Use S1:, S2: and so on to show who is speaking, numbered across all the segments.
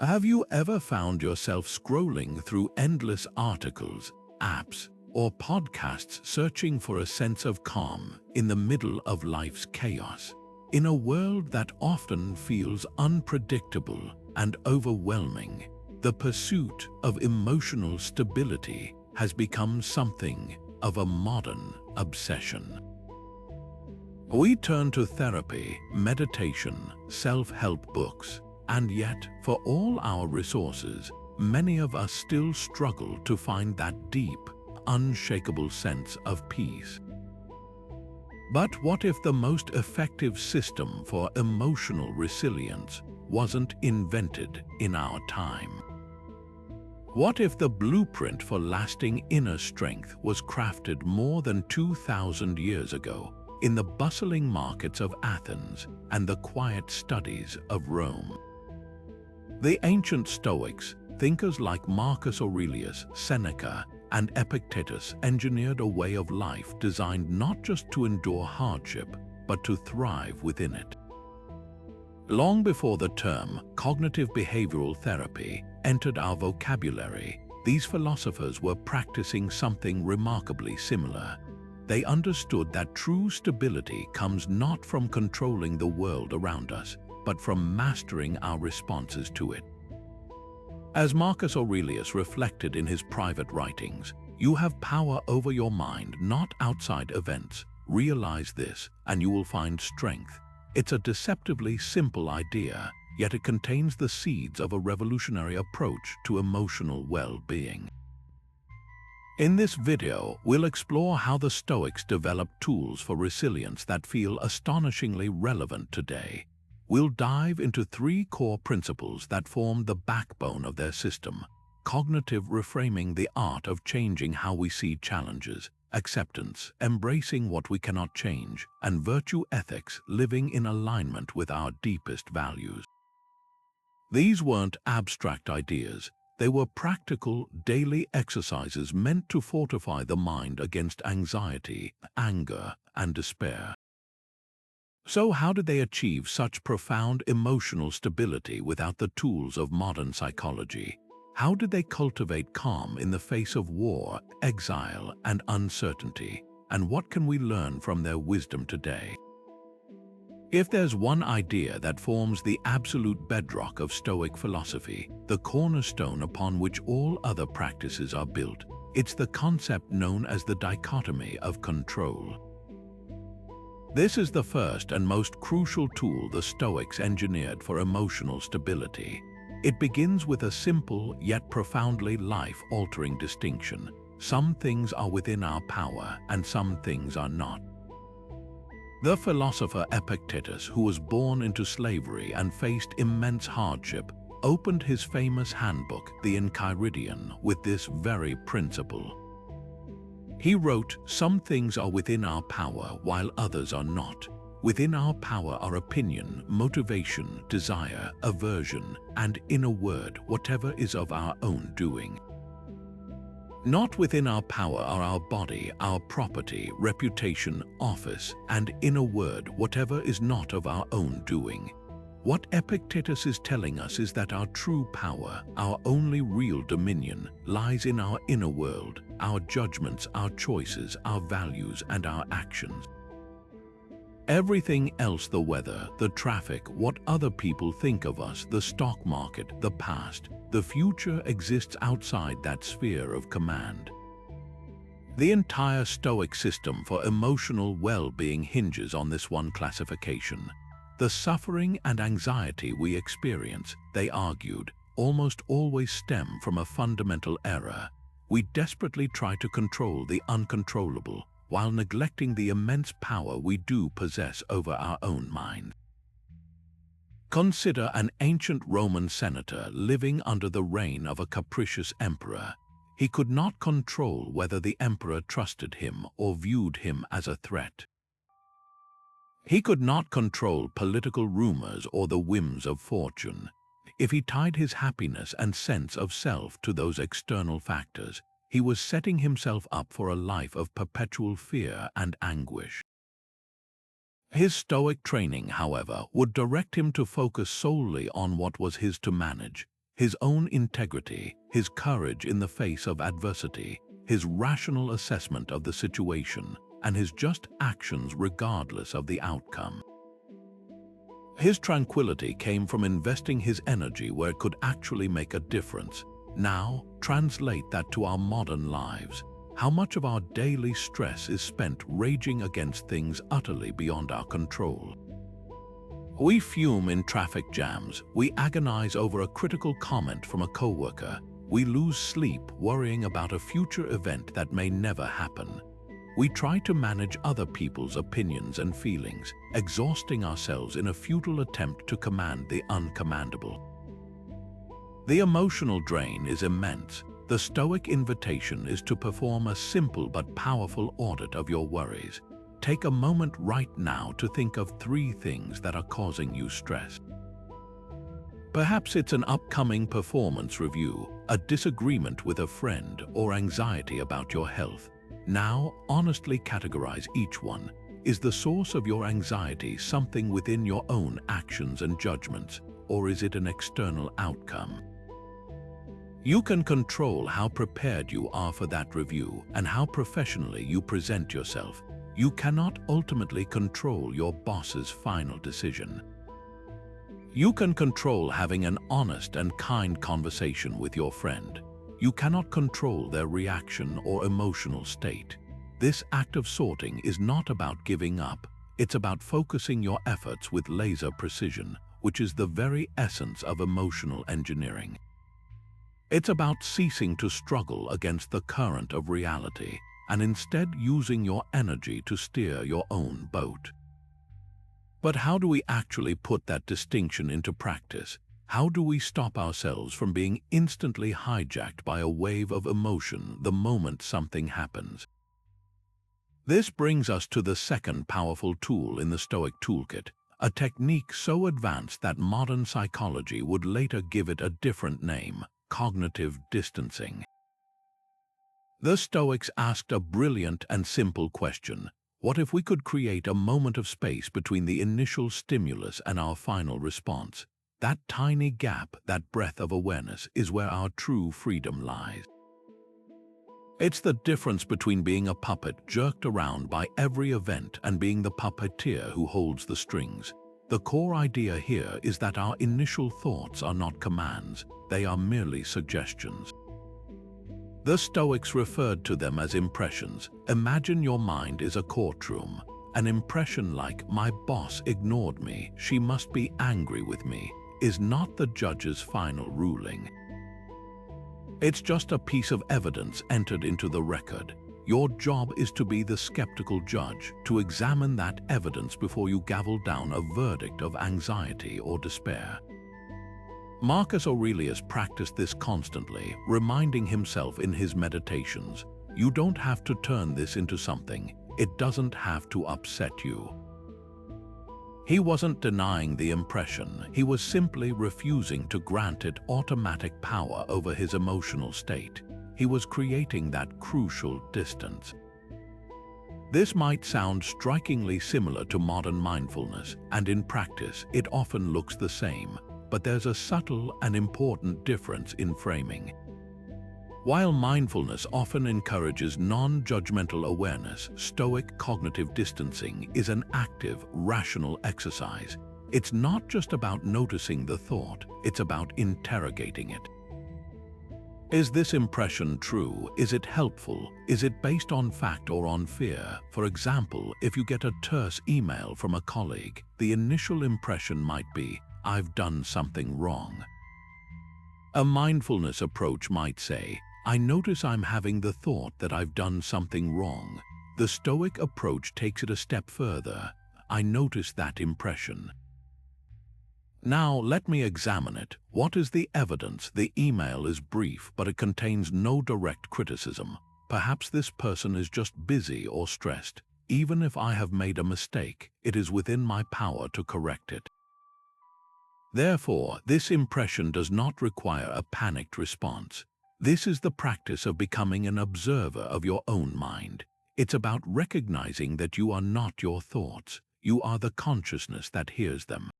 S1: Have you ever found yourself scrolling through endless articles, apps, or podcasts searching for a sense of calm in the middle of life's chaos? In a world that often feels unpredictable and overwhelming, the pursuit of emotional stability has become something of a modern obsession. We turn to therapy, meditation, self-help books, and yet, for all our resources, many of us still struggle to find that deep, unshakable sense of peace. But what if the most effective system for emotional resilience wasn't invented in our time? What if the blueprint for lasting inner strength was crafted more than 2,000 years ago in the bustling markets of Athens and the quiet studies of Rome? The ancient Stoics, thinkers like Marcus Aurelius, Seneca, and Epictetus engineered a way of life designed not just to endure hardship, but to thrive within it. Long before the term cognitive behavioral therapy entered our vocabulary, these philosophers were practicing something remarkably similar. They understood that true stability comes not from controlling the world around us, but from mastering our responses to it. As Marcus Aurelius reflected in his private writings, you have power over your mind, not outside events. Realize this, and you will find strength. It's a deceptively simple idea, yet it contains the seeds of a revolutionary approach to emotional well-being. In this video, we'll explore how the Stoics developed tools for resilience that feel astonishingly relevant today. We'll dive into 3 core principles that form the backbone of their system: cognitive reframing, the art of changing how we see challenges; acceptance, embracing what we cannot change; and virtue ethics, living in alignment with our deepest values. These weren't abstract ideas. They were practical, daily exercises meant to fortify the mind against anxiety, anger, and despair. So how did they achieve such profound emotional stability without the tools of modern psychology? How did they cultivate calm in the face of war, exile, and uncertainty? And what can we learn from their wisdom today? If there's one idea that forms the absolute bedrock of Stoic philosophy, the cornerstone upon which all other practices are built, it's the concept known as the dichotomy of control. This is the first and most crucial tool the Stoics engineered for emotional stability. It begins with a simple yet profoundly life-altering distinction. Some things are within our power and some things are not. The philosopher Epictetus, who was born into slavery and faced immense hardship, opened his famous handbook, the Enchiridion, with this very principle. He wrote, "Some things are within our power while others are not. Within our power are opinion, motivation, desire, aversion, and, in a word, whatever is of our own doing. Not within our power are our body, our property, reputation, office, and, in a word, whatever is not of our own doing." What Epictetus is telling us is that our true power, our only real dominion, lies in our inner world, our judgments, our choices, our values, and our actions. Everything else, the weather, the traffic, what other people think of us, the stock market, the past, the future, exists outside that sphere of command. The entire Stoic system for emotional well-being hinges on this one classification. The suffering and anxiety we experience, they argued, almost always stem from a fundamental error. We desperately try to control the uncontrollable, while neglecting the immense power we do possess over our own mind. Consider an ancient Roman senator living under the reign of a capricious emperor. He could not control whether the emperor trusted him or viewed him as a threat. He could not control political rumors or the whims of fortune. If he tied his happiness and sense of self to those external factors, he was setting himself up for a life of perpetual fear and anguish. His Stoic training, however, would direct him to focus solely on what was his to manage: his own integrity, his courage in the face of adversity, his rational assessment of the situation, and his just actions regardless of the outcome. His tranquility came from investing his energy where it could actually make a difference. Now, translate that to our modern lives. How much of our daily stress is spent raging against things utterly beyond our control? We fume in traffic jams, we agonize over a critical comment from a coworker, we lose sleep worrying about a future event that may never happen. We try to manage other people's opinions and feelings, exhausting ourselves in a futile attempt to command the uncommandable. The emotional drain is immense. The Stoic invitation is to perform a simple but powerful audit of your worries. Take a moment right now to think of 3 things that are causing you stress. Perhaps it's an upcoming performance review, a disagreement with a friend, or anxiety about your health. Now, honestly categorize each one. Is the source of your anxiety something within your own actions and judgments, or is it an external outcome? You can control how prepared you are for that review and how professionally you present yourself. You cannot ultimately control your boss's final decision. You can control having an honest and kind conversation with your friend. You cannot control their reaction or emotional state. This act of sorting is not about giving up. It's about focusing your efforts with laser precision, which is the very essence of emotional engineering. It's about ceasing to struggle against the current of reality and instead using your energy to steer your own boat. But how do we actually put that distinction into practice? How do we stop ourselves from being instantly hijacked by a wave of emotion the moment something happens? This brings us to the second powerful tool in the Stoic toolkit, a technique so advanced that modern psychology would later give it a different name: cognitive distancing. The Stoics asked a brilliant and simple question: what if we could create a moment of space between the initial stimulus and our final response? That tiny gap, that breath of awareness, is where our true freedom lies. It's the difference between being a puppet jerked around by every event and being the puppeteer who holds the strings. The core idea here is that our initial thoughts are not commands, they are merely suggestions. The Stoics referred to them as impressions. Imagine your mind is a courtroom. An impression like, "My boss ignored me, she must be angry with me," is not the judge's final ruling. It's just a piece of evidence entered into the record. Your job is to be the skeptical judge, to examine that evidence before you gavel down a verdict of anxiety or despair. Marcus Aurelius practiced this constantly, reminding himself in his meditations, "You don't have to turn this into something. It doesn't have to upset you." He wasn't denying the impression, he was simply refusing to grant it automatic power over his emotional state. He was creating that crucial distance. This might sound strikingly similar to modern mindfulness, and in practice it often looks the same, but there's a subtle and important difference in framing. While mindfulness often encourages non-judgmental awareness, Stoic cognitive distancing is an active, rational exercise. It's not just about noticing the thought, it's about interrogating it. Is this impression true? Is it helpful? Is it based on fact or on fear? For example, if you get a terse email from a colleague, the initial impression might be, "I've done something wrong." A mindfulness approach might say, "I notice I'm having the thought that I've done something wrong." The Stoic approach takes it a step further. "I notice that impression. Now let me examine it. What is the evidence?" The email is brief, but it contains no direct criticism. Perhaps this person is just busy or stressed. Even if I have made a mistake, it is within my power to correct it. Therefore, this impression does not require a panicked response. This is the practice of becoming an observer of your own mind. It's about recognizing that you are not your thoughts. You are the consciousness that hears them.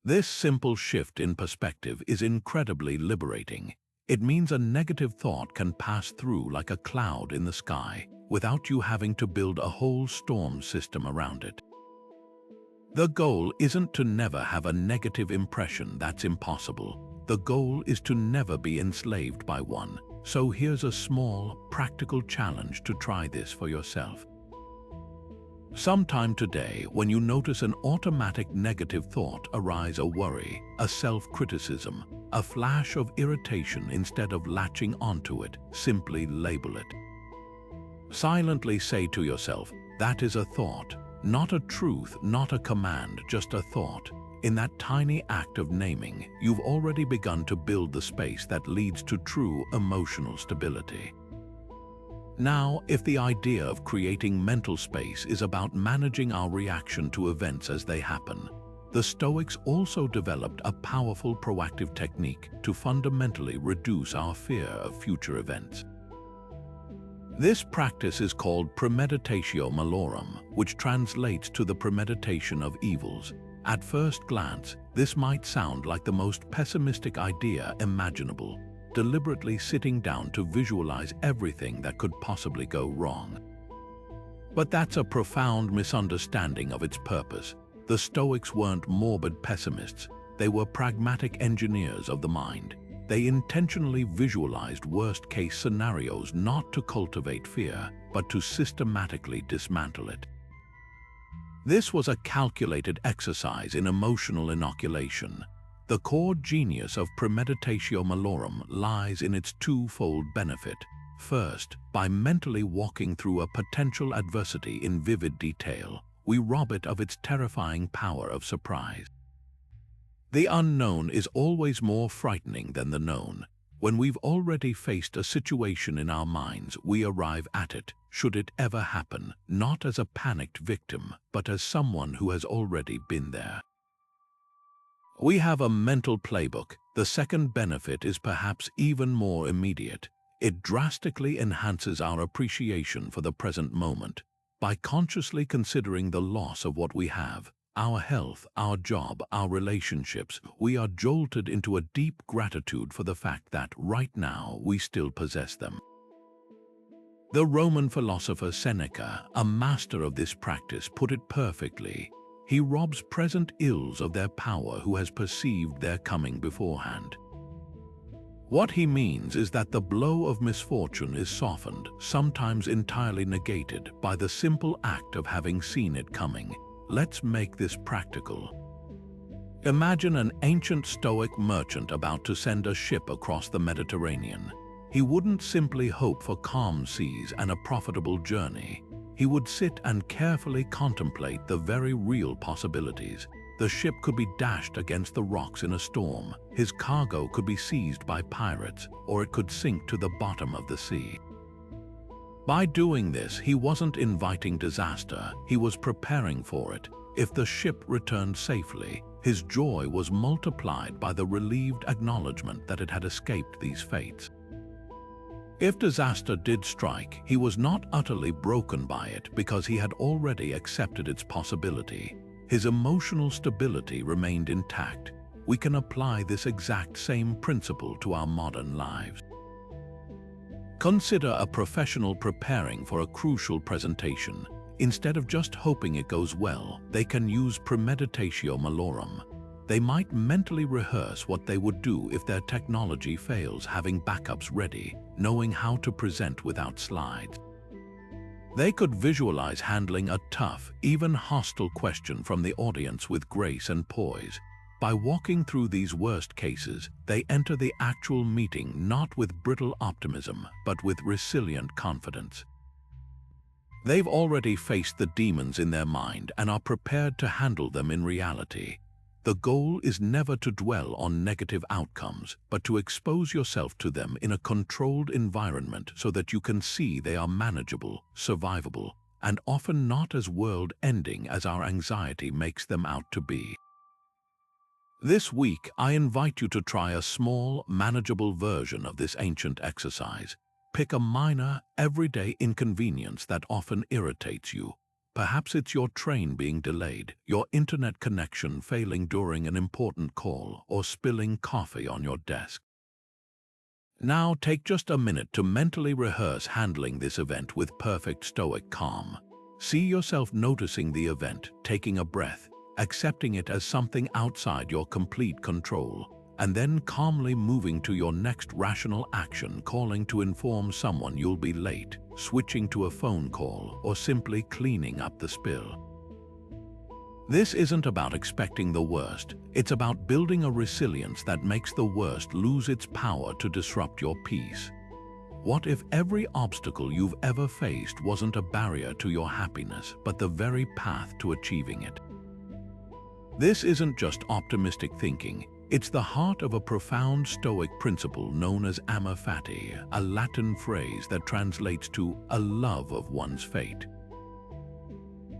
S1: This simple shift in perspective is incredibly liberating. It means a negative thought can pass through like a cloud in the sky without you having to build a whole storm system around it. The goal isn't to never have a negative impression. That's impossible. The goal is to never be enslaved by one. So here's a small, practical challenge to try this for yourself. Sometime today, when you notice an automatic negative thought arise, a worry, a self-criticism, a flash of irritation, instead of latching onto it, simply label it. Silently say to yourself, that is a thought, not a truth, not a command, just a thought. In that tiny act of naming, you've already begun to build the space that leads to true emotional stability. Now, if the idea of creating mental space is about managing our reaction to events as they happen, the Stoics also developed a powerful proactive technique to fundamentally reduce our fear of future events. This practice is called premeditatio malorum, which translates to the premeditation of evils. At first glance, this might sound like the most pessimistic idea imaginable, deliberately sitting down to visualize everything that could possibly go wrong. But that's a profound misunderstanding of its purpose. The Stoics weren't morbid pessimists, they were pragmatic engineers of the mind. They intentionally visualized worst-case scenarios not to cultivate fear, but to systematically dismantle it. This was a calculated exercise in emotional inoculation. The core genius of premeditatio malorum lies in its twofold benefit. First, by mentally walking through a potential adversity in vivid detail, we rob it of its terrifying power of surprise. The unknown is always more frightening than the known. When we've already faced a situation in our minds, we arrive at it, should it ever happen, not as a panicked victim, but as someone who has already been there. We have a mental playbook. The second benefit is perhaps even more immediate. It drastically enhances our appreciation for the present moment. By consciously considering the loss of what we have, our health, our job, our relationships, we are jolted into a deep gratitude for the fact that, right now, we still possess them. The Roman philosopher Seneca, a master of this practice, put it perfectly. He robs present ills of their power who has perceived their coming beforehand. What he means is that the blow of misfortune is softened, sometimes entirely negated, by the simple act of having seen it coming. Let's make this practical. Imagine an ancient Stoic merchant about to send a ship across the Mediterranean. He wouldn't simply hope for calm seas and a profitable journey. He would sit and carefully contemplate the very real possibilities. The ship could be dashed against the rocks in a storm, his cargo could be seized by pirates, or it could sink to the bottom of the sea. By doing this, he wasn't inviting disaster, he was preparing for it. If the ship returned safely, his joy was multiplied by the relieved acknowledgement that it had escaped these fates. If disaster did strike, he was not utterly broken by it because he had already accepted its possibility. His emotional stability remained intact. We can apply this exact same principle to our modern lives. Consider a professional preparing for a crucial presentation. Instead of just hoping it goes well, they can use premeditatio malorum. They might mentally rehearse what they would do if their technology fails, having backups ready, knowing how to present without slides. They could visualize handling a tough, even hostile question from the audience with grace and poise. By walking through these worst cases, they enter the actual meeting not with brittle optimism, but with resilient confidence. They've already faced the demons in their mind and are prepared to handle them in reality. The goal is never to dwell on negative outcomes, but to expose yourself to them in a controlled environment so that you can see they are manageable, survivable, and often not as world-ending as our anxiety makes them out to be. This week, I invite you to try a small, manageable version of this ancient exercise. Pick a minor, everyday inconvenience that often irritates you. Perhaps it's your train being delayed, your internet connection failing during an important call, or spilling coffee on your desk. Now take just a minute to mentally rehearse handling this event with perfect Stoic calm. See yourself noticing the event, taking a breath, accepting it as something outside your complete control, and then calmly moving to your next rational action, calling to inform someone you'll be late, switching to a phone call, or simply cleaning up the spill. This isn't about expecting the worst, it's about building a resilience that makes the worst lose its power to disrupt your peace. What if every obstacle you've ever faced wasn't a barrier to your happiness, but the very path to achieving it? This isn't just optimistic thinking, it's the heart of a profound Stoic principle known as Amor Fati, a Latin phrase that translates to a love of one's fate.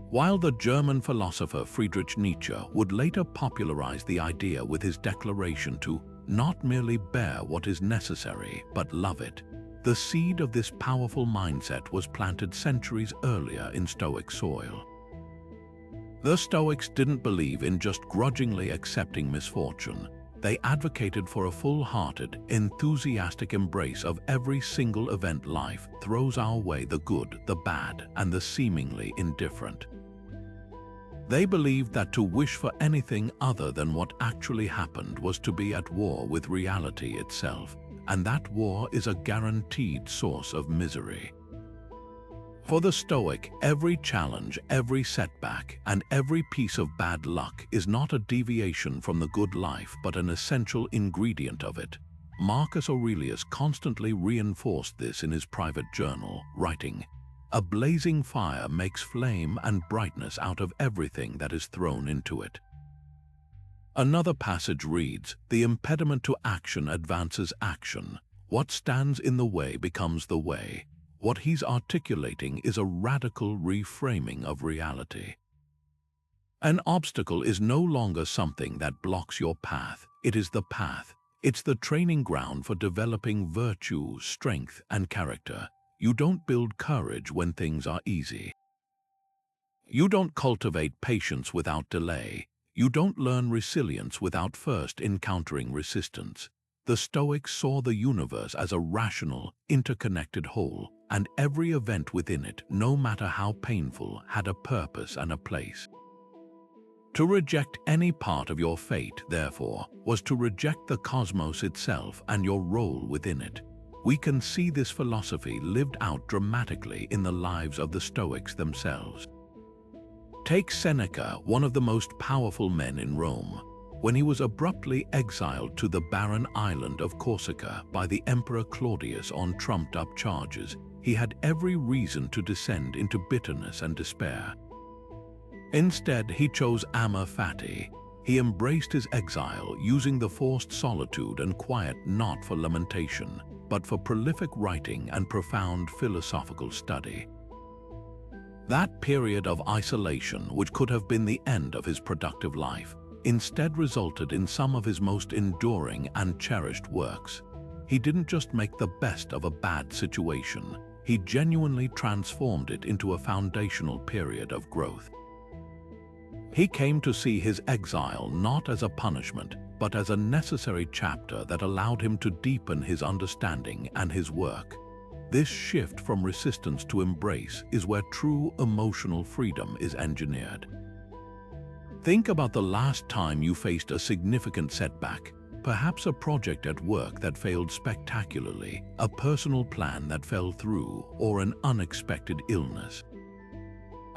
S1: While the German philosopher Friedrich Nietzsche would later popularize the idea with his declaration to not merely bear what is necessary, but love it, the seed of this powerful mindset was planted centuries earlier in Stoic soil. The Stoics didn't believe in just grudgingly accepting misfortune. They advocated for a full-hearted, enthusiastic embrace of every single event life throws our way, the good, the bad, and the seemingly indifferent. They believed that to wish for anything other than what actually happened was to be at war with reality itself, and that war is a guaranteed source of misery. For the Stoic, every challenge, every setback, and every piece of bad luck is not a deviation from the good life but an essential ingredient of it. Marcus Aurelius constantly reinforced this in his private journal, writing, "A blazing fire makes flame and brightness out of everything that is thrown into it." Another passage reads, "The impediment to action advances action. What stands in the way becomes the way." What he's articulating is a radical reframing of reality. An obstacle is no longer something that blocks your path, it is the path. It's the training ground for developing virtue, strength, and character. You don't build courage when things are easy. You don't cultivate patience without delay. You don't learn resilience without first encountering resistance. The Stoics saw the universe as a rational, interconnected whole, and every event within it, no matter how painful, had a purpose and a place. To reject any part of your fate, therefore, was to reject the cosmos itself and your role within it. We can see this philosophy lived out dramatically in the lives of the Stoics themselves. Take Seneca, one of the most powerful men in Rome. When he was abruptly exiled to the barren island of Corsica by the Emperor Claudius on trumped-up charges, he had every reason to descend into bitterness and despair. Instead, he chose Amor Fati. He embraced his exile, using the forced solitude and quiet not for lamentation, but for prolific writing and profound philosophical study. That period of isolation, which could have been the end of his productive life, instead resulted in some of his most enduring and cherished works. He didn't just make the best of a bad situation, he genuinely transformed it into a foundational period of growth. He came to see his exile not as a punishment, but as a necessary chapter that allowed him to deepen his understanding and his work. This shift from resistance to embrace is where true emotional freedom is engineered. Think about the last time you faced a significant setback, perhaps a project at work that failed spectacularly, a personal plan that fell through, or an unexpected illness.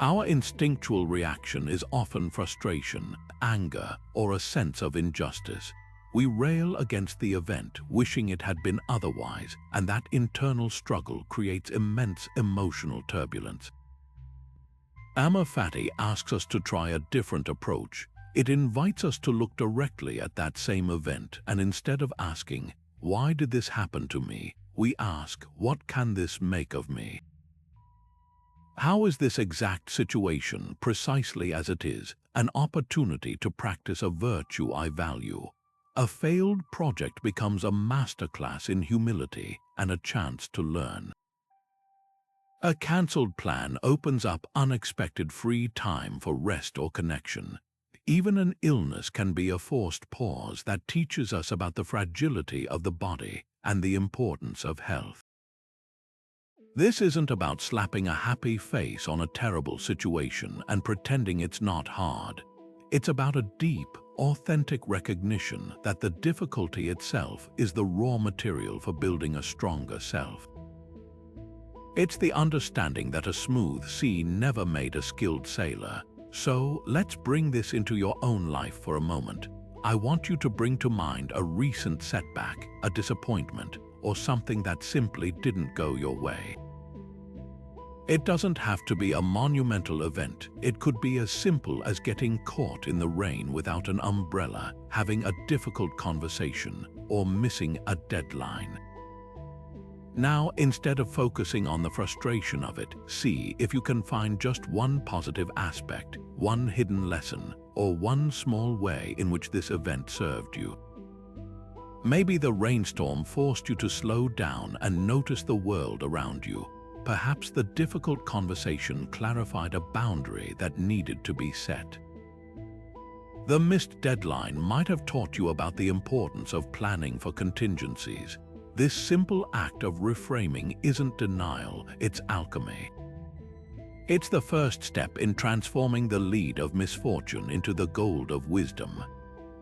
S1: Our instinctual reaction is often frustration, anger, or a sense of injustice. We rail against the event, wishing it had been otherwise, and that internal struggle creates immense emotional turbulence. Amor Fati asks us to try a different approach. It invites us to look directly at that same event, and instead of asking, "Why did this happen to me?" we ask, "What can this make of me?" How is this exact situation, precisely as it is, an opportunity to practice a virtue I value? A failed project becomes a masterclass in humility and a chance to learn. A cancelled plan opens up unexpected free time for rest or connection. Even an illness can be a forced pause that teaches us about the fragility of the body and the importance of health. This isn't about slapping a happy face on a terrible situation and pretending it's not hard. It's about a deep, authentic recognition that the difficulty itself is the raw material for building a stronger self. It's the understanding that a smooth sea never made a skilled sailor. So, let's bring this into your own life for a moment. I want you to bring to mind a recent setback, a disappointment, or something that simply didn't go your way. It doesn't have to be a monumental event. It could be as simple as getting caught in the rain without an umbrella, having a difficult conversation, or missing a deadline. Now, instead of focusing on the frustration of it, see if you can find just one positive aspect, one hidden lesson, or one small way in which this event served you. Maybe the rainstorm forced you to slow down and notice the world around you. Perhaps the difficult conversation clarified a boundary that needed to be set. The missed deadline might have taught you about the importance of planning for contingencies. This simple act of reframing isn't denial, it's alchemy. It's the first step in transforming the lead of misfortune into the gold of wisdom.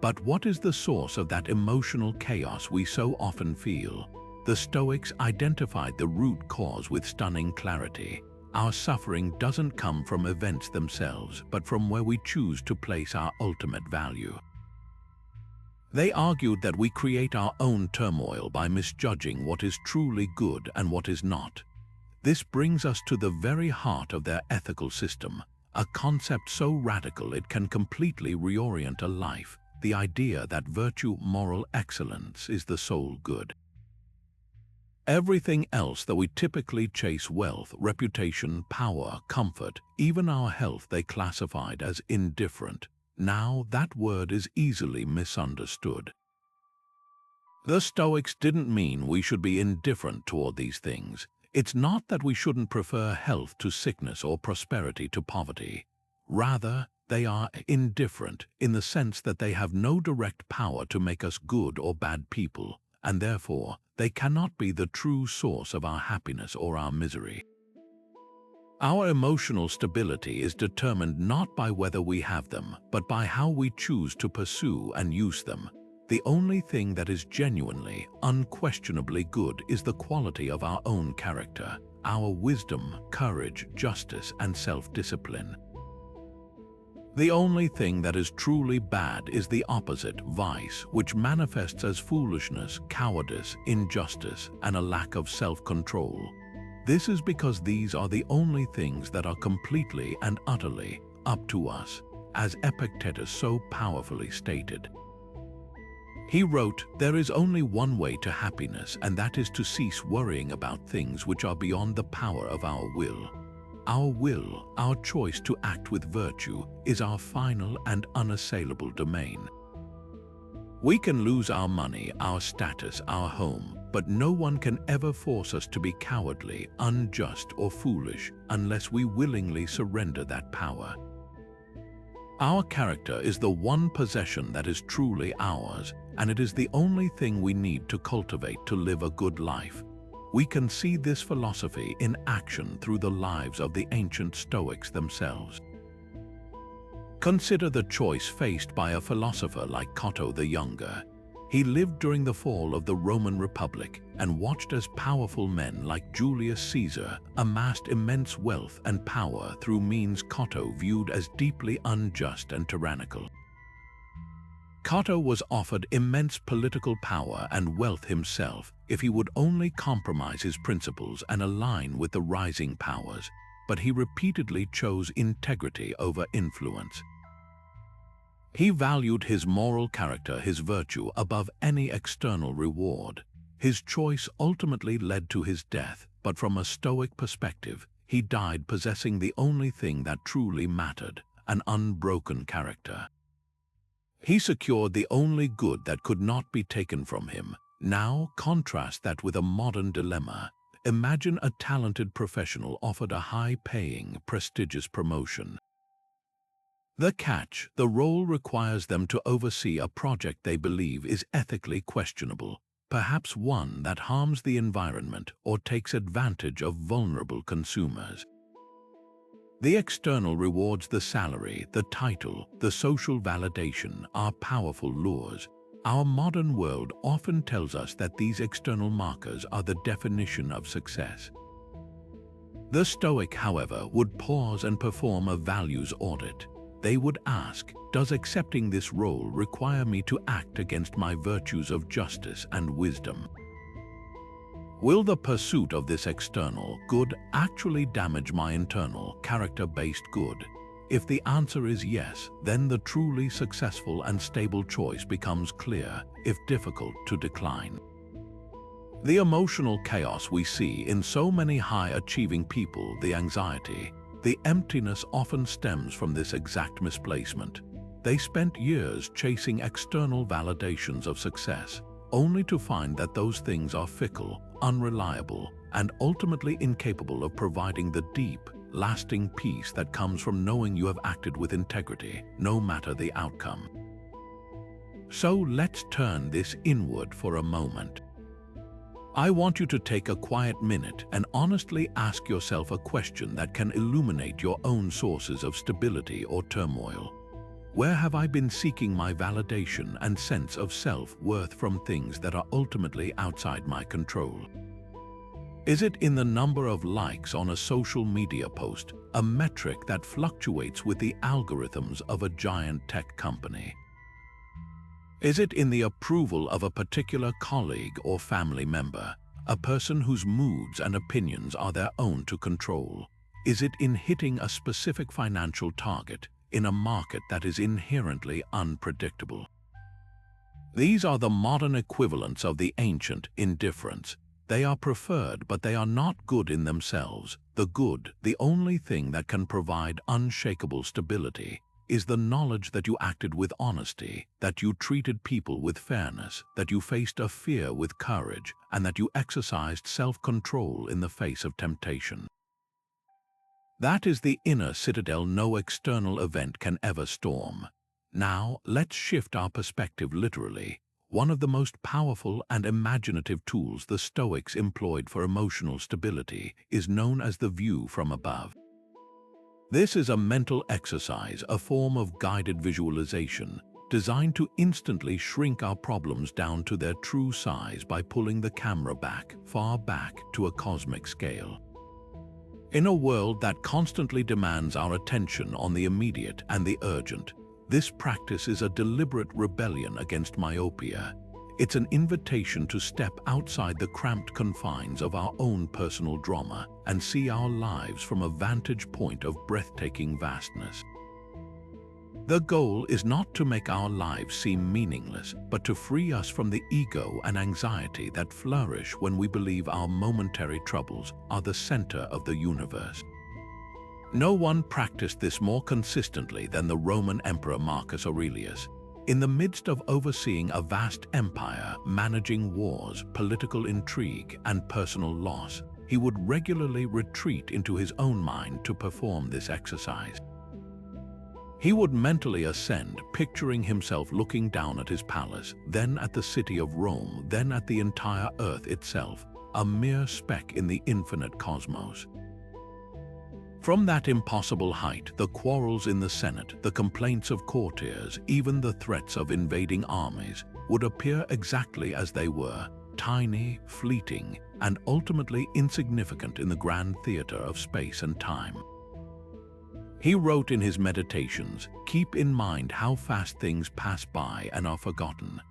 S1: But what is the source of that emotional chaos we so often feel? The Stoics identified the root cause with stunning clarity. Our suffering doesn't come from events themselves, but from where we choose to place our ultimate value. They argued that we create our own turmoil by misjudging what is truly good and what is not. This brings us to the very heart of their ethical system, a concept so radical it can completely reorient a life, the idea that virtue, moral excellence, is the sole good. Everything else that we typically chase, wealth, reputation, power, comfort, even our health, they classified as indifferent. Now, that word is easily misunderstood. The Stoics didn't mean we should be indifferent toward these things. It's not that we shouldn't prefer health to sickness or prosperity to poverty. Rather, they are indifferent in the sense that they have no direct power to make us good or bad people, and therefore, they cannot be the true source of our happiness or our misery. Our emotional stability is determined not by whether we have them, but by how we choose to pursue and use them. The only thing that is genuinely, unquestionably good is the quality of our own character, our wisdom, courage, justice, and self-discipline. The only thing that is truly bad is the opposite, vice, which manifests as foolishness, cowardice, injustice, and a lack of self-control. This is because these are the only things that are completely and utterly up to us, as Epictetus so powerfully stated. He wrote, "There is only one way to happiness, and that is to cease worrying about things which are beyond the power of our will. Our will, our choice to act with virtue, is our final and unassailable domain. We can lose our money, our status, our home, but no one can ever force us to be cowardly, unjust, or foolish unless we willingly surrender that power. Our character is the one possession that is truly ours, and it is the only thing we need to cultivate to live a good life." We can see this philosophy in action through the lives of the ancient Stoics themselves. Consider the choice faced by a philosopher like Cato the Younger. He lived during the fall of the Roman Republic and watched as powerful men like Julius Caesar amassed immense wealth and power through means Cato viewed as deeply unjust and tyrannical. Cato was offered immense political power and wealth himself if he would only compromise his principles and align with the rising powers, but he repeatedly chose integrity over influence. He valued his moral character, his virtue, above any external reward. His choice ultimately led to his death, but from a Stoic perspective, he died possessing the only thing that truly mattered, an unbroken character. He secured the only good that could not be taken from him. Now contrast that with a modern dilemma. imagine a talented professional offered a high-paying, prestigious promotion. The catch: the role requires them to oversee a project they believe is ethically questionable, perhaps one that harms the environment or takes advantage of vulnerable consumers. The external rewards, the salary, the title, the social validation, are powerful lures. Our modern world often tells us that these external markers are the definition of success. The Stoic, however, would pause and perform a values audit. They would ask, does accepting this role require me to act against my virtues of justice and wisdom? Will the pursuit of this external good actually damage my internal, character-based good? If the answer is yes, then the truly successful and stable choice becomes clear, if difficult to decline. The emotional chaos we see in so many high-achieving people, the anxiety, the emptiness, often stems from this exact misplacement. They spent years chasing external validations of success, only to find that those things are fickle, unreliable, and ultimately incapable of providing the deep, lasting peace that comes from knowing you have acted with integrity, no matter the outcome. So let's turn this inward for a moment. I want you to take a quiet minute and honestly ask yourself a question that can illuminate your own sources of stability or turmoil. Where have I been seeking my validation and sense of self-worth from things that are ultimately outside my control? Is it in the number of likes on a social media post, a metric that fluctuates with the algorithms of a giant tech company? Is it in the approval of a particular colleague or family member, a person whose moods and opinions are their own to control? Is it in hitting a specific financial target in a market that is inherently unpredictable? These are the modern equivalents of the ancient indifference. They are preferred, but they are not good in themselves. The good, the only thing that can provide unshakable stability, is the knowledge that you acted with honesty, that you treated people with fairness, that you faced a fear with courage, and that you exercised self-control in the face of temptation. That is the inner citadel no external event can ever storm. Now, let's shift our perspective literally. One of the most powerful and imaginative tools the Stoics employed for emotional stability is known as the view from above. This is a mental exercise, a form of guided visualization, designed to instantly shrink our problems down to their true size by pulling the camera back, far back, to a cosmic scale. In a world that constantly demands our attention on the immediate and the urgent, this practice is a deliberate rebellion against myopia. It's an invitation to step outside the cramped confines of our own personal drama and see our lives from a vantage point of breathtaking vastness. The goal is not to make our lives seem meaningless, but to free us from the ego and anxiety that flourish when we believe our momentary troubles are the center of the universe. No one practiced this more consistently than the Roman Emperor Marcus Aurelius. In the midst of overseeing a vast empire, managing wars, political intrigue, and personal loss, he would regularly retreat into his own mind to perform this exercise. He would mentally ascend, picturing himself looking down at his palace, then at the city of Rome, then at the entire earth itself, a mere speck in the infinite cosmos. From that impossible height, the quarrels in the Senate, the complaints of courtiers, even the threats of invading armies, would appear exactly as they were, tiny, fleeting, and ultimately insignificant in the grand theater of space and time. He wrote in his meditations, "Keep in mind how fast things pass by and are forgotten.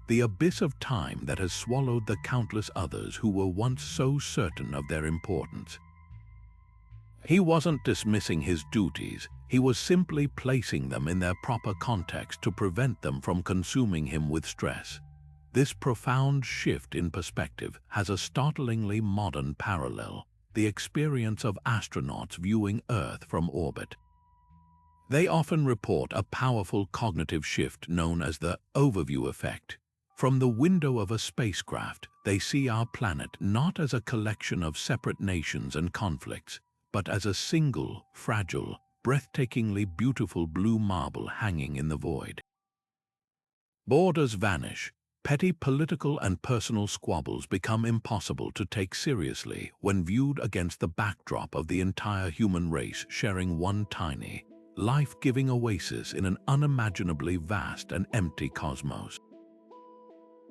S1: The abyss of time that has swallowed the countless others who were once so certain of their importance." He wasn't dismissing his duties, he was simply placing them in their proper context to prevent them from consuming him with stress. This profound shift in perspective has a startlingly modern parallel, the experience of astronauts viewing Earth from orbit. They often report a powerful cognitive shift known as the overview effect. From the window of a spacecraft, they see our planet not as a collection of separate nations and conflicts, but as a single, fragile, breathtakingly beautiful blue marble hanging in the void. Borders vanish. Petty political and personal squabbles become impossible to take seriously when viewed against the backdrop of the entire human race sharing one tiny, life-giving oasis in an unimaginably vast and empty cosmos.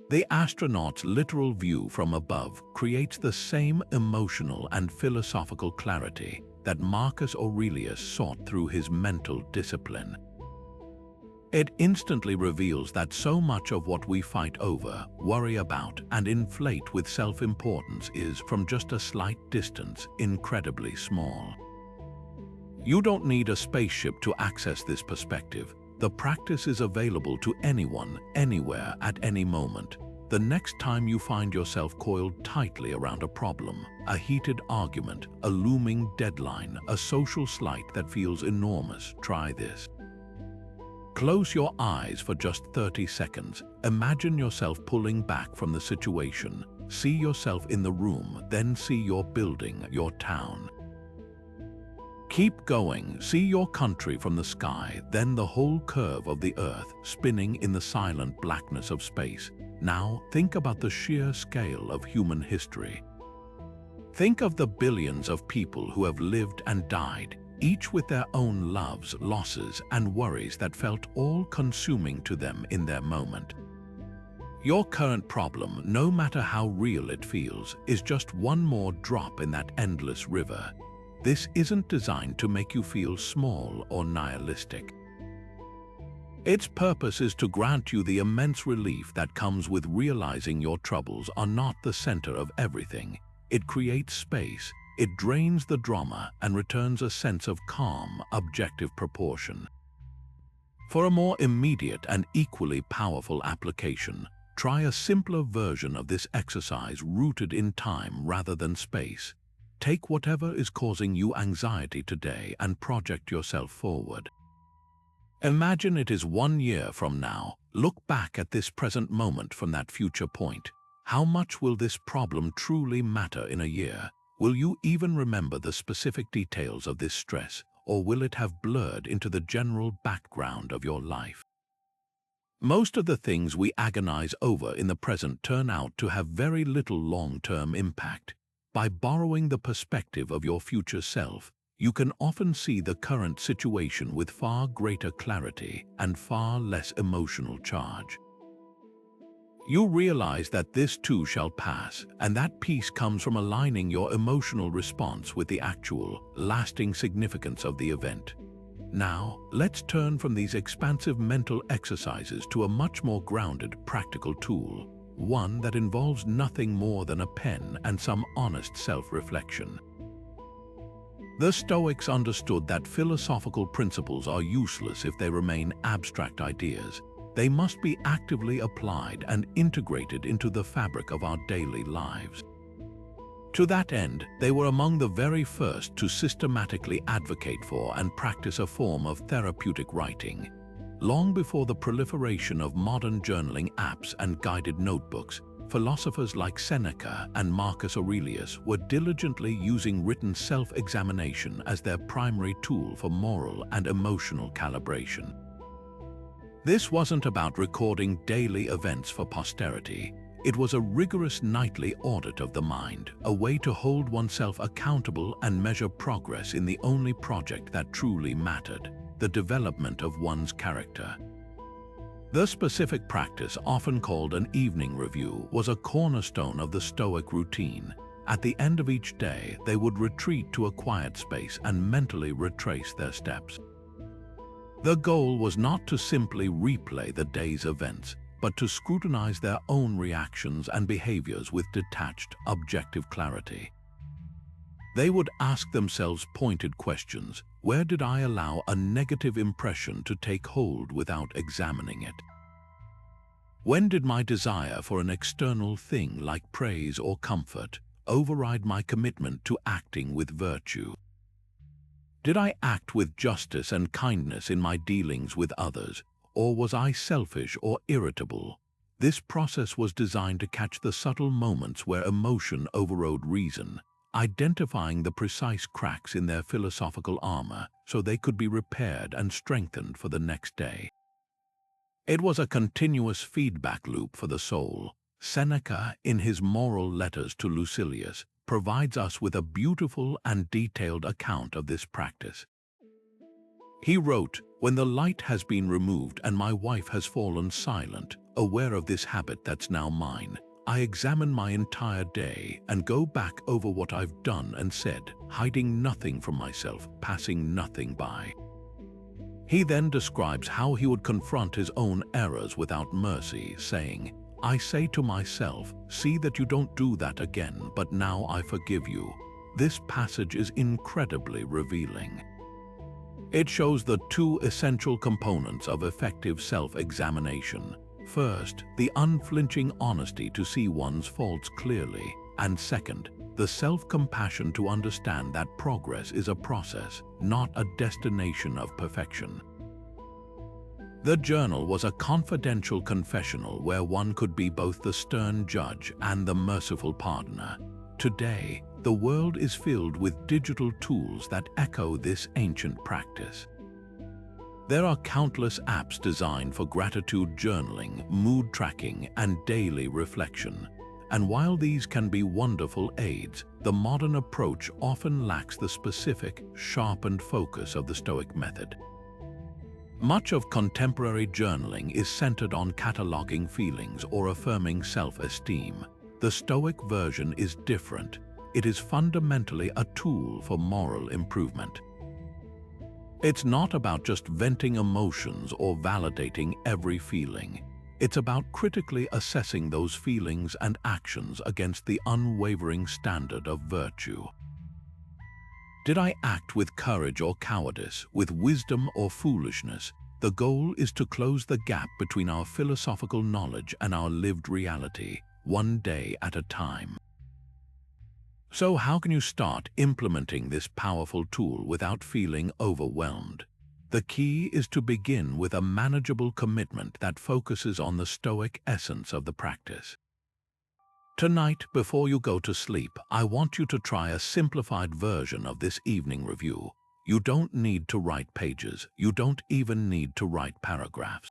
S1: The astronaut's literal view from above creates the same emotional and philosophical clarity that Marcus Aurelius sought through his mental discipline. It instantly reveals that so much of what we fight over, worry about, and inflate with self-importance is, from just a slight distance, incredibly small. You don't need a spaceship to access this perspective. The practice is available to anyone, anywhere, at any moment. The next time you find yourself coiled tightly around a problem, a heated argument, a looming deadline, a social slight that feels enormous, try this. Close your eyes for just 30 seconds. Imagine yourself pulling back from the situation. See yourself in the room, then see your building, your town. Keep going. See your country from the sky, then the whole curve of the earth spinning in the silent blackness of space. Now, think about the sheer scale of human history. Think of the billions of people who have lived and died, each with their own loves, losses, and worries that felt all-consuming to them in their moment. Your current problem, no matter how real it feels, is just one more drop in that endless river. This isn't designed to make you feel small or nihilistic. Its purpose is to grant you the immense relief that comes with realizing your troubles are not the center of everything. It creates space. It drains the drama and returns a sense of calm, objective proportion. For a more immediate and equally powerful application, try a simpler version of this exercise rooted in time rather than space. Take whatever is causing you anxiety today and project yourself forward. Imagine it is 1 year from now. Look back at this present moment from that future point. How much will this problem truly matter in a year? Will you even remember the specific details of this stress, or will it have blurred into the general background of your life? Most of the things we agonize over in the present turn out to have very little long-term impact. By borrowing the perspective of your future self, you can often see the current situation with far greater clarity and far less emotional charge. You realize that this too shall pass, and that peace comes from aligning your emotional response with the actual, lasting significance of the event. Now, let's turn from these expansive mental exercises to a much more grounded, practical tool, one that involves nothing more than a pen and some honest self-reflection. The Stoics understood that philosophical principles are useless if they remain abstract ideas. They must be actively applied and integrated into the fabric of our daily lives. To that end, they were among the very first to systematically advocate for and practice a form of therapeutic writing. Long before the proliferation of modern journaling apps and guided notebooks, philosophers like Seneca and Marcus Aurelius were diligently using written self-examination as their primary tool for moral and emotional calibration. This wasn't about recording daily events for posterity. It was a rigorous nightly audit of the mind, a way to hold oneself accountable and measure progress in the only project that truly mattered, the development of one's character. The specific practice, often called an evening review, was a cornerstone of the Stoic routine. At the end of each day, they would retreat to a quiet space and mentally retrace their steps. The goal was not to simply replay the day's events, but to scrutinize their own reactions and behaviors with detached, objective clarity. They would ask themselves pointed questions. Where did I allow a negative impression to take hold without examining it? When did my desire for an external thing like praise or comfort override my commitment to acting with virtue? Did I act with justice and kindness in my dealings with others, or was I selfish or irritable? This process was designed to catch the subtle moments where emotion overrode reason, identifying the precise cracks in their philosophical armor so they could be repaired and strengthened for the next day. It was a continuous feedback loop for the soul. Seneca, in his moral letters to Lucilius, provides us with a beautiful and detailed account of this practice. He wrote, "When the light has been removed and my wife has fallen silent, aware of this habit that's now mine, I examine my entire day and go back over what I've done and said, hiding nothing from myself, passing nothing by." He then describes how he would confront his own errors without mercy, saying, "I say to myself, see that you don't do that again, but now I forgive you." This passage is incredibly revealing. It shows the two essential components of effective self-examination. First, the unflinching honesty to see one's faults clearly, and second, the self-compassion to understand that progress is a process, not a destination of perfection. The journal was a confidential confessional where one could be both the stern judge and the merciful pardoner. Today, the world is filled with digital tools that echo this ancient practice. There are countless apps designed for gratitude journaling, mood tracking, and daily reflection. And while these can be wonderful aids, the modern approach often lacks the specific, sharpened focus of the Stoic method. Much of contemporary journaling is centered on cataloging feelings or affirming self-esteem. The Stoic version is different. It is fundamentally a tool for moral improvement. It's not about just venting emotions or validating every feeling. It's about critically assessing those feelings and actions against the unwavering standard of virtue. Did I act with courage or cowardice, with wisdom or foolishness? The goal is to close the gap between our philosophical knowledge and our lived reality, one day at a time. So how can you start implementing this powerful tool without feeling overwhelmed? The key is to begin with a manageable commitment that focuses on the Stoic essence of the practice. Tonight, before you go to sleep, I want you to try a simplified version of this evening review. You don't need to write pages. You don't even need to write paragraphs.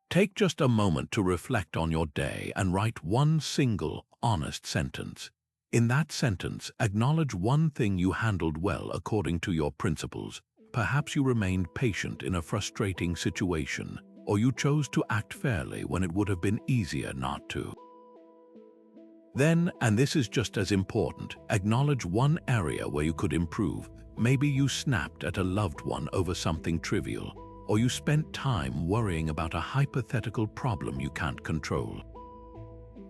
S1: Take just a moment to reflect on your day and write one single, honest sentence. In that sentence, acknowledge one thing you handled well according to your principles. Perhaps you remained patient in a frustrating situation, or you chose to act fairly when it would have been easier not to. Then, and this is just as important, acknowledge one area where you could improve. Maybe you snapped at a loved one over something trivial, or you spent time worrying about a hypothetical problem you can't control.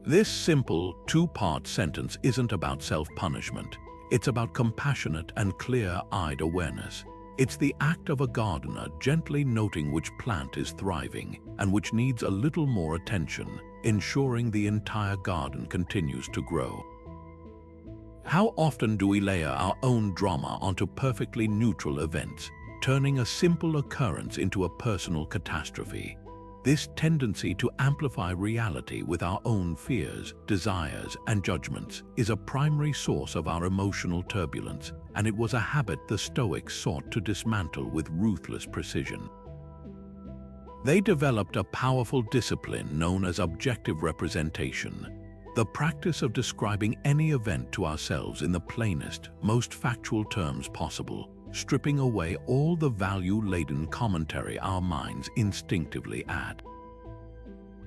S1: This simple, two-part sentence isn't about self-punishment. It's about compassionate and clear-eyed awareness. It's the act of a gardener gently noting which plant is thriving and which needs a little more attention, ensuring the entire garden continues to grow. How often do we layer our own drama onto perfectly neutral events, turning a simple occurrence into a personal catastrophe? This tendency to amplify reality with our own fears, desires, and judgments is a primary source of our emotional turbulence, and it was a habit the Stoics sought to dismantle with ruthless precision. They developed a powerful discipline known as objective representation, the practice of describing any event to ourselves in the plainest, most factual terms possible, stripping away all the value-laden commentary our minds instinctively add.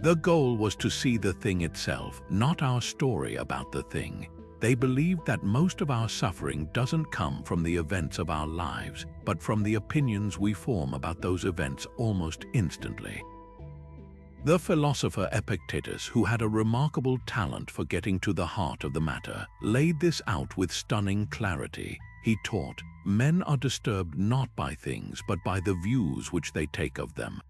S1: The goal was to see the thing itself, not our story about the thing. They believed that most of our suffering doesn't come from the events of our lives, but from the opinions we form about those events almost instantly. The philosopher Epictetus, who had a remarkable talent for getting to the heart of the matter, laid this out with stunning clarity. He taught, "Men are disturbed not by things, but by the views which they take of them."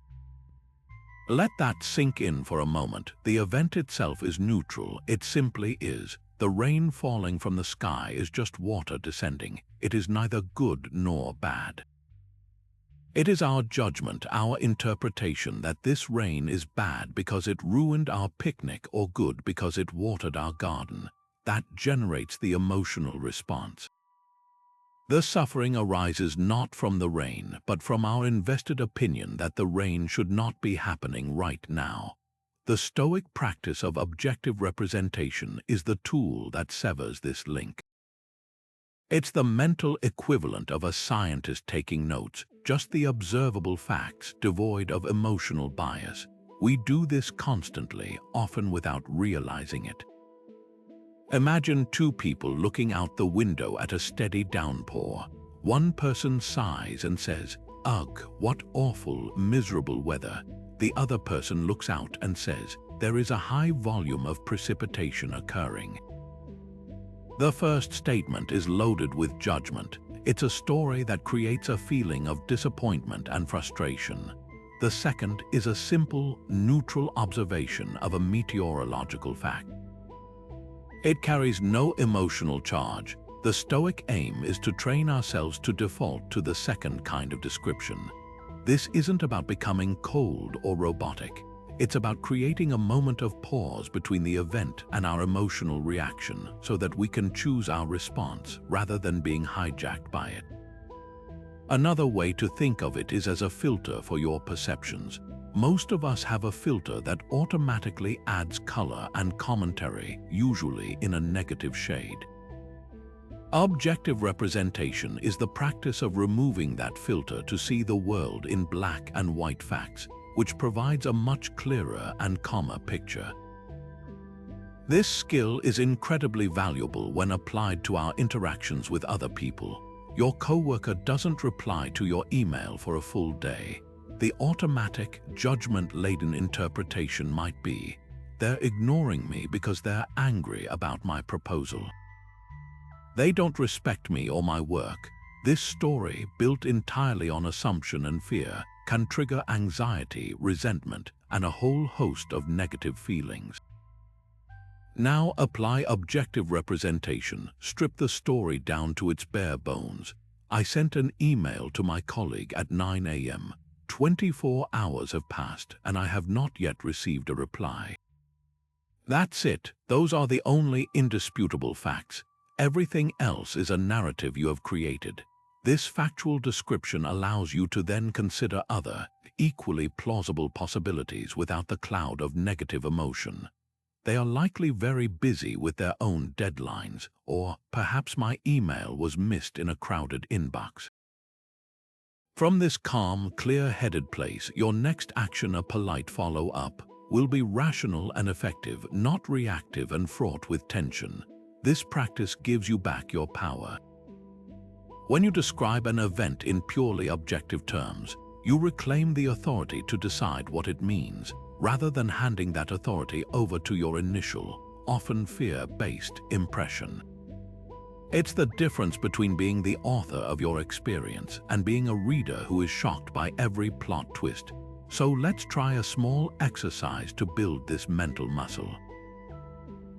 S1: Let that sink in for a moment. The event itself is neutral. It simply is. The rain falling from the sky is just water descending. It is neither good nor bad. It is our judgment, our interpretation that this rain is bad because it ruined our picnic or good because it watered our garden, that generates the emotional response. The suffering arises not from the rain, but from our invested opinion that the rain should not be happening right now. The Stoic practice of objective representation is the tool that severs this link. It's the mental equivalent of a scientist taking notes, just the observable facts, devoid of emotional bias. We do this constantly, often without realizing it. Imagine two people looking out the window at a steady downpour. One person sighs and says, "Ugh, what awful, miserable weather." The other person looks out and says, "There is a high volume of precipitation occurring." The first statement is loaded with judgment. It's a story that creates a feeling of disappointment and frustration. The second is a simple, neutral observation of a meteorological fact. It carries no emotional charge. The Stoic aim is to train ourselves to default to the second kind of description. This isn't about becoming cold or robotic. It's about creating a moment of pause between the event and our emotional reaction so that we can choose our response rather than being hijacked by it. Another way to think of it is as a filter for your perceptions. Most of us have a filter that automatically adds color and commentary, usually in a negative shade. Objective representation is the practice of removing that filter to see the world in black and white facts, which provides a much clearer and calmer picture. This skill is incredibly valuable when applied to our interactions with other people. Your coworker doesn't reply to your email for a full day. The automatic, judgment-laden interpretation might be, "They're ignoring me because they're angry about my proposal. They don't respect me or my work." This story, built entirely on assumption and fear, can trigger anxiety, resentment, and a whole host of negative feelings. Now apply objective representation. Strip the story down to its bare bones. I sent an email to my colleague at 9 a.m. 24 hours have passed and I have not yet received a reply. That's it. Those are the only indisputable facts. Everything else is a narrative you have created. This factual description allows you to then consider other, equally plausible possibilities without the cloud of negative emotion. They are likely very busy with their own deadlines, or perhaps my email was missed in a crowded inbox. From this calm, clear-headed place, your next action, a polite follow-up, will be rational and effective, not reactive and fraught with tension. This practice gives you back your power. When you describe an event in purely objective terms, you reclaim the authority to decide what it means, rather than handing that authority over to your initial, often fear-based impression. It's the difference between being the author of your experience and being a reader who is shocked by every plot twist. So let's try a small exercise to build this mental muscle.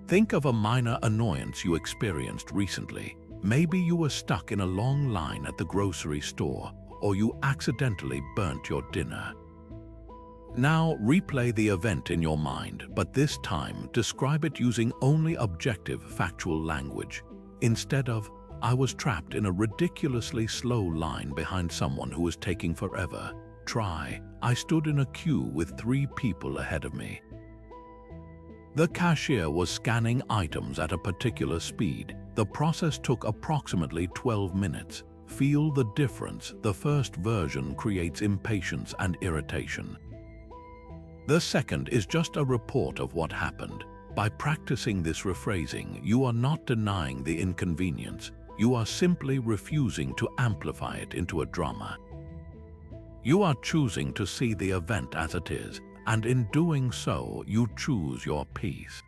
S1: Think of a minor annoyance you experienced recently. Maybe you were stuck in a long line at the grocery store, or you accidentally burnt your dinner. Now replay the event in your mind, but this time describe it using only objective, factual language. Instead of, "I was trapped in a ridiculously slow line behind someone who was taking forever," try, "I stood in a queue with 3 people ahead of me. The cashier was scanning items at a particular speed. The process took approximately 12 minutes. Feel the difference. The first version creates impatience and irritation. The second is just a report of what happened. By practicing this rephrasing, you are not denying the inconvenience. You are simply refusing to amplify it into a drama. You are choosing to see the event as it is, and in doing so, you choose your peace.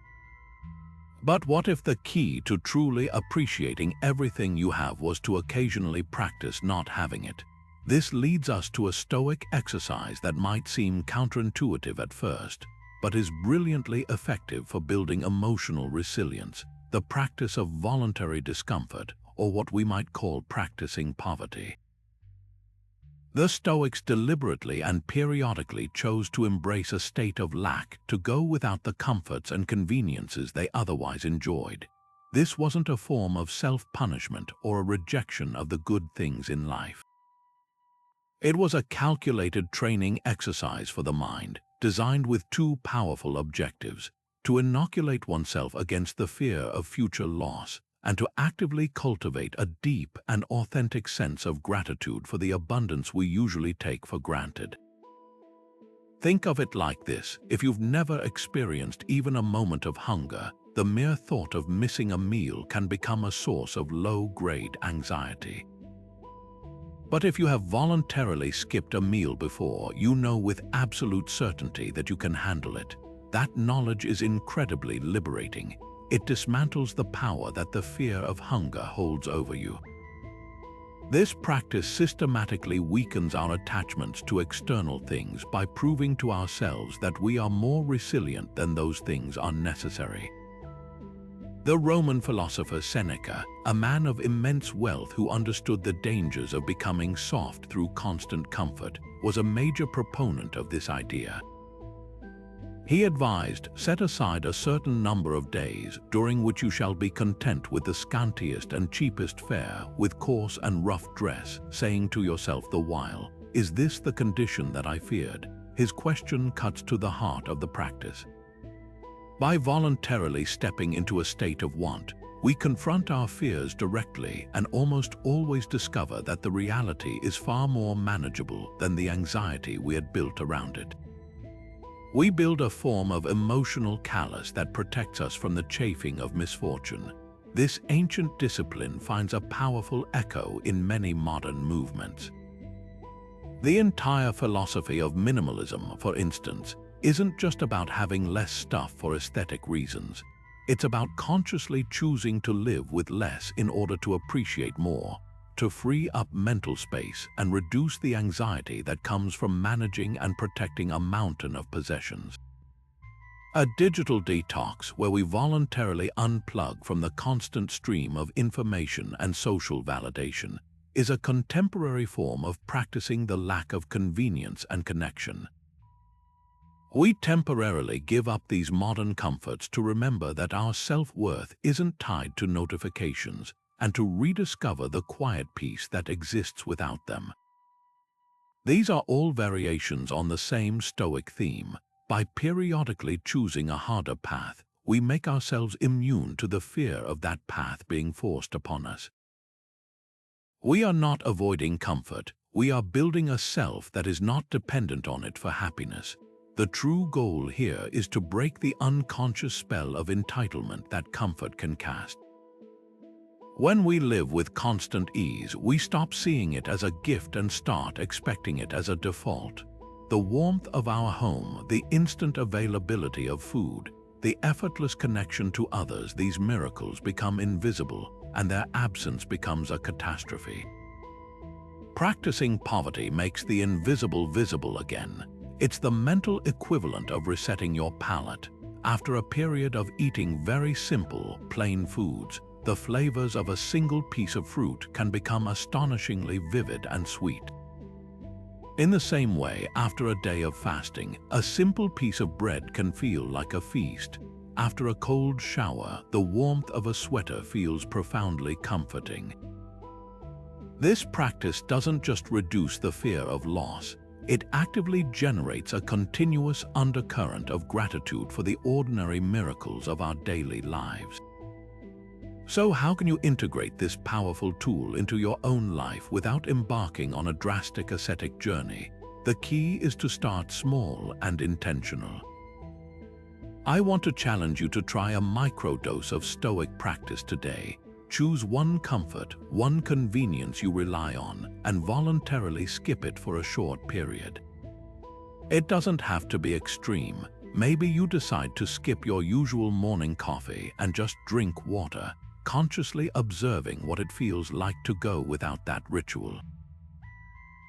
S1: But what if the key to truly appreciating everything you have was to occasionally practice not having it? This leads us to a Stoic exercise that might seem counterintuitive at first, but is brilliantly effective for building emotional resilience, the practice of voluntary discomfort, or what we might call practicing poverty. The Stoics deliberately and periodically chose to embrace a state of lack to go without the comforts and conveniences they otherwise enjoyed. This wasn't a form of self-punishment or a rejection of the good things in life. It was a calculated training exercise for the mind, designed with two powerful objectives: to inoculate oneself against the fear of future loss, and to actively cultivate a deep and authentic sense of gratitude for the abundance we usually take for granted. Think of it like this: if you've never experienced even a moment of hunger, the mere thought of missing a meal can become a source of low-grade anxiety. But if you have voluntarily skipped a meal before, you know with absolute certainty that you can handle it. That knowledge is incredibly liberating. It dismantles the power that the fear of hunger holds over you. This practice systematically weakens our attachments to external things by proving to ourselves that we are more resilient than those things are necessary. The Roman philosopher Seneca, a man of immense wealth who understood the dangers of becoming soft through constant comfort, was a major proponent of this idea. He advised, "Set aside a certain number of days during which you shall be content with the scantiest and cheapest fare, with coarse and rough dress, saying to yourself the while, 'Is this the condition that I feared?'" His question cuts to the heart of the practice. By voluntarily stepping into a state of want, we confront our fears directly and almost always discover that the reality is far more manageable than the anxiety we had built around it. We build a form of emotional callus that protects us from the chafing of misfortune. This ancient discipline finds a powerful echo in many modern movements. The entire philosophy of minimalism, for instance, isn't just about having less stuff for aesthetic reasons. It's about consciously choosing to live with less in order to appreciate more, to free up mental space and reduce the anxiety that comes from managing and protecting a mountain of possessions. A digital detox where we voluntarily unplug from the constant stream of information and social validation is a contemporary form of practicing the lack of convenience and connection. We temporarily give up these modern comforts to remember that our self-worth isn't tied to notifications, and to rediscover the quiet peace that exists without them. These are all variations on the same Stoic theme. By periodically choosing a harder path, we make ourselves immune to the fear of that path being forced upon us. We are not avoiding comfort, we are building a self that is not dependent on it for happiness. The true goal here is to break the unconscious spell of entitlement that comfort can cast. When we live with constant ease, we stop seeing it as a gift and start expecting it as a default. The warmth of our home, the instant availability of food, the effortless connection to others, these miracles become invisible, and their absence becomes a catastrophe. Practicing poverty makes the invisible visible again. It's the mental equivalent of resetting your palate. After a period of eating very simple, plain foods, the flavors of a single piece of fruit can become astonishingly vivid and sweet. In the same way, after a day of fasting, a simple piece of bread can feel like a feast. After a cold shower, the warmth of a sweater feels profoundly comforting. This practice doesn't just reduce the fear of loss, it actively generates a continuous undercurrent of gratitude for the ordinary miracles of our daily lives. So how can you integrate this powerful tool into your own life without embarking on a drastic ascetic journey? The key is to start small and intentional. I want to challenge you to try a microdose of Stoic practice today. Choose one comfort, one convenience you rely on, and voluntarily skip it for a short period. It doesn't have to be extreme. Maybe you decide to skip your usual morning coffee and just drink water, consciously observing what it feels like to go without that ritual.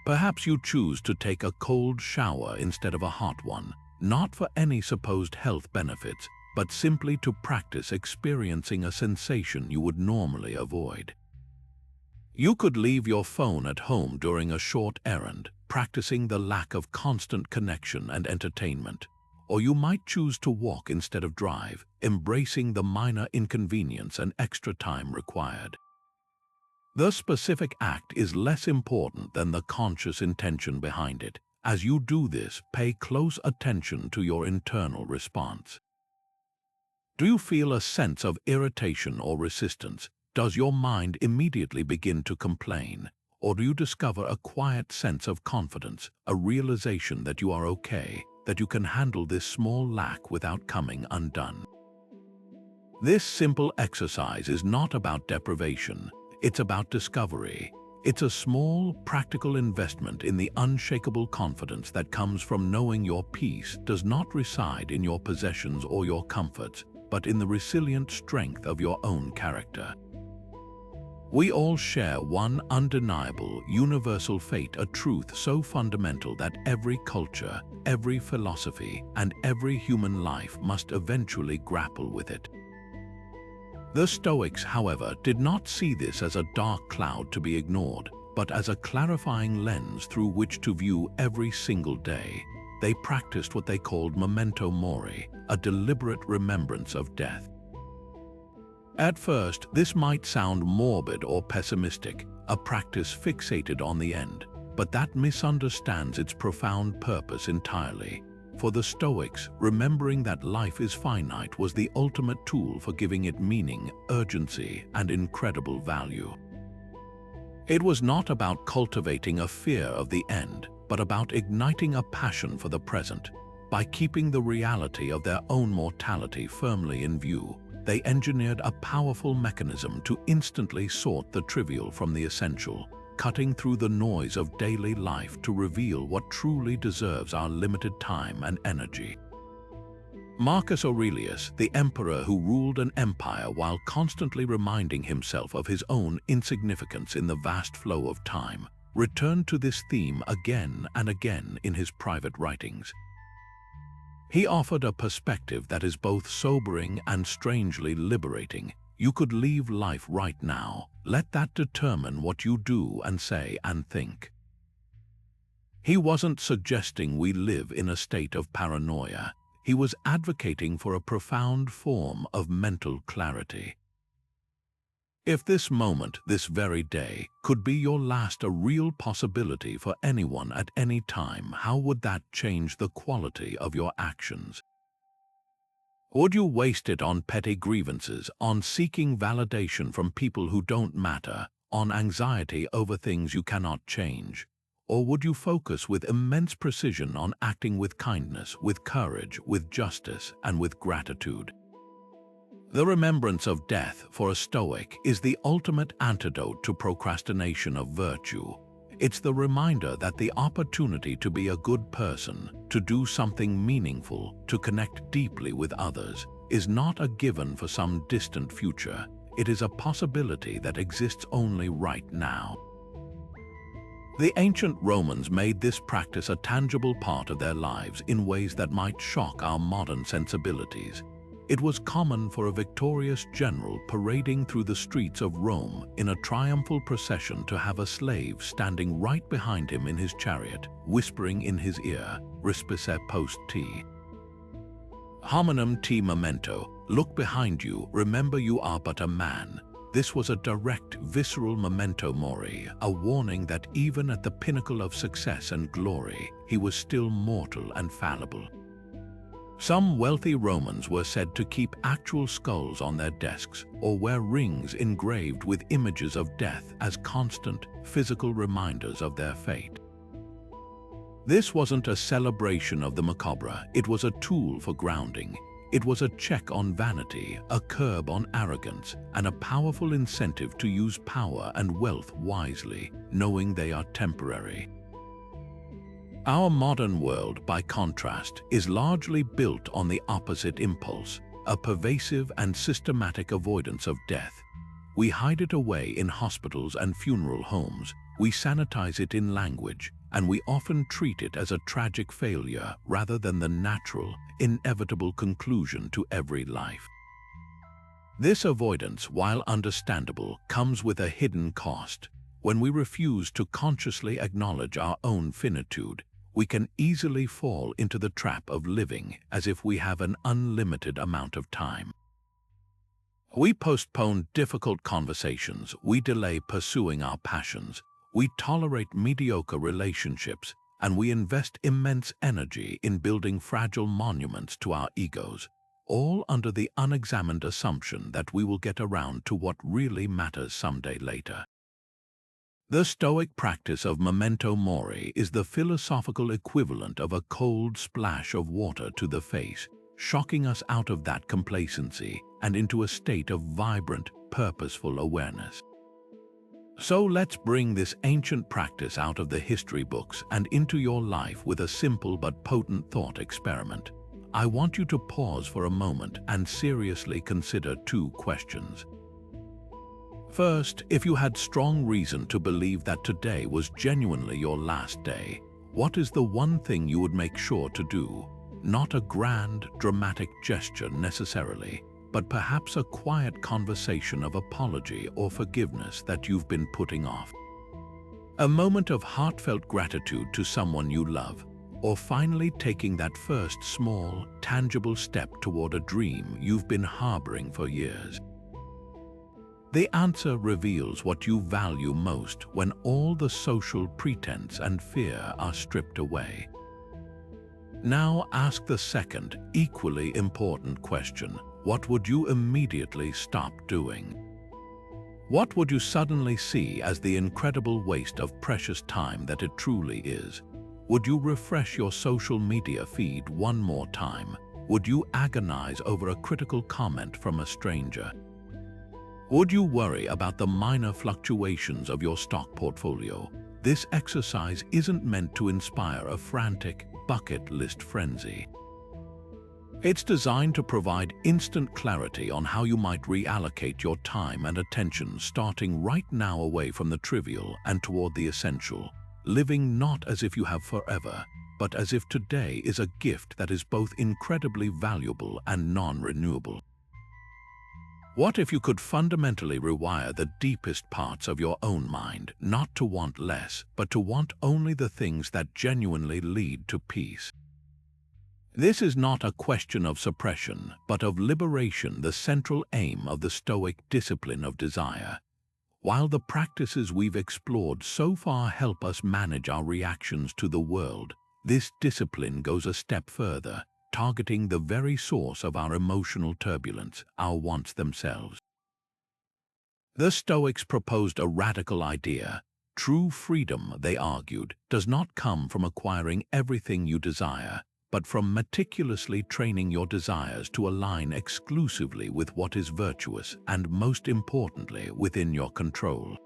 S1: Perhaps you choose to take a cold shower instead of a hot one, not for any supposed health benefits, but simply to practice experiencing a sensation you would normally avoid. You could leave your phone at home during a short errand, practicing the lack of constant connection and entertainment. Or you might choose to walk instead of drive, embracing the minor inconvenience and extra time required. The specific act is less important than the conscious intention behind it. As you do this, pay close attention to your internal response. Do you feel a sense of irritation or resistance? Does your mind immediately begin to complain? Or do you discover a quiet sense of confidence, a realization that you are okay, that you can handle this small lack without coming undone? This simple exercise is not about deprivation, it's about discovery. It's a small, practical investment in the unshakable confidence that comes from knowing your peace does not reside in your possessions or your comforts, but in the resilient strength of your own character. We all share one undeniable, universal fate, a truth so fundamental that every culture, every philosophy, and every human life must eventually grapple with it. The Stoics, however, did not see this as a dark cloud to be ignored, but as a clarifying lens through which to view every single day. They practiced what they called Memento Mori, a deliberate remembrance of death. At first, this might sound morbid or pessimistic, a practice fixated on the end, but that misunderstands its profound purpose entirely. For the Stoics, remembering that life is finite was the ultimate tool for giving it meaning, urgency, and incredible value. It was not about cultivating a fear of the end, but about igniting a passion for the present. By keeping the reality of their own mortality firmly in view, they engineered a powerful mechanism to instantly sort the trivial from the essential, cutting through the noise of daily life to reveal what truly deserves our limited time and energy. Marcus Aurelius, the emperor who ruled an empire while constantly reminding himself of his own insignificance in the vast flow of time, returned to this theme again and again in his private writings. He offered a perspective that is both sobering and strangely liberating. You could leave life right now. Let that determine what you do and say and think. He wasn't suggesting we live in a state of paranoia. He was advocating for a profound form of mental clarity. If this moment, this very day, could be your last, a real possibility for anyone at any time, how would that change the quality of your actions? Would you waste it on petty grievances, on seeking validation from people who don't matter, on anxiety over things you cannot change? Or would you focus with immense precision on acting with kindness, with courage, with justice, and with gratitude? The remembrance of death for a Stoic is the ultimate antidote to procrastination of virtue. It's the reminder that the opportunity to be a good person, to do something meaningful, to connect deeply with others, is not a given for some distant future. It is a possibility that exists only right now. The ancient Romans made this practice a tangible part of their lives in ways that might shock our modern sensibilities. It was common for a victorious general parading through the streets of Rome in a triumphal procession to have a slave standing right behind him in his chariot, whispering in his ear, "Respice post te. Hominum te memento, look behind you, remember you are but a man." This was a direct, visceral memento mori, a warning that even at the pinnacle of success and glory, he was still mortal and fallible. Some wealthy Romans were said to keep actual skulls on their desks or wear rings engraved with images of death as constant, physical reminders of their fate. This wasn't a celebration of the macabre, it was a tool for grounding. It was a check on vanity, a curb on arrogance, and a powerful incentive to use power and wealth wisely, knowing they are temporary. Our modern world, by contrast, is largely built on the opposite impulse, a pervasive and systematic avoidance of death. We hide it away in hospitals and funeral homes, we sanitize it in language, and we often treat it as a tragic failure rather than the natural, inevitable conclusion to every life. This avoidance, while understandable, comes with a hidden cost. When we refuse to consciously acknowledge our own finitude, we can easily fall into the trap of living as if we have an unlimited amount of time. We postpone difficult conversations, we delay pursuing our passions, we tolerate mediocre relationships, and we invest immense energy in building fragile monuments to our egos, all under the unexamined assumption that we will get around to what really matters someday later. The Stoic practice of Memento Mori is the philosophical equivalent of a cold splash of water to the face, shocking us out of that complacency and into a state of vibrant, purposeful awareness. So let's bring this ancient practice out of the history books and into your life with a simple but potent thought experiment. I want you to pause for a moment and seriously consider two questions. First, if you had strong reason to believe that today was genuinely your last day, what is the one thing you would make sure to do? Not a grand, dramatic gesture necessarily, but perhaps a quiet conversation of apology or forgiveness that you've been putting off. A moment of heartfelt gratitude to someone you love, or finally taking that first small, tangible step toward a dream you've been harboring for years. The answer reveals what you value most when all the social pretense and fear are stripped away. Now ask the second, equally important question. What would you immediately stop doing? What would you suddenly see as the incredible waste of precious time that it truly is? Would you refresh your social media feed one more time? Would you agonize over a critical comment from a stranger? Would you worry about the minor fluctuations of your stock portfolio? This exercise isn't meant to inspire a frantic bucket list frenzy. It's designed to provide instant clarity on how you might reallocate your time and attention, starting right now away from the trivial and toward the essential, living not as if you have forever, but as if today is a gift that is both incredibly valuable and non-renewable. What if you could fundamentally rewire the deepest parts of your own mind, not to want less, but to want only the things that genuinely lead to peace? This is not a question of suppression, but of liberation, the central aim of the Stoic discipline of desire. While the practices we've explored so far help us manage our reactions to the world, this discipline goes a step further, targeting the very source of our emotional turbulence, our wants themselves. The Stoics proposed a radical idea. True freedom, they argued, does not come from acquiring everything you desire, but from meticulously training your desires to align exclusively with what is virtuous and, most importantly, within your control.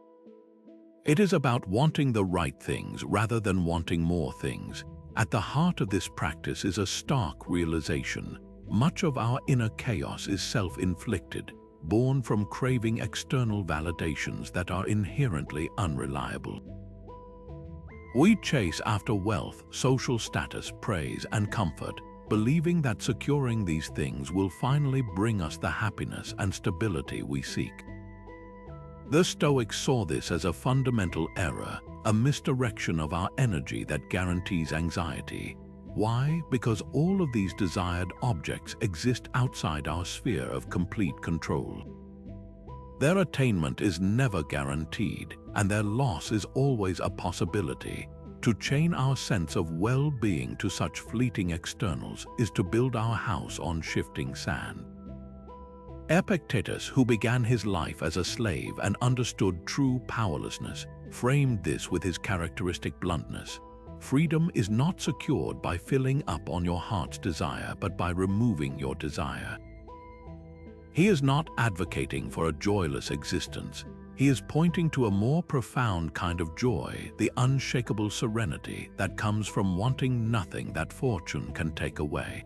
S1: It is about wanting the right things rather than wanting more things. At the heart of this practice is a stark realization. Much of our inner chaos is self-inflicted, born from craving external validations that are inherently unreliable. We chase after wealth, social status, praise, and comfort, believing that securing these things will finally bring us the happiness and stability we seek. The Stoics saw this as a fundamental error, a misdirection of our energy that guarantees anxiety. Why? Because all of these desired objects exist outside our sphere of complete control. Their attainment is never guaranteed, and their loss is always a possibility. To chain our sense of well-being to such fleeting externals is to build our house on shifting sand. Epictetus, who began his life as a slave and understood true powerlessness, framed this with his characteristic bluntness. Freedom is not secured by filling up on your heart's desire, but by removing your desire. He is not advocating for a joyless existence. He is pointing to a more profound kind of joy, the unshakable serenity that comes from wanting nothing that fortune can take away.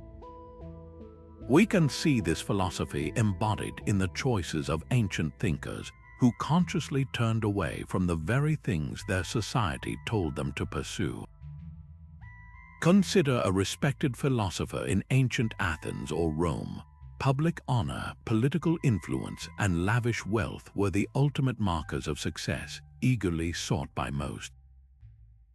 S1: We can see this philosophy embodied in the choices of ancient thinkers who consciously turned away from the very things their society told them to pursue. Consider a respected philosopher in ancient Athens or Rome. Public honor, political influence, and lavish wealth were the ultimate markers of success, eagerly sought by most.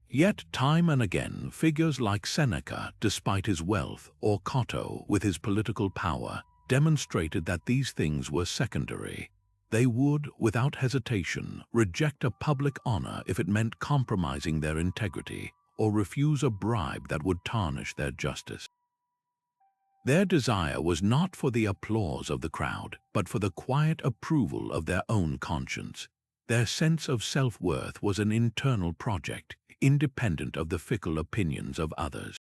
S1: Yet time and again, figures like Seneca, despite his wealth, or Cato, with his political power, demonstrated that these things were secondary. They would, without hesitation, reject a public honor if it meant compromising their integrity, or refuse a bribe that would tarnish their justice. Their desire was not for the applause of the crowd, but for the quiet approval of their own conscience. Their sense of self-worth was an internal project, independent of the fickle opinions of others.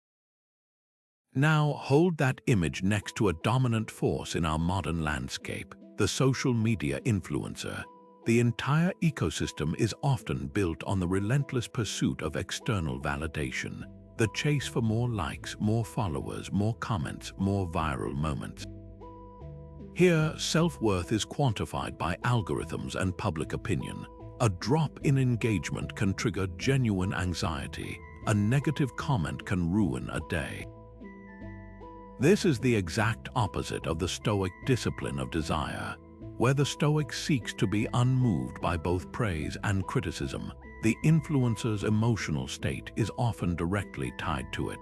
S1: Now hold that image next to a dominant force in our modern landscape, the social media influencer. The entire ecosystem is often built on the relentless pursuit of external validation, the chase for more likes, more followers, more comments, more viral moments. Here, self-worth is quantified by algorithms and public opinion. A drop in engagement can trigger genuine anxiety. A negative comment can ruin a day. This is the exact opposite of the Stoic discipline of desire, where the Stoic seeks to be unmoved by both praise and criticism. The influencer's emotional state is often directly tied to it.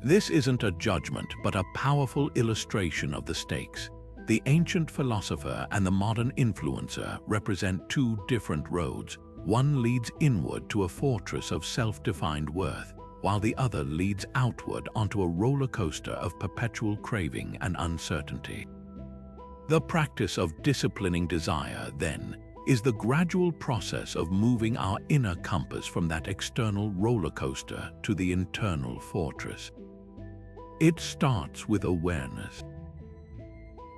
S1: This isn't a judgment, but a powerful illustration of the stakes. The ancient philosopher and the modern influencer represent two different roads. One leads inward to a fortress of self-defined worth, while the other leads outward onto a roller coaster of perpetual craving and uncertainty. The practice of disciplining desire, then, is the gradual process of moving our inner compass from that external roller coaster to the internal fortress. It starts with awareness.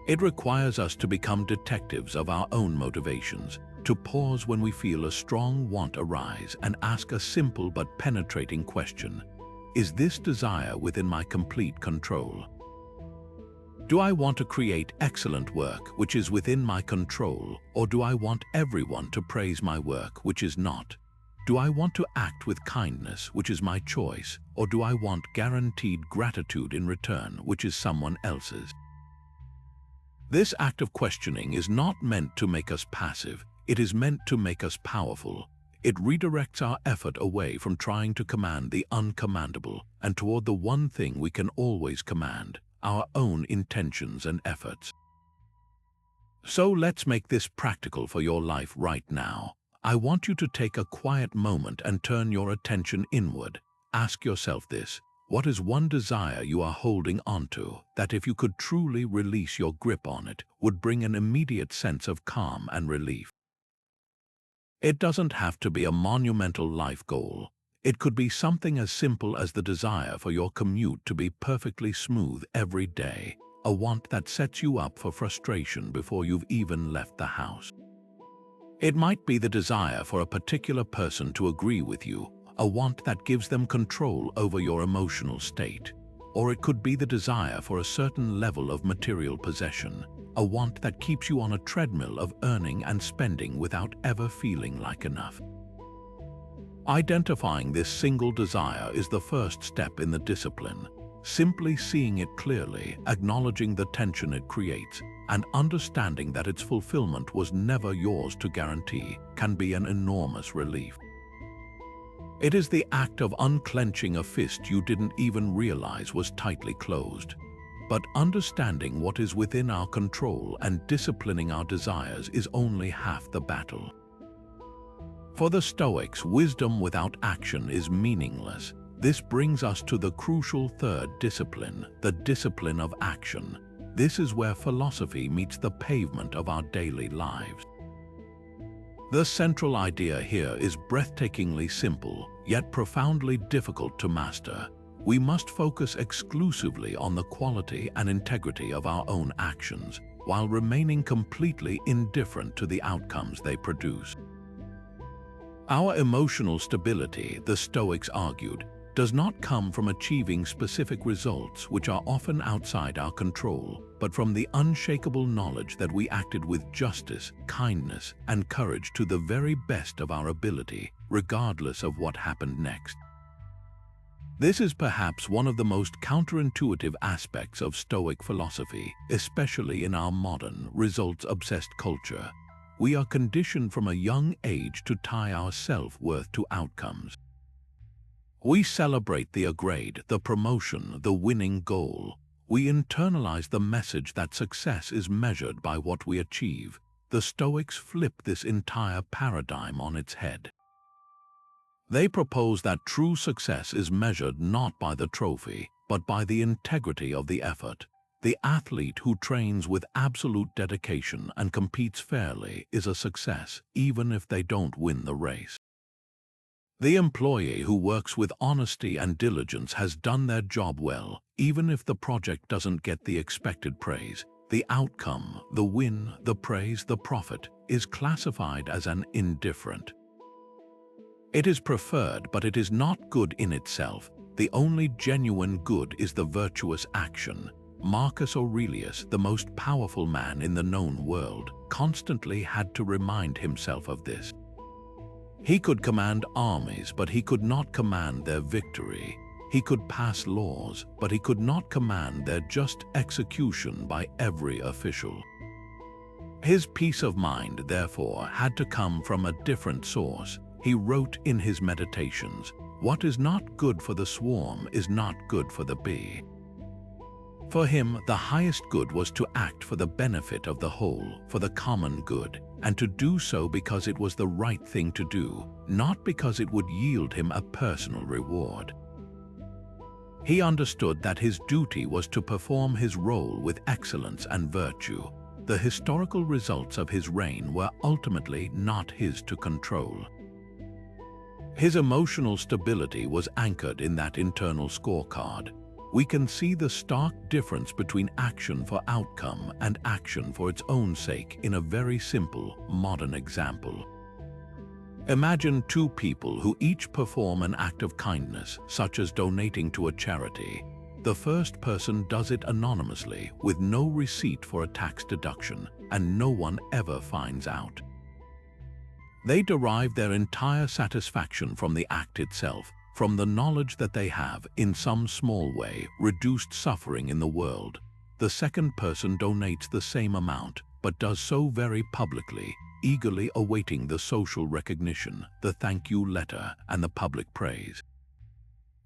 S1: It requires us to become detectives of our own motivations, to pause when we feel a strong want arise and ask a simple but penetrating question: is this desire within my complete control? Do I want to create excellent work which is within my control, or do I want everyone to praise my work which is not? Do I want to act with kindness, which is my choice, or do I want guaranteed gratitude in return, which is someone else's? This act of questioning is not meant to make us passive. It is meant to make us powerful. It redirects our effort away from trying to command the uncommandable and toward the one thing we can always command: our own intentions and efforts. So let's make this practical for your life right now. I want you to take a quiet moment and turn your attention inward. Ask yourself this: what is one desire you are holding onto that, if you could truly release your grip on it, would bring an immediate sense of calm and relief? It doesn't have to be a monumental life goal. It could be something as simple as the desire for your commute to be perfectly smooth every day, a want that sets you up for frustration before you've even left the house. It might be the desire for a particular person to agree with you, a want that gives them control over your emotional state. Or it could be the desire for a certain level of material possession, a want that keeps you on a treadmill of earning and spending without ever feeling like enough. Identifying this single desire is the first step in the discipline. Simply seeing it clearly, acknowledging the tension it creates, and understanding that its fulfillment was never yours to guarantee, can be an enormous relief. It is the act of unclenching a fist you didn't even realize was tightly closed. But understanding what is within our control and disciplining our desires is only half the battle. For the Stoics, wisdom without action is meaningless. This brings us to the crucial third discipline, the discipline of action. This is where philosophy meets the pavement of our daily lives. The central idea here is breathtakingly simple, yet profoundly difficult to master. We must focus exclusively on the quality and integrity of our own actions, while remaining completely indifferent to the outcomes they produce. Our emotional stability, the Stoics argued, does not come from achieving specific results which are often outside our control, but from the unshakable knowledge that we acted with justice, kindness, and courage to the very best of our ability, regardless of what happened next. This is perhaps one of the most counterintuitive aspects of Stoic philosophy, especially in our modern, results-obsessed culture. We are conditioned from a young age to tie our self-worth to outcomes. We celebrate the grade, the promotion, the winning goal. We internalize the message that success is measured by what we achieve. The Stoics flip this entire paradigm on its head. They propose that true success is measured not by the trophy, but by the integrity of the effort. The athlete who trains with absolute dedication and competes fairly is a success, even if they don't win the race. The employee who works with honesty and diligence has done their job well, even if the project doesn't get the expected praise. The outcome, the win, the praise, the profit, is classified as an indifferent. It is preferred, but it is not good in itself. The only genuine good is the virtuous action. Marcus Aurelius, the most powerful man in the known world, constantly had to remind himself of this. He could command armies, but he could not command their victory. He could pass laws, but he could not command their just execution by every official. His peace of mind, therefore, had to come from a different source. He wrote in his meditations, "What is not good for the swarm is not good for the bee." For him, the highest good was to act for the benefit of the whole, for the common good, and to do so because it was the right thing to do, not because it would yield him a personal reward. He understood that his duty was to perform his role with excellence and virtue. The historical results of his reign were ultimately not his to control. His emotional stability was anchored in that internal scorecard. We can see the stark difference between action for outcome and action for its own sake in a very simple, modern example. Imagine two people who each perform an act of kindness, such as donating to a charity. The first person does it anonymously, with no receipt for a tax deduction, and no one ever finds out. They derive their entire satisfaction from the act itself, from the knowledge that they have, in some small way, reduced suffering in the world. The second person donates the same amount, but does so very publicly, eagerly awaiting the social recognition, the thank you letter, and the public praise.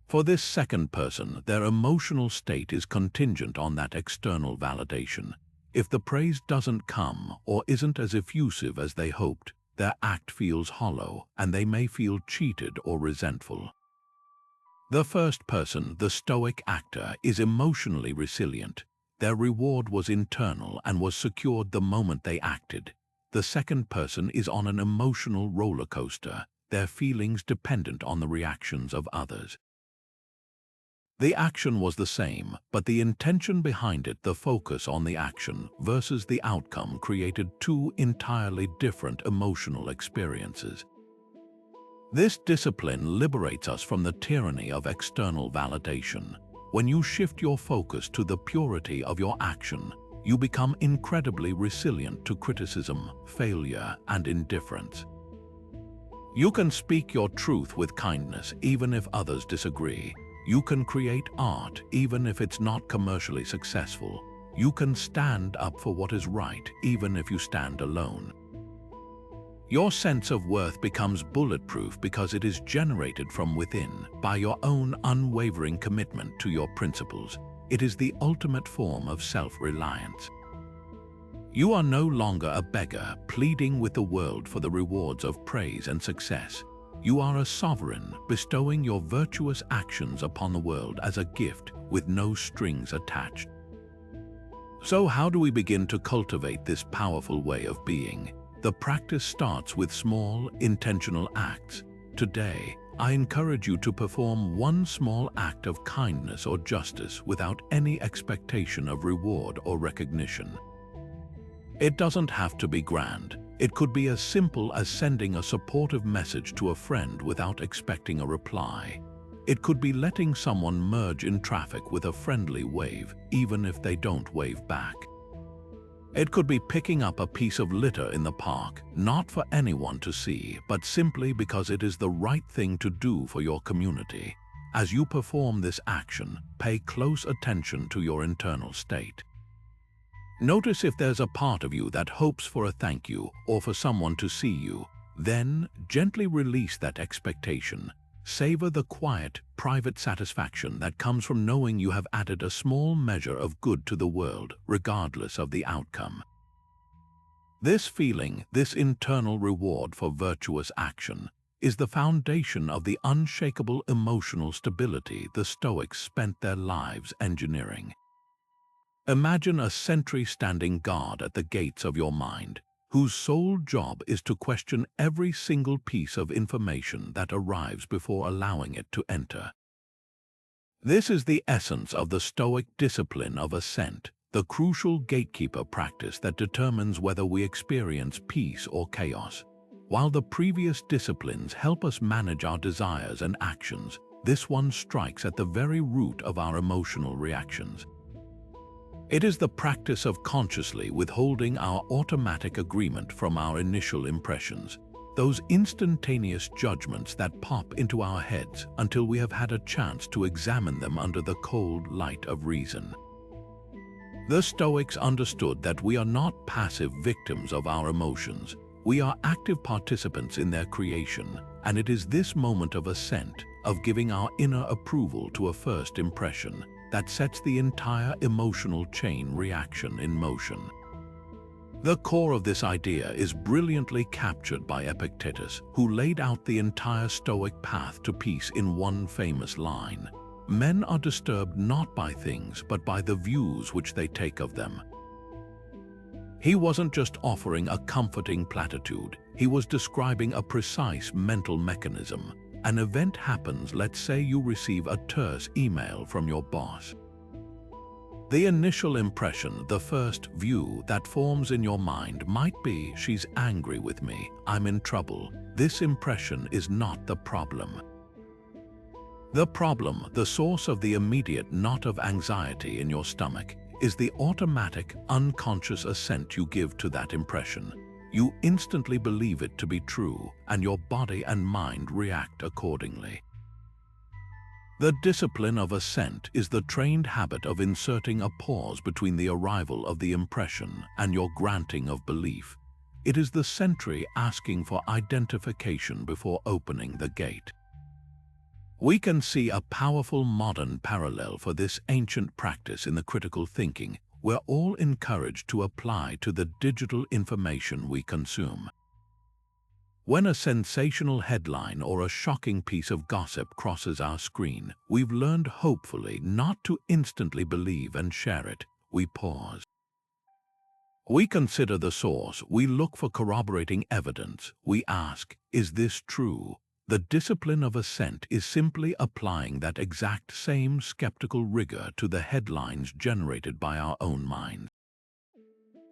S1: For this second person, their emotional state is contingent on that external validation. If the praise doesn't come, or isn't as effusive as they hoped, their act feels hollow, and they may feel cheated or resentful. The first person, the Stoic actor, is emotionally resilient. Their reward was internal and was secured the moment they acted. The second person is on an emotional roller coaster, their feelings dependent on the reactions of others. The action was the same, but the intention behind it, the focus on the action versus the outcome, created two entirely different emotional experiences. This discipline liberates us from the tyranny of external validation. When you shift your focus to the purity of your action, you become incredibly resilient to criticism, failure, and indifference. You can speak your truth with kindness even if others disagree. You can create art even if it's not commercially successful. You can stand up for what is right even if you stand alone. Your sense of worth becomes bulletproof because it is generated from within by your own unwavering commitment to your principles. It is the ultimate form of self-reliance. You are no longer a beggar pleading with the world for the rewards of praise and success. You are a sovereign, bestowing your virtuous actions upon the world as a gift with no strings attached. So how do we begin to cultivate this powerful way of being? The practice starts with small, intentional acts. Today, I encourage you to perform one small act of kindness or justice without any expectation of reward or recognition. It doesn't have to be grand. It could be as simple as sending a supportive message to a friend without expecting a reply. It could be letting someone merge in traffic with a friendly wave, even if they don't wave back. It could be picking up a piece of litter in the park, not for anyone to see, but simply because it is the right thing to do for your community. As you perform this action, pay close attention to your internal state. Notice if there's a part of you that hopes for a thank you or for someone to see you. Then, gently release that expectation. Savor the quiet, private satisfaction that comes from knowing you have added a small measure of good to the world, regardless of the outcome. This feeling, this internal reward for virtuous action, is the foundation of the unshakable emotional stability the Stoics spent their lives engineering. Imagine a sentry standing guard at the gates of your mind, whose sole job is to question every single piece of information that arrives before allowing it to enter. This is the essence of the Stoic discipline of ascent, the crucial gatekeeper practice that determines whether we experience peace or chaos. While the previous disciplines help us manage our desires and actions, this one strikes at the very root of our emotional reactions. It is the practice of consciously withholding our automatic agreement from our initial impressions, those instantaneous judgments that pop into our heads until we have had a chance to examine them under the cold light of reason. The Stoics understood that we are not passive victims of our emotions. We are active participants in their creation, and it is this moment of ascent, of giving our inner approval to a first impression, that sets the entire emotional chain reaction in motion. The core of this idea is brilliantly captured by Epictetus, who laid out the entire Stoic path to peace in one famous line: "Men are disturbed not by things, but by the views which they take of them." He wasn't just offering a comforting platitude, he was describing a precise mental mechanism. An event happens, let's say you receive a terse email from your boss. The initial impression, the first view that forms in your mind might be, "She's angry with me, I'm in trouble." This impression is not the problem. The problem, the source of the immediate knot of anxiety in your stomach, is the automatic, unconscious assent you give to that impression. You instantly believe it to be true, and your body and mind react accordingly. The discipline of ascent is the trained habit of inserting a pause between the arrival of the impression and your granting of belief. It is the sentry asking for identification before opening the gate. We can see a powerful modern parallel for this ancient practice in the critical thinking we're all encouraged to apply to the digital information we consume. When a sensational headline or a shocking piece of gossip crosses our screen, we've learned hopefully not to instantly believe and share it. We pause. We consider the source, we look for corroborating evidence, we ask, is this true? The discipline of ascent is simply applying that exact same skeptical rigor to the headlines generated by our own minds.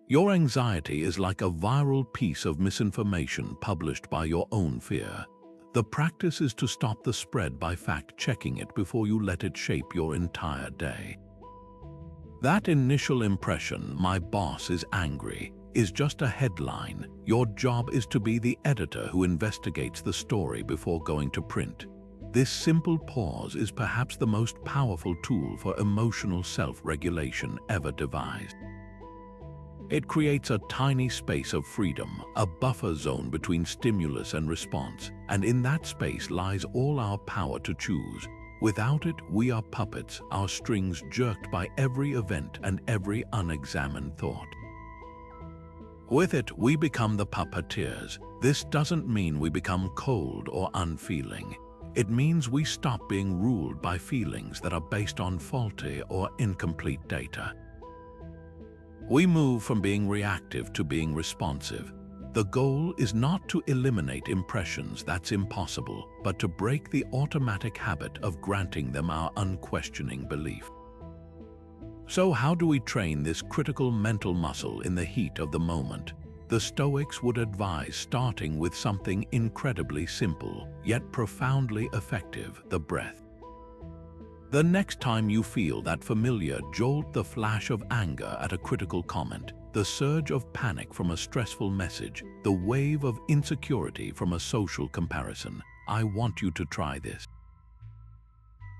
S1: Your anxiety is like a viral piece of misinformation published by your own fear. The practice is to stop the spread by fact-checking it before you let it shape your entire day. That initial impression, "My boss is angry," is just a headline. Your job is to be the editor who investigates the story before going to print. This simple pause is perhaps the most powerful tool for emotional self-regulation ever devised. It creates a tiny space of freedom, a buffer zone between stimulus and response, and in that space lies all our power to choose. Without it, we are puppets, our strings jerked by every event and every unexamined thought. With it, we become the puppeteers. This doesn't mean we become cold or unfeeling. It means we stop being ruled by feelings that are based on faulty or incomplete data. We move from being reactive to being responsive. The goal is not to eliminate impressions, that's impossible, but to break the automatic habit of granting them our unquestioning belief. So how do we train this critical mental muscle in the heat of the moment? The Stoics would advise starting with something incredibly simple, yet profoundly effective: the breath. The next time you feel that familiar jolt, the flash of anger at a critical comment, the surge of panic from a stressful message, the wave of insecurity from a social comparison, I want you to try this.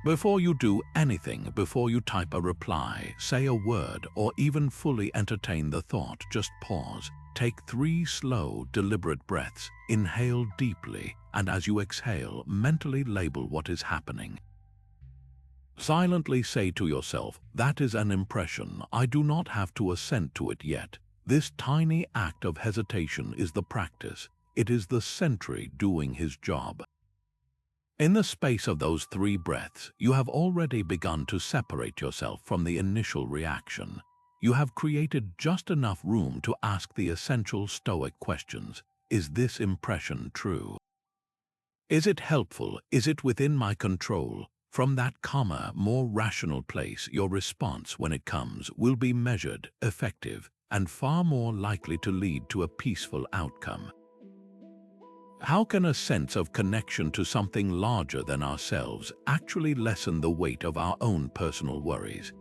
S1: Before you do anything, before you type a reply, say a word, or even fully entertain the thought, just pause. Take 3 slow, deliberate breaths. Inhale deeply, and as you exhale, mentally label what is happening. Silently say to yourself, that is an impression. I do not have to assent to it yet. This tiny act of hesitation is the practice. It is the sentry doing his job. In the space of those 3 breaths, you have already begun to separate yourself from the initial reaction. You have created just enough room to ask the essential Stoic questions. Is this impression true? Is it helpful? Is it within my control? From that calmer, more rational place, your response, when it comes, will be measured, effective, and far more likely to lead to a peaceful outcome. How can a sense of connection to something larger than ourselves actually lessen the weight of our own personal worries?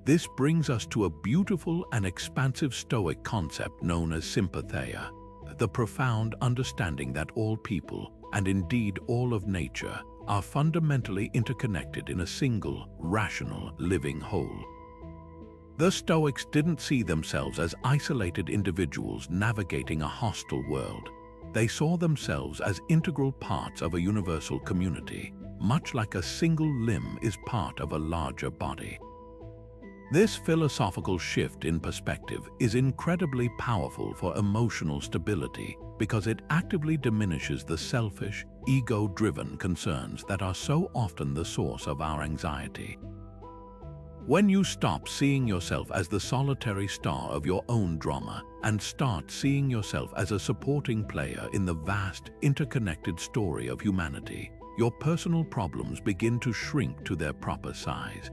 S1: This brings us to a beautiful and expansive Stoic concept known as sympatheia, the profound understanding that all people, and indeed all of nature, are fundamentally interconnected in a single, rational, living whole. The Stoics didn't see themselves as isolated individuals navigating a hostile world. They saw themselves as integral parts of a universal community, much like a single limb is part of a larger body. This philosophical shift in perspective is incredibly powerful for emotional stability because it actively diminishes the selfish, ego-driven concerns that are so often the source of our anxiety. When you stop seeing yourself as the solitary star of your own drama and start seeing yourself as a supporting player in the vast, interconnected story of humanity, your personal problems begin to shrink to their proper size.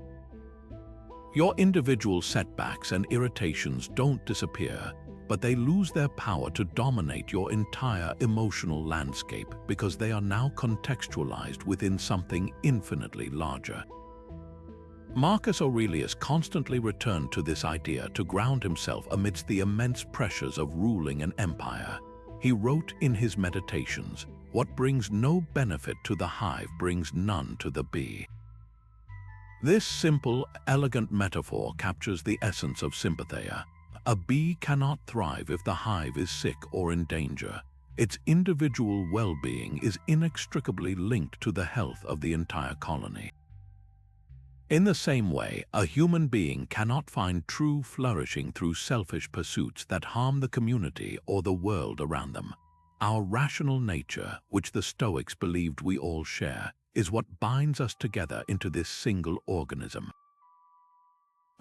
S1: Your individual setbacks and irritations don't disappear, but they lose their power to dominate your entire emotional landscape because they are now contextualized within something infinitely larger. Marcus Aurelius constantly returned to this idea to ground himself amidst the immense pressures of ruling an empire. He wrote in his Meditations, "What brings no benefit to the hive brings none to the bee." This simple, elegant metaphor captures the essence of sympatheia. A bee cannot thrive if the hive is sick or in danger. Its individual well-being is inextricably linked to the health of the entire colony. In the same way, a human being cannot find true flourishing through selfish pursuits that harm the community or the world around them. Our rational nature, which the Stoics believed we all share, is what binds us together into this single organism.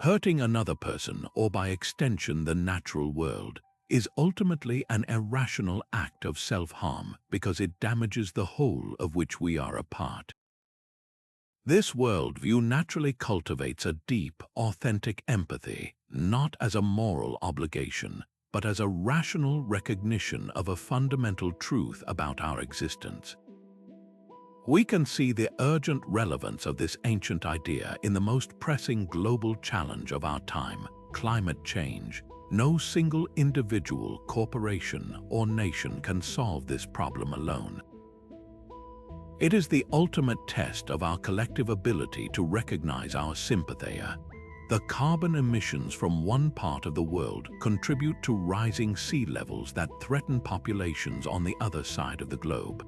S1: Hurting another person, or by extension the natural world, is ultimately an irrational act of self-harm because it damages the whole of which we are a part. This worldview naturally cultivates a deep, authentic empathy, not as a moral obligation, but as a rational recognition of a fundamental truth about our existence. We can see the urgent relevance of this ancient idea in the most pressing global challenge of our time, climate change. No single individual, corporation, or nation can solve this problem alone. It is the ultimate test of our collective ability to recognize our sympatheia. The carbon emissions from one part of the world contribute to rising sea levels that threaten populations on the other side of the globe.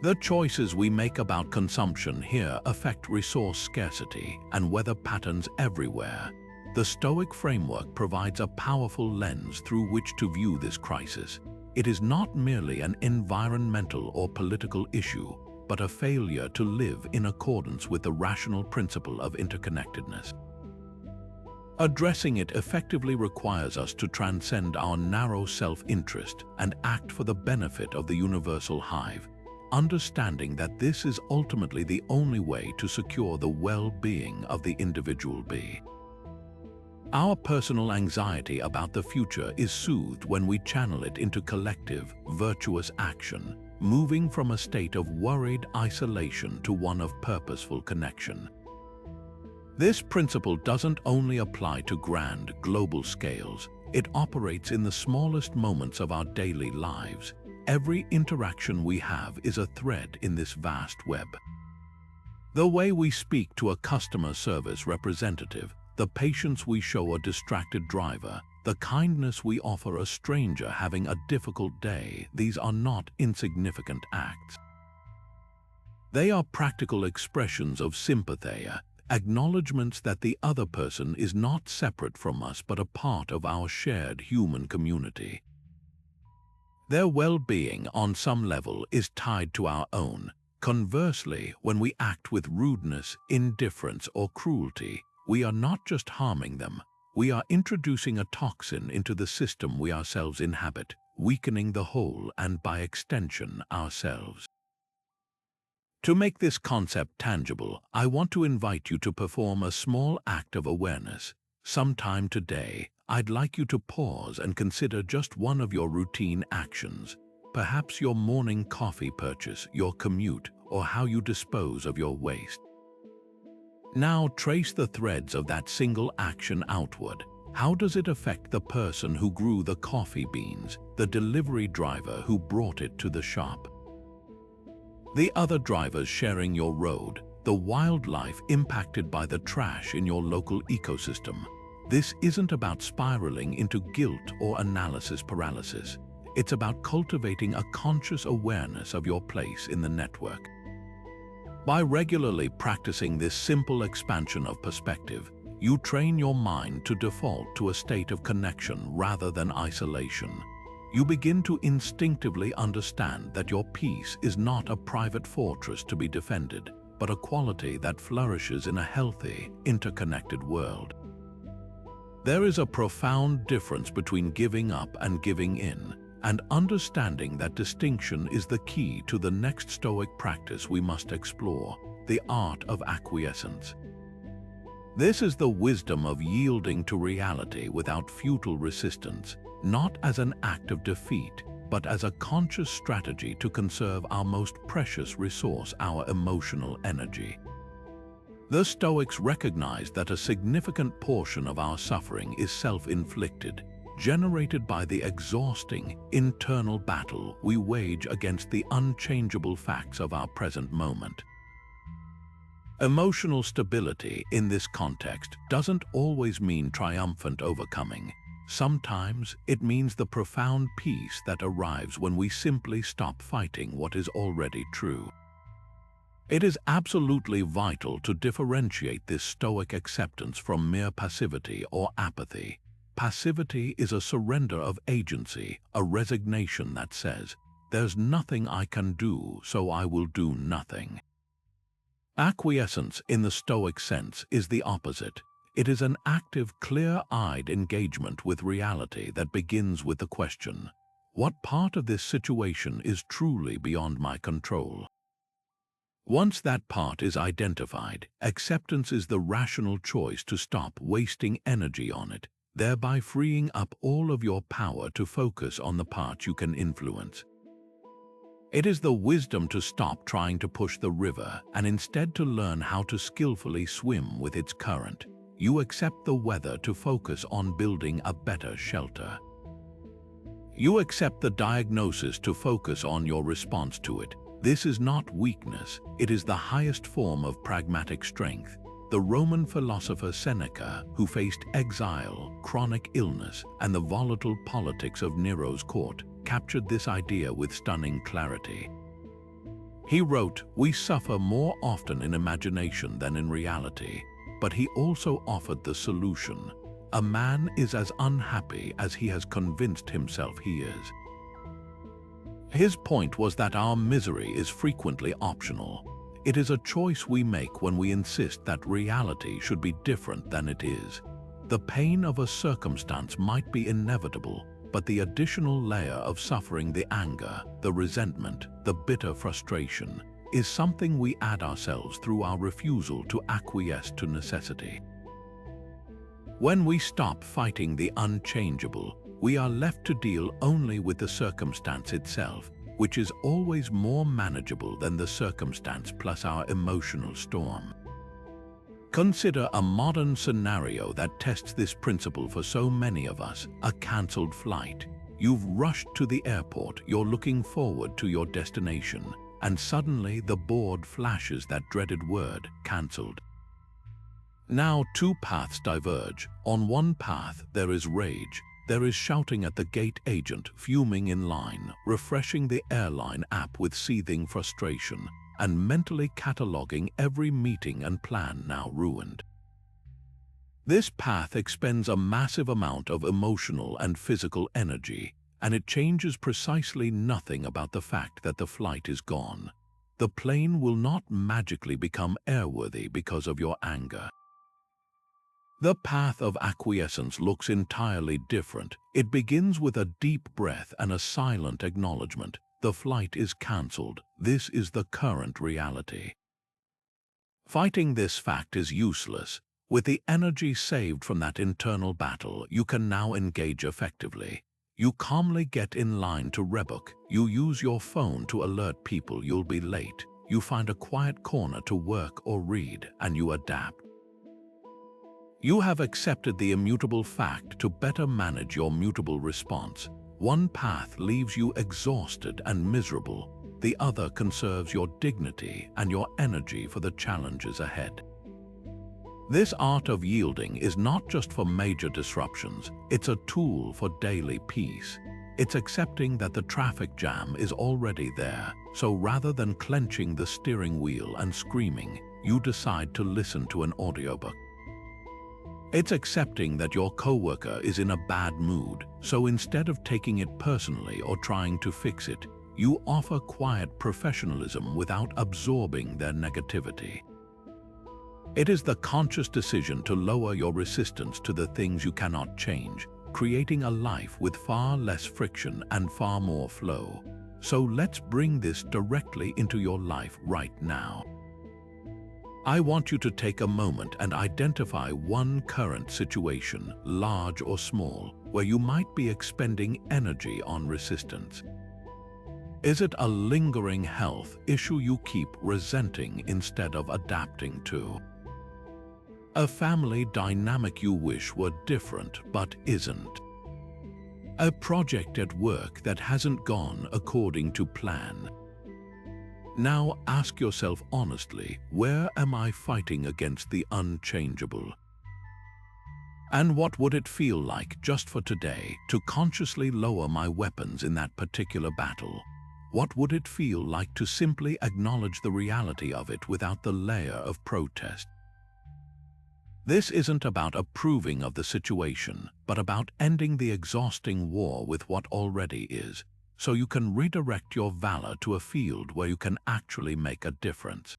S1: The choices we make about consumption here affect resource scarcity and weather patterns everywhere. The Stoic framework provides a powerful lens through which to view this crisis. It is not merely an environmental or political issue, but a failure to live in accordance with the rational principle of interconnectedness. Addressing it effectively requires us to transcend our narrow self-interest and act for the benefit of the universal hive, understanding that this is ultimately the only way to secure the well-being of the individual bee. Our personal anxiety about the future is soothed when we channel it into collective, virtuous action, moving from a state of worried isolation to one of purposeful connection. This principle doesn't only apply to grand, global scales. It operates in the smallest moments of our daily lives. Every interaction we have is a thread in this vast web. The way we speak to a customer service representative, the patience we show a distracted driver, the kindness we offer a stranger having a difficult day, these are not insignificant acts. They are practical expressions of sympatheia, acknowledgements that the other person is not separate from us but a part of our shared human community. Their well-being on some level is tied to our own. Conversely, when we act with rudeness, indifference, or cruelty, we are not just harming them, we are introducing a toxin into the system we ourselves inhabit, weakening the whole and, by extension, ourselves. To make this concept tangible, I want to invite you to perform a small act of awareness. Sometime today, I'd like you to pause and consider just one of your routine actions, perhaps your morning coffee purchase, your commute, or how you dispose of your waste. Now trace the threads of that single action outward. How does it affect the person who grew the coffee beans, the delivery driver who brought it to the shop, the other drivers sharing your road, the wildlife impacted by the trash in your local ecosystem? This isn't about spiraling into guilt or analysis paralysis. It's about cultivating a conscious awareness of your place in the network. By regularly practicing this simple expansion of perspective, you train your mind to default to a state of connection rather than isolation. You begin to instinctively understand that your peace is not a private fortress to be defended, but a quality that flourishes in a healthy, interconnected world. There is a profound difference between giving up and giving in, and understanding that distinction is the key to the next Stoic practice we must explore, the art of acquiescence. This is the wisdom of yielding to reality without futile resistance, not as an act of defeat, but as a conscious strategy to conserve our most precious resource, our emotional energy. The Stoics recognized that a significant portion of our suffering is self-inflicted, generated by the exhausting internal battle we wage against the unchangeable facts of our present moment. Emotional stability in this context doesn't always mean triumphant overcoming. Sometimes it means the profound peace that arrives when we simply stop fighting what is already true. It is absolutely vital to differentiate this Stoic acceptance from mere passivity or apathy. Passivity is a surrender of agency, a resignation that says, "There's nothing I can do, so I will do nothing." Acquiescence, in the Stoic sense, is the opposite. It is an active, clear-eyed engagement with reality that begins with the question, what part of this situation is truly beyond my control? Once that part is identified, acceptance is the rational choice to stop wasting energy on it, thereby freeing up all of your power to focus on the part you can influence. It is the wisdom to stop trying to push the river and instead to learn how to skillfully swim with its current. You accept the weather to focus on building a better shelter. You accept the diagnosis to focus on your response to it. This is not weakness, it is the highest form of pragmatic strength. The Roman philosopher Seneca, who faced exile, chronic illness, and the volatile politics of Nero's court, captured this idea with stunning clarity. He wrote, "We suffer more often in imagination than in reality," but he also offered the solution. A man is as unhappy as he has convinced himself he is. His point was that our misery is frequently optional. It is a choice we make when we insist that reality should be different than it is. The pain of a circumstance might be inevitable, but the additional layer of suffering, the anger, the resentment, the bitter frustration, is something we add ourselves through our refusal to acquiesce to necessity. When we stop fighting the unchangeable, we are left to deal only with the circumstance itself, which is always more manageable than the circumstance plus our emotional storm. Consider a modern scenario that tests this principle for so many of us: a cancelled flight. You've rushed to the airport, you're looking forward to your destination, and suddenly the board flashes that dreaded word, cancelled. Now two paths diverge. On one path there is rage. There is shouting at the gate agent, fuming in line, refreshing the airline app with seething frustration, and mentally cataloging every meeting and plan now ruined. This path expends a massive amount of emotional and physical energy, and it changes precisely nothing about the fact that the flight is gone. The plane will not magically become airworthy because of your anger. The path of acquiescence looks entirely different. It begins with a deep breath and a silent acknowledgement. The flight is cancelled. This is the current reality. Fighting this fact is useless. With the energy saved from that internal battle, you can now engage effectively. You calmly get in line to rebook. You use your phone to alert people you'll be late. You find a quiet corner to work or read, and you adapt. You have accepted the immutable fact to better manage your mutable response. One path leaves you exhausted and miserable. The other conserves your dignity and your energy for the challenges ahead. This art of yielding is not just for major disruptions, it's a tool for daily peace. It's accepting that the traffic jam is already there, so rather than clenching the steering wheel and screaming, you decide to listen to an audiobook. It's accepting that your coworker is in a bad mood, so instead of taking it personally or trying to fix it, you offer quiet professionalism without absorbing their negativity. It is the conscious decision to lower your resistance to the things you cannot change, creating a life with far less friction and far more flow. So let's bring this directly into your life right now. I want you to take a moment and identify one current situation, large or small, where you might be expending energy on resistance. Is it a lingering health issue you keep resenting instead of adapting to? A family dynamic you wish were different but isn't? A project at work that hasn't gone according to plan? Now ask yourself honestly, where am I fighting against the unchangeable? And what would it feel like just for today to consciously lower my weapons in that particular battle? What would it feel like to simply acknowledge the reality of it without the layer of protest? This isn't about approving of the situation, but about ending the exhausting war with what already is, so you can redirect your valor to a field where you can actually make a difference.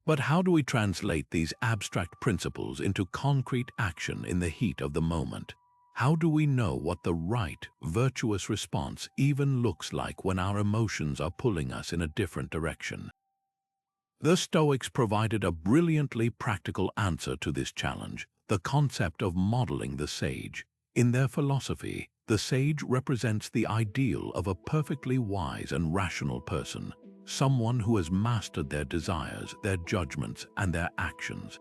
S1: But how do we translate these abstract principles into concrete action in the heat of the moment? How do we know what the right, virtuous response even looks like when our emotions are pulling us in a different direction? The Stoics provided a brilliantly practical answer to this challenge, the concept of modeling the sage. In their philosophy, the sage represents the ideal of a perfectly wise and rational person, someone who has mastered their desires, their judgments, and their actions.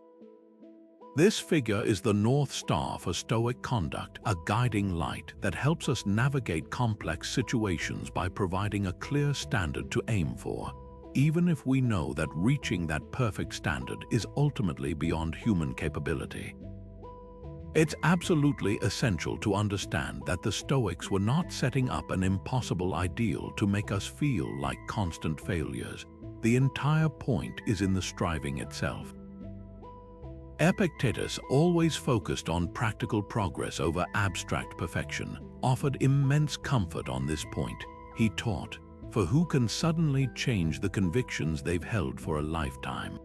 S1: This figure is the North Star for Stoic conduct, a guiding light that helps us navigate complex situations by providing a clear standard to aim for, even if we know that reaching that perfect standard is ultimately beyond human capability. It's absolutely essential to understand that the Stoics were not setting up an impossible ideal to make us feel like constant failures. The entire point is in the striving itself. Epictetus, always focused on practical progress over abstract perfection, offered immense comfort on this point. He taught, "For who can suddenly change the convictions they've held for a lifetime?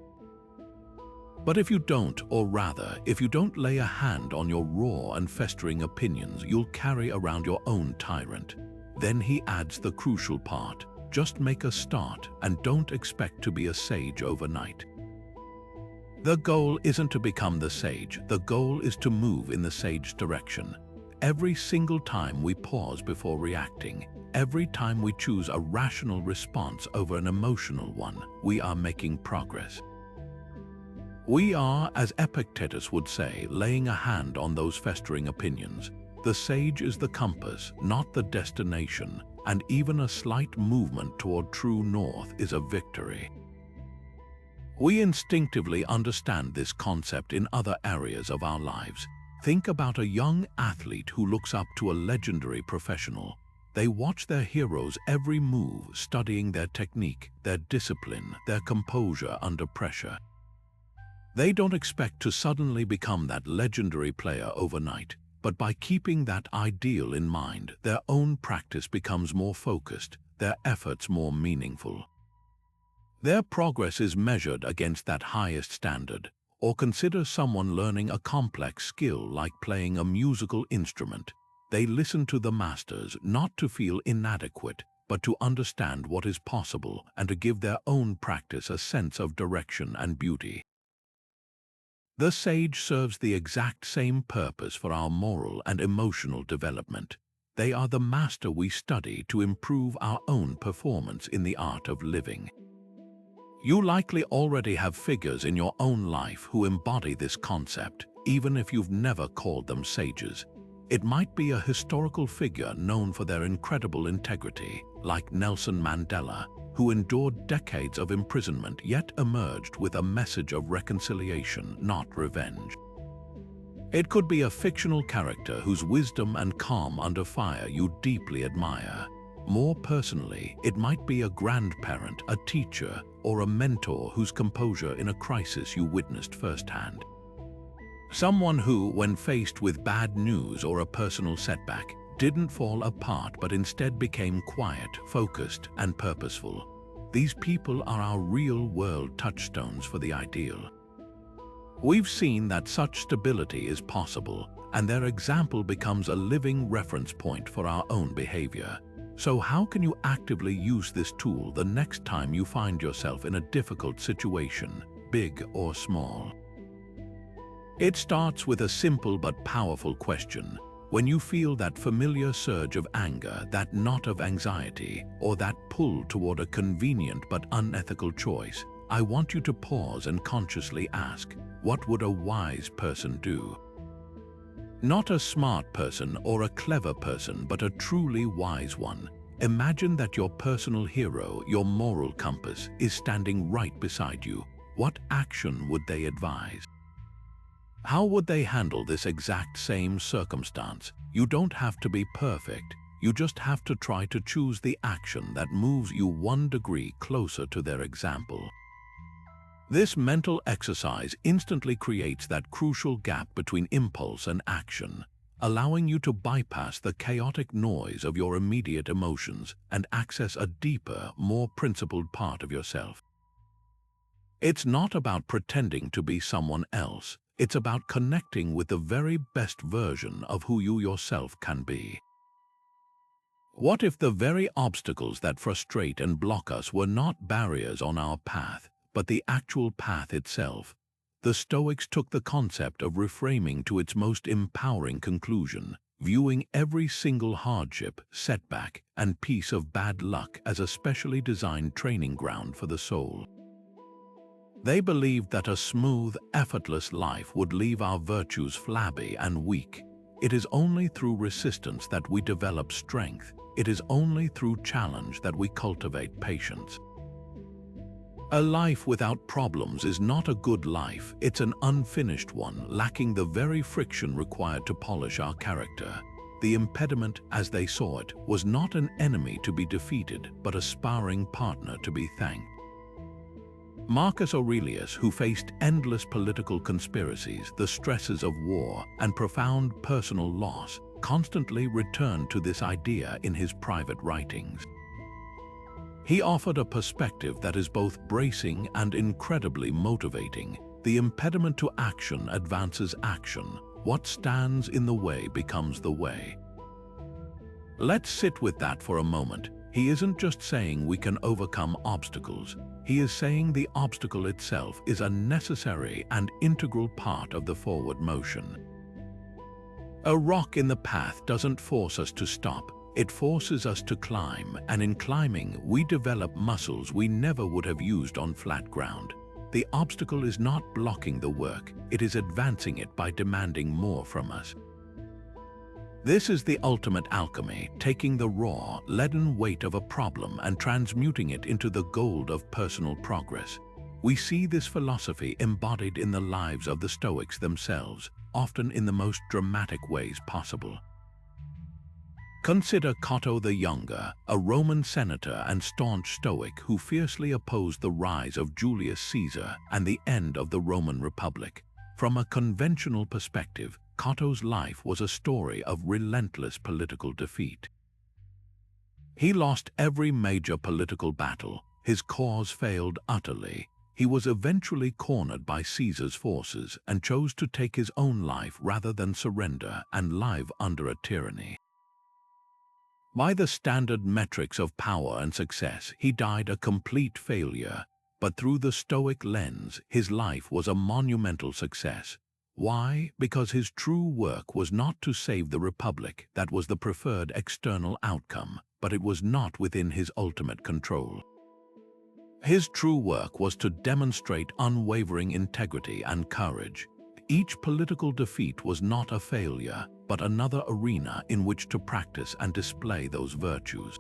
S1: But if you don't, or rather, if you don't lay a hand on your raw and festering opinions, you'll carry around your own tyrant." Then he adds the crucial part: just make a start and don't expect to be a sage overnight. The goal isn't to become the sage, the goal is to move in the sage direction. Every single time we pause before reacting, every time we choose a rational response over an emotional one, we are making progress. We are, as Epictetus would say, laying a hand on those festering opinions. The sage is the compass, not the destination, and even a slight movement toward true north is a victory. We instinctively understand this concept in other areas of our lives. Think about a young athlete who looks up to a legendary professional. They watch their hero's every move, studying their technique, their discipline, their composure under pressure. They don't expect to suddenly become that legendary player overnight, but by keeping that ideal in mind, their own practice becomes more focused, their efforts more meaningful. Their progress is measured against that highest standard. Or consider someone learning a complex skill like playing a musical instrument. They listen to the masters not to feel inadequate, but to understand what is possible and to give their own practice a sense of direction and beauty. The sage serves the exact same purpose for our moral and emotional development. They are the master we study to improve our own performance in the art of living. You likely already have figures in your own life who embody this concept, even if you've never called them sages. It might be a historical figure known for their incredible integrity, like Nelson Mandela, who endured decades of imprisonment yet emerged with a message of reconciliation, not revenge. It could be a fictional character whose wisdom and calm under fire you deeply admire. More personally, it might be a grandparent, a teacher, or a mentor whose composure in a crisis you witnessed firsthand. Someone who, when faced with bad news or a personal setback, didn't fall apart but instead became quiet, focused, and purposeful. These people are our real-world touchstones for the ideal. We've seen that such stability is possible, and their example becomes a living reference point for our own behavior. So how can you actively use this tool the next time you find yourself in a difficult situation, big or small? It starts with a simple but powerful question. When you feel that familiar surge of anger, that knot of anxiety, or that pull toward a convenient but unethical choice, I want you to pause and consciously ask, what would a wise person do? Not a smart person or a clever person, but a truly wise one. Imagine that your personal hero, your moral compass, is standing right beside you. What action would they advise? How would they handle this exact same circumstance? You don't have to be perfect. You just have to try to choose the action that moves you 1 degree closer to their example. This mental exercise instantly creates that crucial gap between impulse and action, allowing you to bypass the chaotic noise of your immediate emotions and access a deeper, more principled part of yourself. It's not about pretending to be someone else. It's about connecting with the very best version of who you yourself can be. What if the very obstacles that frustrate and block us were not barriers on our path, but the actual path itself? The Stoics took the concept of reframing to its most empowering conclusion, viewing every single hardship, setback, and piece of bad luck as a specially designed training ground for the soul. They believed that a smooth, effortless life would leave our virtues flabby and weak. It is only through resistance that we develop strength. It is only through challenge that we cultivate patience. A life without problems is not a good life. It's an unfinished one, lacking the very friction required to polish our character. The impediment, as they saw it, was not an enemy to be defeated, but a sparring partner to be thanked. Marcus Aurelius, who faced endless political conspiracies, the stresses of war, and profound personal loss, constantly returned to this idea in his private writings. He offered a perspective that is both bracing and incredibly motivating. The impediment to action advances action. What stands in the way becomes the way. Let's sit with that for a moment. He isn't just saying we can overcome obstacles. He is saying the obstacle itself is a necessary and integral part of the forward motion. A rock in the path doesn't force us to stop. It forces us to climb, and in climbing, we develop muscles we never would have used on flat ground. The obstacle is not blocking the work, it is advancing it by demanding more from us. This is the ultimate alchemy, taking the raw, leaden weight of a problem and transmuting it into the gold of personal progress. We see this philosophy embodied in the lives of the Stoics themselves, often in the most dramatic ways possible. Consider Cato the Younger, a Roman senator and staunch Stoic who fiercely opposed the rise of Julius Caesar and the end of the Roman Republic. From a conventional perspective, Cato's life was a story of relentless political defeat. He lost every major political battle, his cause failed utterly. He was eventually cornered by Caesar's forces and chose to take his own life rather than surrender and live under a tyranny. By the standard metrics of power and success, he died a complete failure, but through the Stoic lens, his life was a monumental success. Why? Because his true work was not to save the Republic, that was the preferred external outcome, but it was not within his ultimate control. His true work was to demonstrate unwavering integrity and courage. Each political defeat was not a failure, but another arena in which to practice and display those virtues.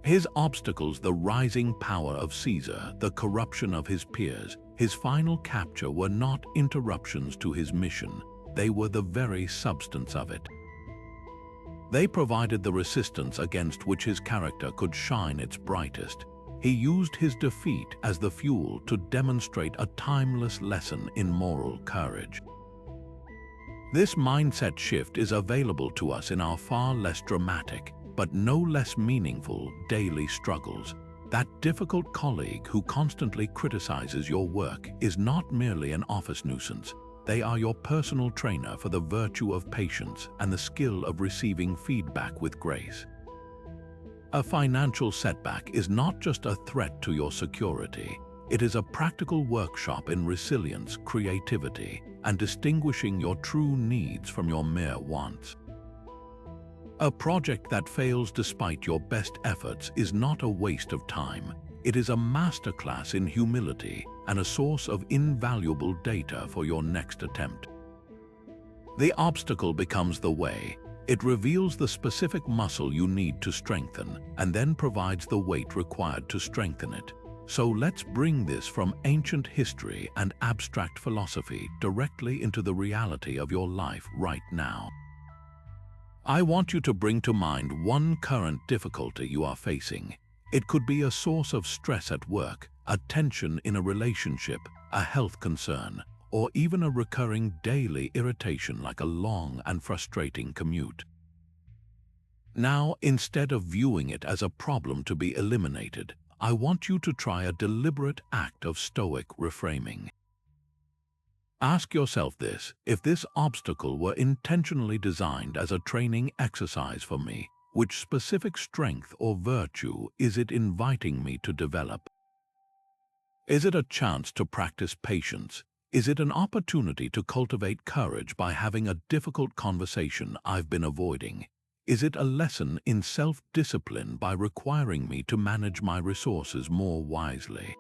S1: His obstacles, the rising power of Caesar, the corruption of his peers, his final capture were not interruptions to his mission, they were the very substance of it. They provided the resistance against which his character could shine its brightest. He used his defeat as the fuel to demonstrate a timeless lesson in moral courage. This mindset shift is available to us in our far less dramatic, but no less meaningful daily struggles. That difficult colleague who constantly criticizes your work is not merely an office nuisance. They are your personal trainer for the virtue of patience and the skill of receiving feedback with grace. A financial setback is not just a threat to your security. It is a practical workshop in resilience, creativity, and distinguishing your true needs from your mere wants. A project that fails despite your best efforts is not a waste of time. It is a masterclass in humility and a source of invaluable data for your next attempt. The obstacle becomes the way. It reveals the specific muscle you need to strengthen and then provides the weight required to strengthen it. So let's bring this from ancient history and abstract philosophy directly into the reality of your life right now. I want you to bring to mind one current difficulty you are facing. It could be a source of stress at work, a tension in a relationship, a health concern, or even a recurring daily irritation like a long and frustrating commute. Now, instead of viewing it as a problem to be eliminated, I want you to try a deliberate act of Stoic reframing. Ask yourself this: if this obstacle were intentionally designed as a training exercise for me, which specific strength or virtue is it inviting me to develop? Is it a chance to practice patience? Is it an opportunity to cultivate courage by having a difficult conversation I've been avoiding? Is it a lesson in self-discipline by requiring me to manage my resources more wisely?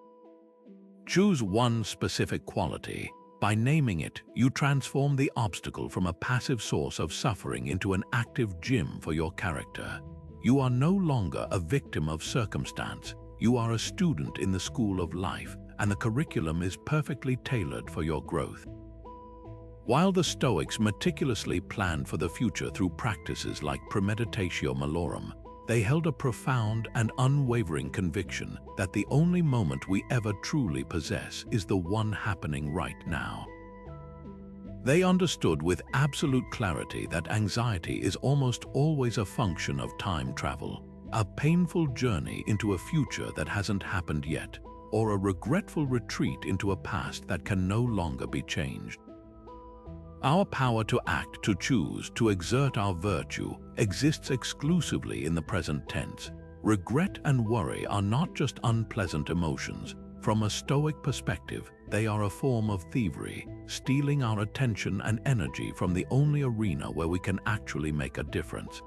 S1: Choose one specific quality. By naming it, you transform the obstacle from a passive source of suffering into an active gym for your character. You are no longer a victim of circumstance. You are a student in the school of life, and the curriculum is perfectly tailored for your growth. While the Stoics meticulously planned for the future through practices like premeditatio malorum, they held a profound and unwavering conviction that the only moment we ever truly possess is the one happening right now. They understood with absolute clarity that anxiety is almost always a function of time travel, a painful journey into a future that hasn't happened yet, or a regretful retreat into a past that can no longer be changed. Our power to act, to choose, to exert our virtue exists exclusively in the present tense. Regret and worry are not just unpleasant emotions. From a Stoic perspective, they are a form of thievery, stealing our attention and energy from the only arena where we can actually make a difference.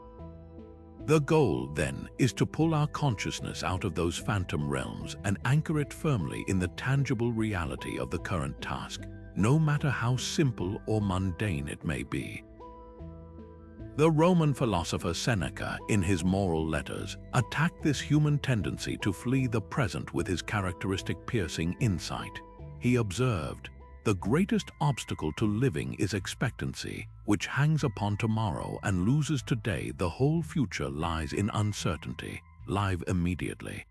S1: The goal, then, is to pull our consciousness out of those phantom realms and anchor it firmly in the tangible reality of the current task, no matter how simple or mundane it may be. The Roman philosopher Seneca, in his Moral Letters, attacked this human tendency to flee the present with his characteristic piercing insight. He observed, "The greatest obstacle to living is expectancy, which hangs upon tomorrow and loses today. The whole future lies in uncertainty. Live immediately."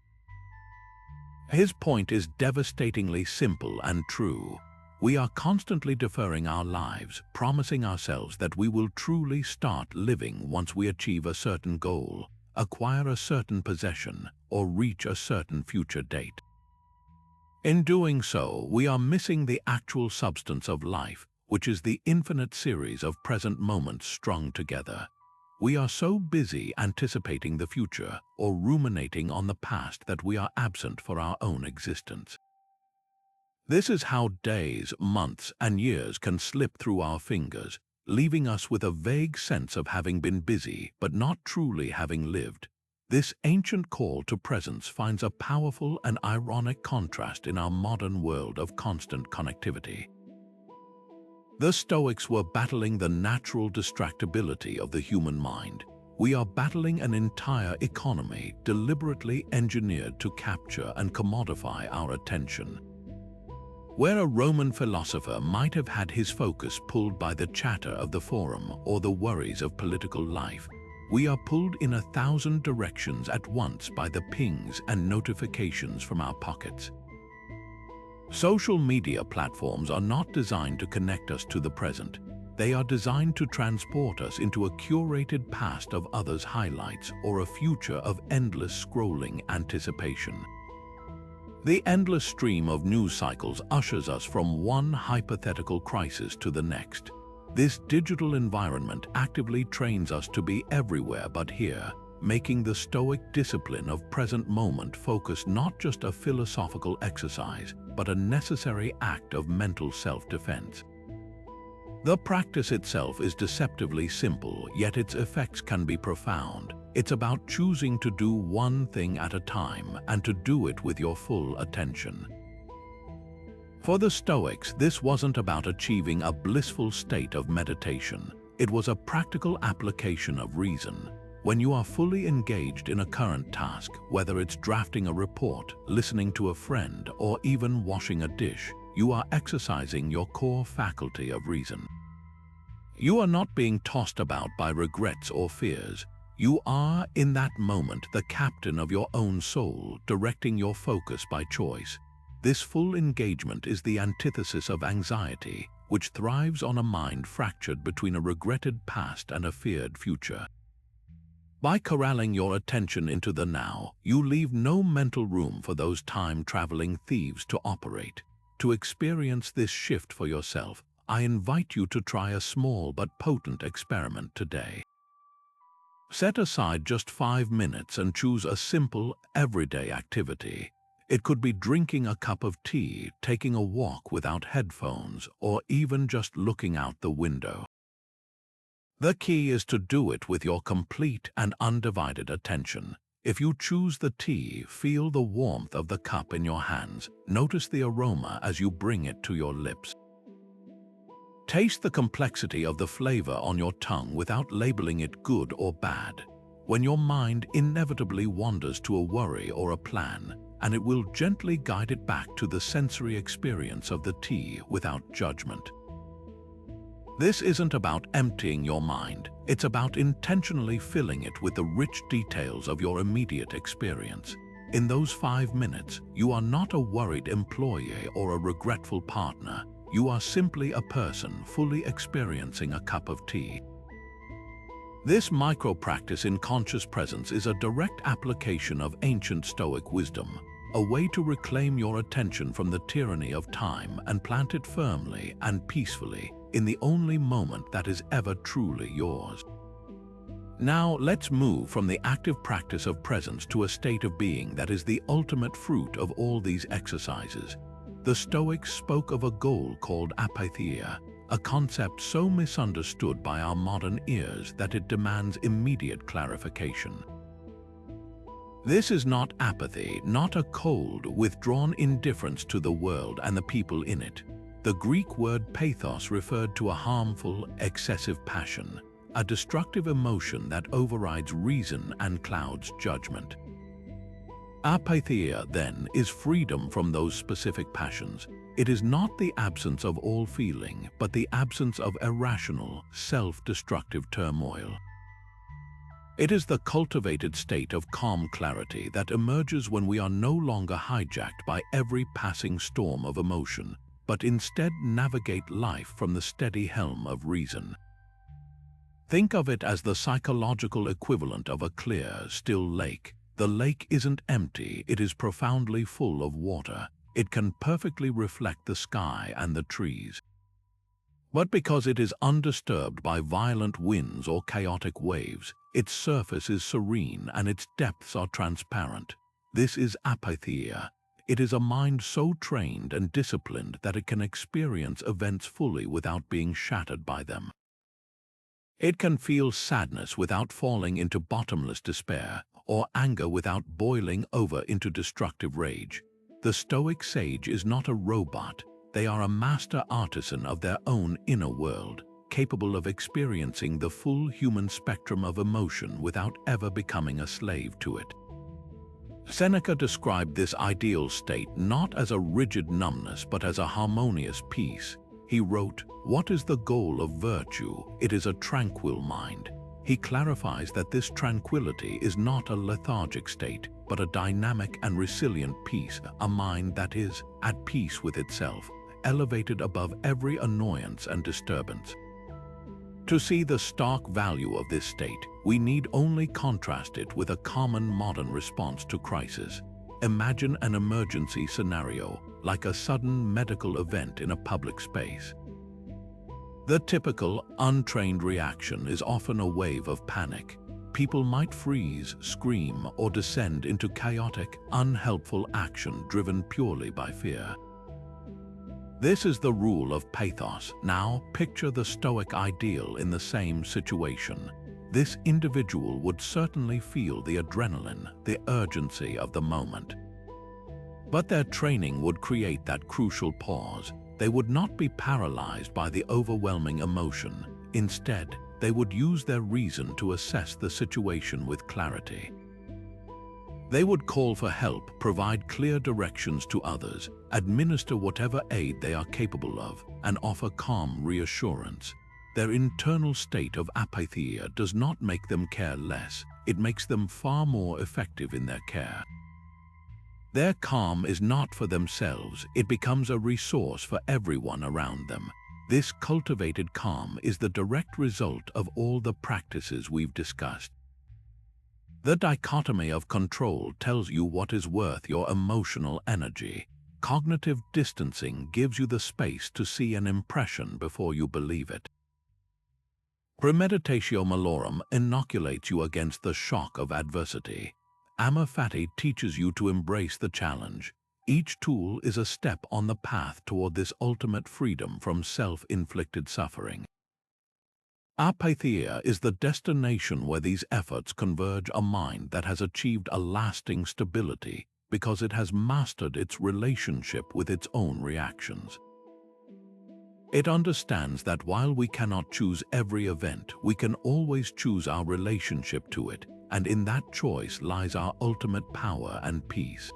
S1: His point is devastatingly simple and true. We are constantly deferring our lives, promising ourselves that we will truly start living once we achieve a certain goal, acquire a certain possession, or reach a certain future date. In doing so, we are missing the actual substance of life, which is the infinite series of present moments strung together. We are so busy anticipating the future or ruminating on the past that we are absent for our own existence. This is how days, months, and years can slip through our fingers, leaving us with a vague sense of having been busy but not truly having lived. This ancient call to presence finds a powerful and ironic contrast in our modern world of constant connectivity. The Stoics were battling the natural distractibility of the human mind. We are battling an entire economy deliberately engineered to capture and commodify our attention. Where a Roman philosopher might have had his focus pulled by the chatter of the forum or the worries of political life, we are pulled in 1,000 directions at once by the pings and notifications from our pockets. Social media platforms are not designed to connect us to the present. They are designed to transport us into a curated past of others' highlights or a future of endless scrolling anticipation. The endless stream of news cycles ushers us from one hypothetical crisis to the next. This digital environment actively trains us to be everywhere but here, making the Stoic discipline of present moment focus not just a philosophical exercise, but a necessary act of mental self-defense. The practice itself is deceptively simple, yet its effects can be profound. It's about choosing to do one thing at a time and to do it with your full attention. For the Stoics, this wasn't about achieving a blissful state of meditation. It was a practical application of reason. When you are fully engaged in a current task, whether it's drafting a report, listening to a friend, or even washing a dish, you are exercising your core faculty of reason. You are not being tossed about by regrets or fears. You are, in that moment, the captain of your own soul, directing your focus by choice. This full engagement is the antithesis of anxiety, which thrives on a mind fractured between a regretted past and a feared future. By corralling your attention into the now, you leave no mental room for those time-traveling thieves to operate. To experience this shift for yourself, I invite you to try a small but potent experiment today. Set aside just 5 minutes and choose a simple, everyday activity. It could be drinking a cup of tea, taking a walk without headphones, or even just looking out the window. The key is to do it with your complete and undivided attention. If you choose the tea, feel the warmth of the cup in your hands. Notice the aroma as you bring it to your lips. Taste the complexity of the flavor on your tongue without labeling it good or bad. When your mind inevitably wanders to a worry or a plan, and it will gently guide it back to the sensory experience of the tea without judgment. This isn't about emptying your mind. It's about intentionally filling it with the rich details of your immediate experience. In those 5 minutes, you are not a worried employee or a regretful partner. You are simply a person fully experiencing a cup of tea. This micro-practice in conscious presence is a direct application of ancient Stoic wisdom, a way to reclaim your attention from the tyranny of time and plant it firmly and peacefully in the only moment that is ever truly yours. Now let's move from the active practice of presence to a state of being that is the ultimate fruit of all these exercises. The Stoics spoke of a goal called apatheia, a concept so misunderstood by our modern ears that it demands immediate clarification. This is not apathy, not a cold, withdrawn indifference to the world and the people in it. The Greek word pathos referred to a harmful, excessive passion, a destructive emotion that overrides reason and clouds judgment. Apatheia, then, is freedom from those specific passions. It is not the absence of all feeling, but the absence of irrational, self-destructive turmoil. It is the cultivated state of calm clarity that emerges when we are no longer hijacked by every passing storm of emotion, but instead navigate life from the steady helm of reason. Think of it as the psychological equivalent of a clear, still lake. The lake isn't empty, it is profoundly full of water. It can perfectly reflect the sky and the trees. But because it is undisturbed by violent winds or chaotic waves, its surface is serene and its depths are transparent. This is apatheia. It is a mind so trained and disciplined that it can experience events fully without being shattered by them. It can feel sadness without falling into bottomless despair, or anger without boiling over into destructive rage. The Stoic sage is not a robot. They are a master artisan of their own inner world, capable of experiencing the full human spectrum of emotion without ever becoming a slave to it. Seneca described this ideal state not as a rigid numbness but as a harmonious peace. He wrote, "What is the goal of virtue? It is a tranquil mind." He clarifies that this tranquility is not a lethargic state, but a dynamic and resilient peace, a mind that is at peace with itself, elevated above every annoyance and disturbance. To see the stark value of this state, we need only contrast it with a common modern response to crisis. Imagine an emergency scenario, like a sudden medical event in a public space. The typical, untrained reaction is often a wave of panic. People might freeze, scream, or descend into chaotic, unhelpful action driven purely by fear. This is the rule of pathos. Now, picture the Stoic ideal in the same situation. This individual would certainly feel the adrenaline, the urgency of the moment. But their training would create that crucial pause. They would not be paralyzed by the overwhelming emotion. Instead, they would use their reason to assess the situation with clarity. They would call for help, provide clear directions to others, administer whatever aid they are capable of, and offer calm reassurance. Their internal state of apatheia does not make them care less. It makes them far more effective in their care. Their calm is not for themselves, it becomes a resource for everyone around them. This cultivated calm is the direct result of all the practices we've discussed. The dichotomy of control tells you what is worth your emotional energy. Cognitive distancing gives you the space to see an impression before you believe it. Premeditatio malorum inoculates you against the shock of adversity. Amor Fati teaches you to embrace the challenge. Each tool is a step on the path toward this ultimate freedom from self-inflicted suffering. Apatheia is the destination where these efforts converge, a mind that has achieved a lasting stability because it has mastered its relationship with its own reactions. It understands that while we cannot choose every event, we can always choose our relationship to it, and in that choice lies our ultimate power and peace.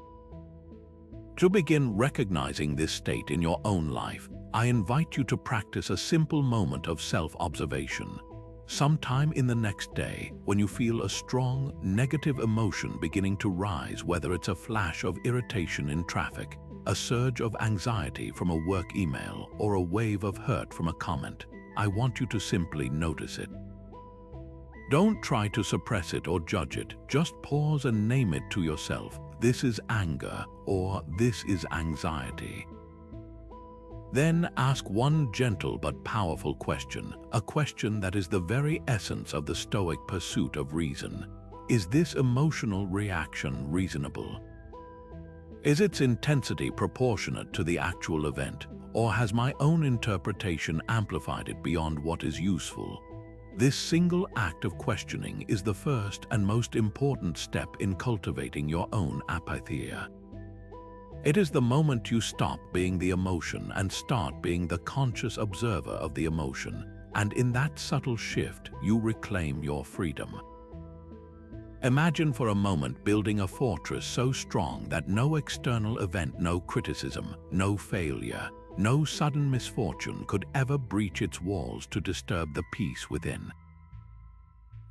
S1: To begin recognizing this state in your own life, I invite you to practice a simple moment of self-observation. Sometime in the next day, when you feel a strong, negative emotion beginning to rise, whether it's a flash of irritation in traffic, a surge of anxiety from a work email, or a wave of hurt from a comment, I want you to simply notice it. Don't try to suppress it or judge it, just pause and name it to yourself. This is anger, or this is anxiety. Then ask one gentle but powerful question, a question that is the very essence of the Stoic pursuit of reason. Is this emotional reaction reasonable? Is its intensity proportionate to the actual event, or has my own interpretation amplified it beyond what is useful? This single act of questioning is the first and most important step in cultivating your own apatheia. It is the moment you stop being the emotion and start being the conscious observer of the emotion. and in that subtle shift, you reclaim your freedom. Imagine for a moment building a fortress so strong that no external event, no criticism, no failure, no sudden misfortune could ever breach its walls to disturb the peace within.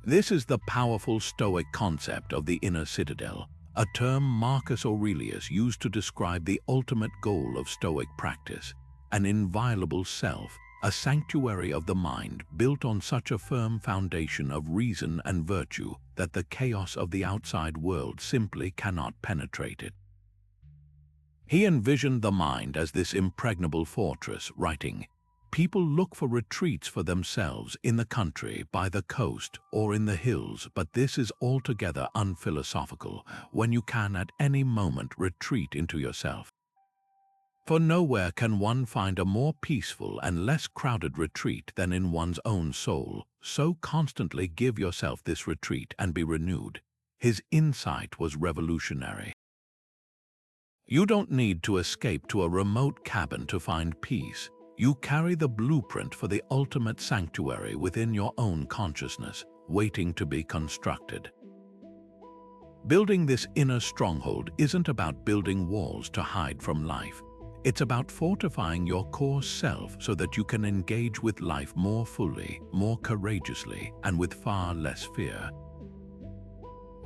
S1: This is the powerful Stoic concept of the inner citadel, a term Marcus Aurelius used to describe the ultimate goal of Stoic practice, an inviolable self, a sanctuary of the mind built on such a firm foundation of reason and virtue that the chaos of the outside world simply cannot penetrate it. He envisioned the mind as this impregnable fortress, writing, "People look for retreats for themselves in the country, by the coast, or in the hills, but this is altogether unphilosophical when you can at any moment retreat into yourself. For nowhere can one find a more peaceful and less crowded retreat than in one's own soul, so constantly give yourself this retreat and be renewed." His insight was revolutionary. You don't need to escape to a remote cabin to find peace. You carry the blueprint for the ultimate sanctuary within your own consciousness, waiting to be constructed. Building this inner stronghold isn't about building walls to hide from life. It's about fortifying your core self so that you can engage with life more fully, more courageously, and with far less fear.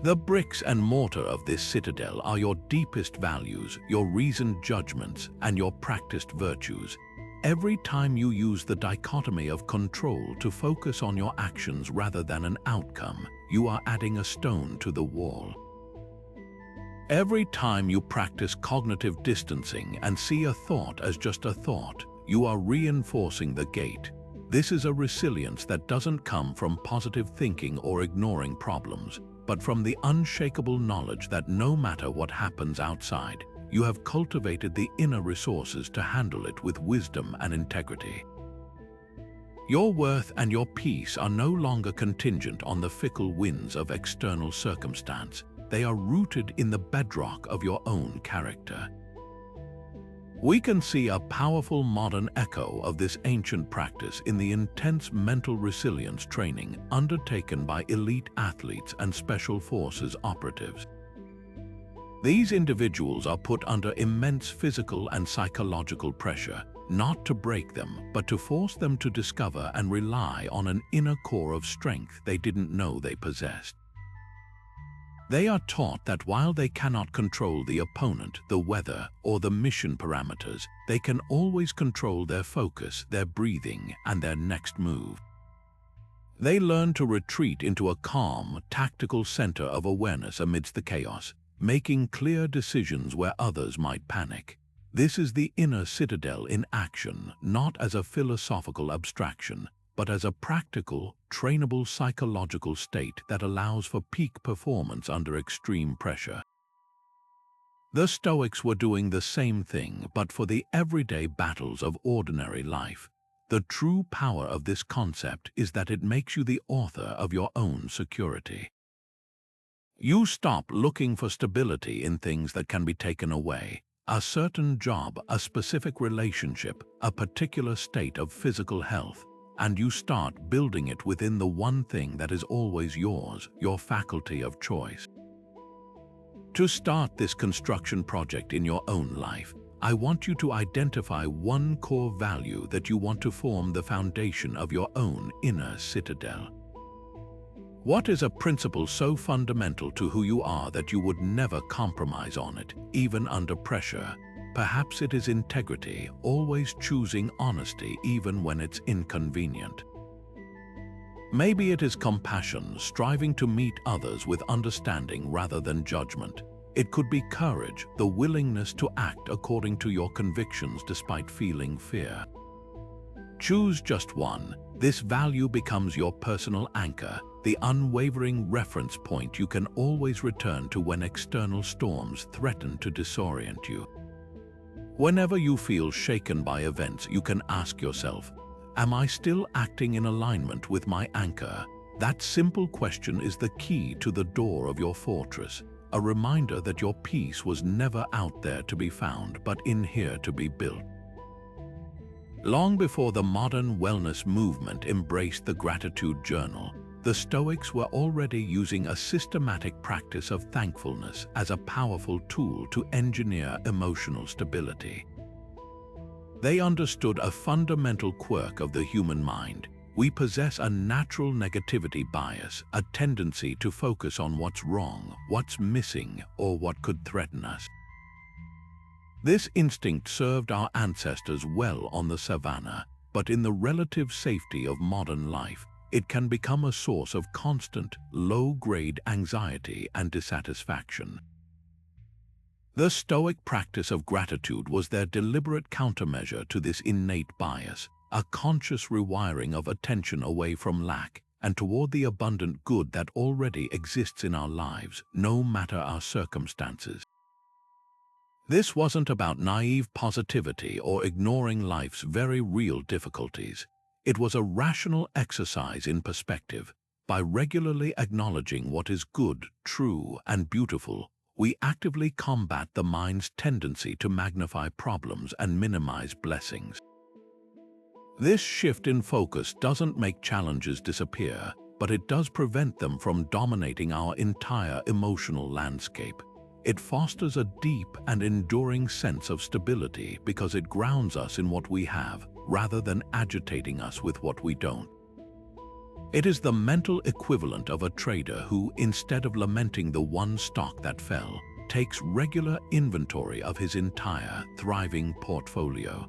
S1: The bricks and mortar of this citadel are your deepest values, your reasoned judgments, and your practiced virtues. Every time you use the dichotomy of control to focus on your actions rather than an outcome, you are adding a stone to the wall. Every time you practice cognitive distancing and see a thought as just a thought, you are reinforcing the gate. This is a resilience that doesn't come from positive thinking or ignoring problems, but from the unshakable knowledge that no matter what happens outside, you have cultivated the inner resources to handle it with wisdom and integrity. Your worth and your peace are no longer contingent on the fickle winds of external circumstance. They are rooted in the bedrock of your own character. We can see a powerful modern echo of this ancient practice in the intense mental resilience training undertaken by elite athletes and special forces operatives. These individuals are put under immense physical and psychological pressure, not to break them, but to force them to discover and rely on an inner core of strength they didn't know they possessed. They are taught that while they cannot control the opponent, the weather, or the mission parameters, they can always control their focus, their breathing, and their next move. They learn to retreat into a calm, tactical center of awareness amidst the chaos, making clear decisions where others might panic. This is the inner citadel in action, not as a philosophical abstraction, but as a practical, trainable psychological state that allows for peak performance under extreme pressure. The Stoics were doing the same thing, but for the everyday battles of ordinary life. The true power of this concept is that it makes you the author of your own security. You stop looking for stability in things that can be taken away. A certain job, a specific relationship, a particular state of physical health, and you start building it within the one thing that is always yours, your faculty of choice. To start this construction project in your own life, I want you to identify one core value that you want to form the foundation of your own inner citadel. What is a principle so fundamental to who you are that you would never compromise on it, even under pressure? Perhaps it is integrity, always choosing honesty even when it's inconvenient. Maybe it is compassion, striving to meet others with understanding rather than judgment. It could be courage, the willingness to act according to your convictions despite feeling fear. Choose just one. This value becomes your personal anchor, the unwavering reference point you can always return to when external storms threaten to disorient you. Whenever you feel shaken by events, you can ask yourself, am I still acting in alignment with my anchor? That simple question is the key to the door of your fortress, a reminder that your peace was never out there to be found, but in here to be built. Long before the modern wellness movement embraced the gratitude journal, the Stoics were already using a systematic practice of thankfulness as a powerful tool to engineer emotional stability. They understood a fundamental quirk of the human mind. We possess a natural negativity bias, a tendency to focus on what's wrong, what's missing, or what could threaten us. This instinct served our ancestors well on the savannah, but in the relative safety of modern life, it can become a source of constant, low-grade anxiety and dissatisfaction. The Stoic practice of gratitude was their deliberate countermeasure to this innate bias, a conscious rewiring of attention away from lack and toward the abundant good that already exists in our lives, no matter our circumstances. This wasn't about naive positivity or ignoring life's very real difficulties. It was a rational exercise in perspective. By regularly acknowledging what is good, true, and beautiful, we actively combat the mind's tendency to magnify problems and minimize blessings. This shift in focus doesn't make challenges disappear, but it does prevent them from dominating our entire emotional landscape. It fosters a deep and enduring sense of stability because it grounds us in what we have, rather than agitating us with what we don't. It is the mental equivalent of a trader who, instead of lamenting the one stock that fell, takes regular inventory of his entire, thriving portfolio.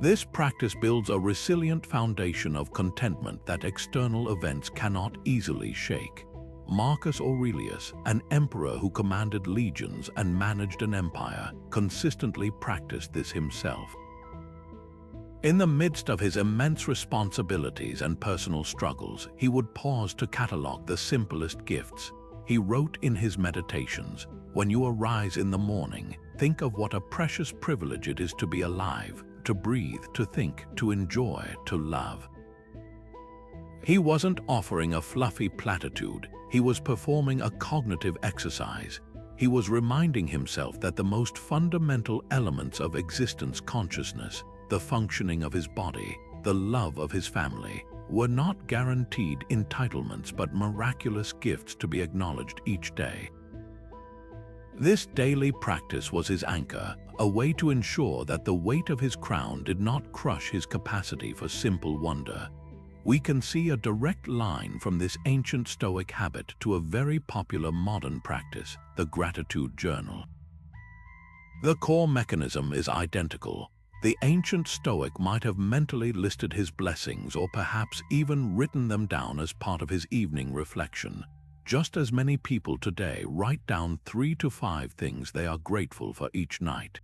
S1: This practice builds a resilient foundation of contentment that external events cannot easily shake. Marcus Aurelius, an emperor who commanded legions and managed an empire, consistently practiced this himself. In the midst of his immense responsibilities and personal struggles, he would pause to catalogue the simplest gifts. He wrote in his meditations, "When you arise in the morning, think of what a precious privilege it is to be alive, to breathe, to think, to enjoy, to love." He wasn't offering a fluffy platitude. He was performing a cognitive exercise. He was reminding himself that the most fundamental elements of existence consciousness, the functioning of his body, the love of his family, were not guaranteed entitlements but miraculous gifts to be acknowledged each day. This daily practice was his anchor, a way to ensure that the weight of his crown did not crush his capacity for simple wonder. We can see a direct line from this ancient Stoic habit to a very popular modern practice, the gratitude journal. The core mechanism is identical. The ancient Stoic might have mentally listed his blessings or perhaps even written them down as part of his evening reflection. Just as many people today write down 3 to 5 things they are grateful for each night.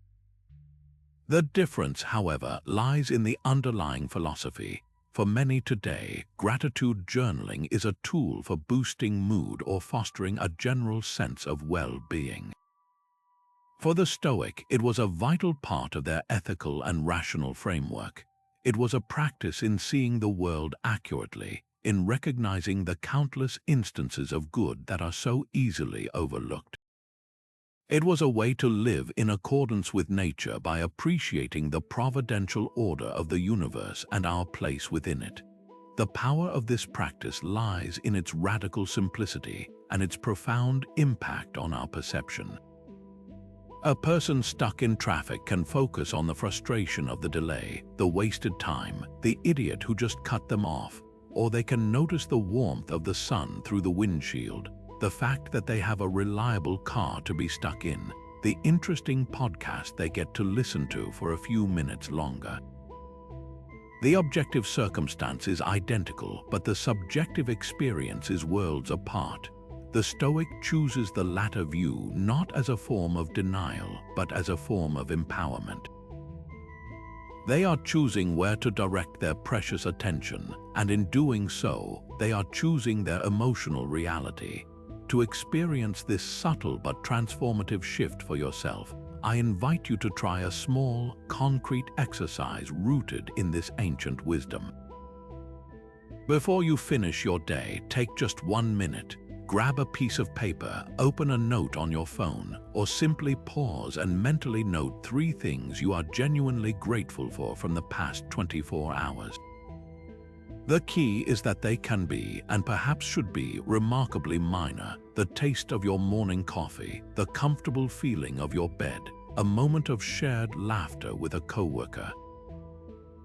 S1: The difference, however, lies in the underlying philosophy. For many today, gratitude journaling is a tool for boosting mood or fostering a general sense of well-being. For the Stoic, it was a vital part of their ethical and rational framework. It was a practice in seeing the world accurately, in recognizing the countless instances of good that are so easily overlooked. It was a way to live in accordance with nature by appreciating the providential order of the universe and our place within it. The power of this practice lies in its radical simplicity and its profound impact on our perception. A person stuck in traffic can focus on the frustration of the delay, the wasted time, the idiot who just cut them off, or they can notice the warmth of the sun through the windshield, the fact that they have a reliable car to be stuck in, the interesting podcast they get to listen to for a few minutes longer. The objective circumstance is identical, but the subjective experience is worlds apart. The Stoic chooses the latter view not as a form of denial, but as a form of empowerment. They are choosing where to direct their precious attention, and in doing so, they are choosing their emotional reality. To experience this subtle but transformative shift for yourself, I invite you to try a small, concrete exercise rooted in this ancient wisdom. Before you finish your day, take just 1 minute. Grab a piece of paper, open a note on your phone, or simply pause and mentally note 3 things you are genuinely grateful for from the past 24 hours. The key is that they can be, and perhaps should be, remarkably minor: the taste of your morning coffee, the comfortable feeling of your bed, a moment of shared laughter with a coworker,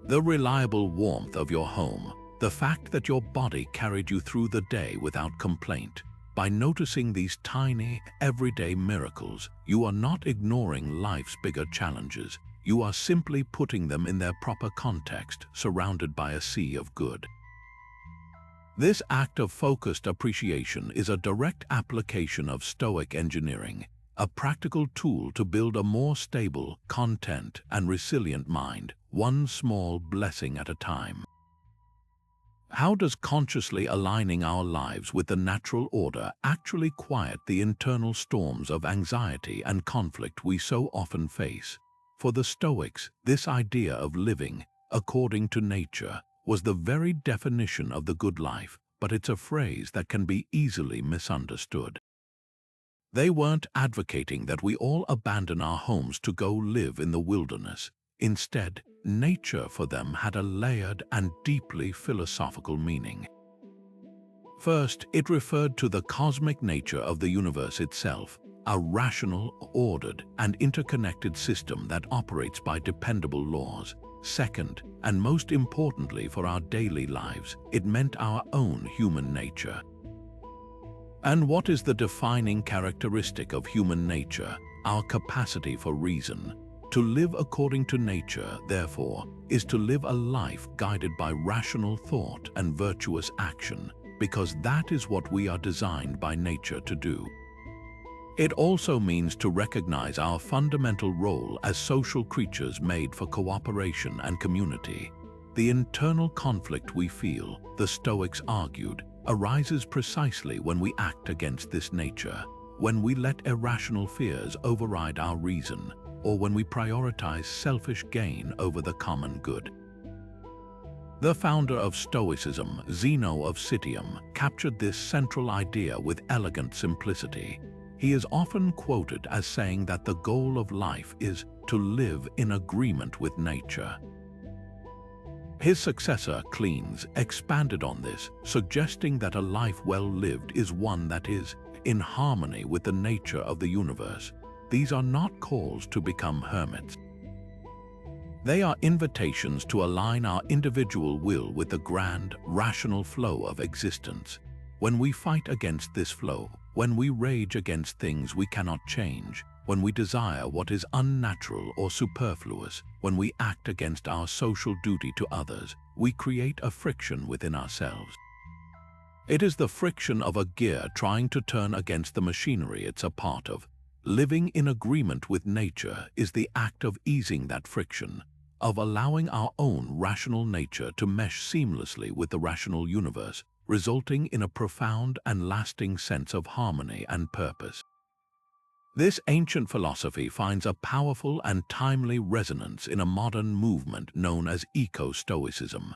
S1: the reliable warmth of your home, the fact that your body carried you through the day without complaint. By noticing these tiny, everyday miracles, you are not ignoring life's bigger challenges. You are simply putting them in their proper context, surrounded by a sea of good. This act of focused appreciation is a direct application of Stoic engineering, a practical tool to build a more stable, content, and resilient mind, one small blessing at a time. How does consciously aligning our lives with the natural order actually quiet the internal storms of anxiety and conflict we so often face? For the Stoics, this idea of living according to nature was the very definition of the good life, but it's a phrase that can be easily misunderstood. They weren't advocating that we all abandon our homes to go live in the wilderness. Instead, nature for them had a layered and deeply philosophical meaning. First, it referred to the cosmic nature of the universe itself, a rational, ordered, and interconnected system that operates by dependable laws. Second, and most importantly for our daily lives, it meant our own human nature. And what is the defining characteristic of human nature? Our capacity for reason. To live according to nature, therefore, is to live a life guided by rational thought and virtuous action, because that is what we are designed by nature to do. It also means to recognize our fundamental role as social creatures made for cooperation and community. The internal conflict we feel, the Stoics argued, arises precisely when we act against this nature, when we let irrational fears override our reason, or when we prioritize selfish gain over the common good. The founder of Stoicism, Zeno of Citium, captured this central idea with elegant simplicity. He is often quoted as saying that the goal of life is to live in agreement with nature. His successor, Cleans, expanded on this, suggesting that a life well lived is one that is in harmony with the nature of the universe. These are not calls to become hermits. They are invitations to align our individual will with the grand, rational flow of existence. When we fight against this flow, when we rage against things we cannot change, when we desire what is unnatural or superfluous, when we act against our social duty to others, we create a friction within ourselves. It is the friction of a gear trying to turn against the machinery it's a part of. Living in agreement with nature is the act of easing that friction, of allowing our own rational nature to mesh seamlessly with the rational universe, resulting in a profound and lasting sense of harmony and purpose. This ancient philosophy finds a powerful and timely resonance in a modern movement known as Eco-Stoicism.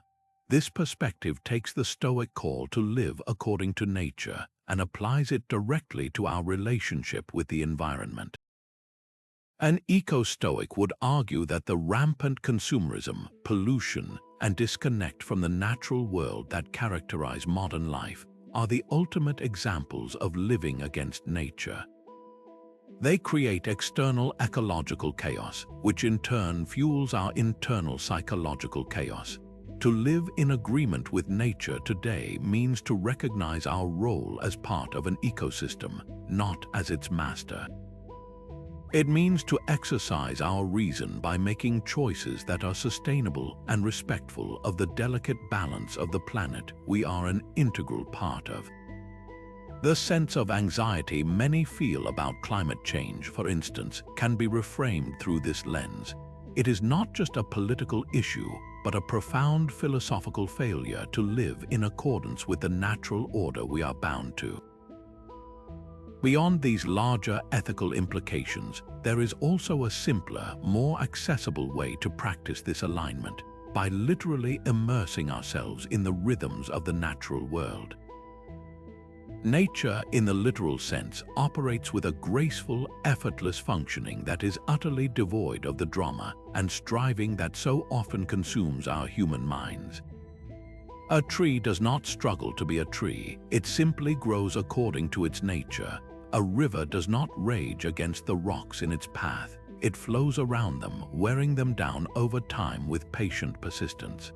S1: This perspective takes the Stoic call to live according to nature and applies it directly to our relationship with the environment. An eco-Stoic would argue that the rampant consumerism, pollution, and disconnect from the natural world that characterize modern life are the ultimate examples of living against nature. They create external ecological chaos, which in turn fuels our internal psychological chaos. To live in agreement with nature today means to recognize our role as part of an ecosystem, not as its master. It means to exercise our reason by making choices that are sustainable and respectful of the delicate balance of the planet we are an integral part of. The sense of anxiety many feel about climate change, for instance, can be reframed through this lens. It is not just a political issue, but a profound philosophical failure to live in accordance with the natural order we are bound to. Beyond these larger ethical implications, there is also a simpler, more accessible way to practice this alignment, by literally immersing ourselves in the rhythms of the natural world. Nature, in the literal sense, operates with a graceful, effortless functioning that is utterly devoid of the drama and striving that so often consumes our human minds. A tree does not struggle to be a tree, it simply grows according to its nature. A river does not rage against the rocks in its path, it flows around them, wearing them down over time with patient persistence.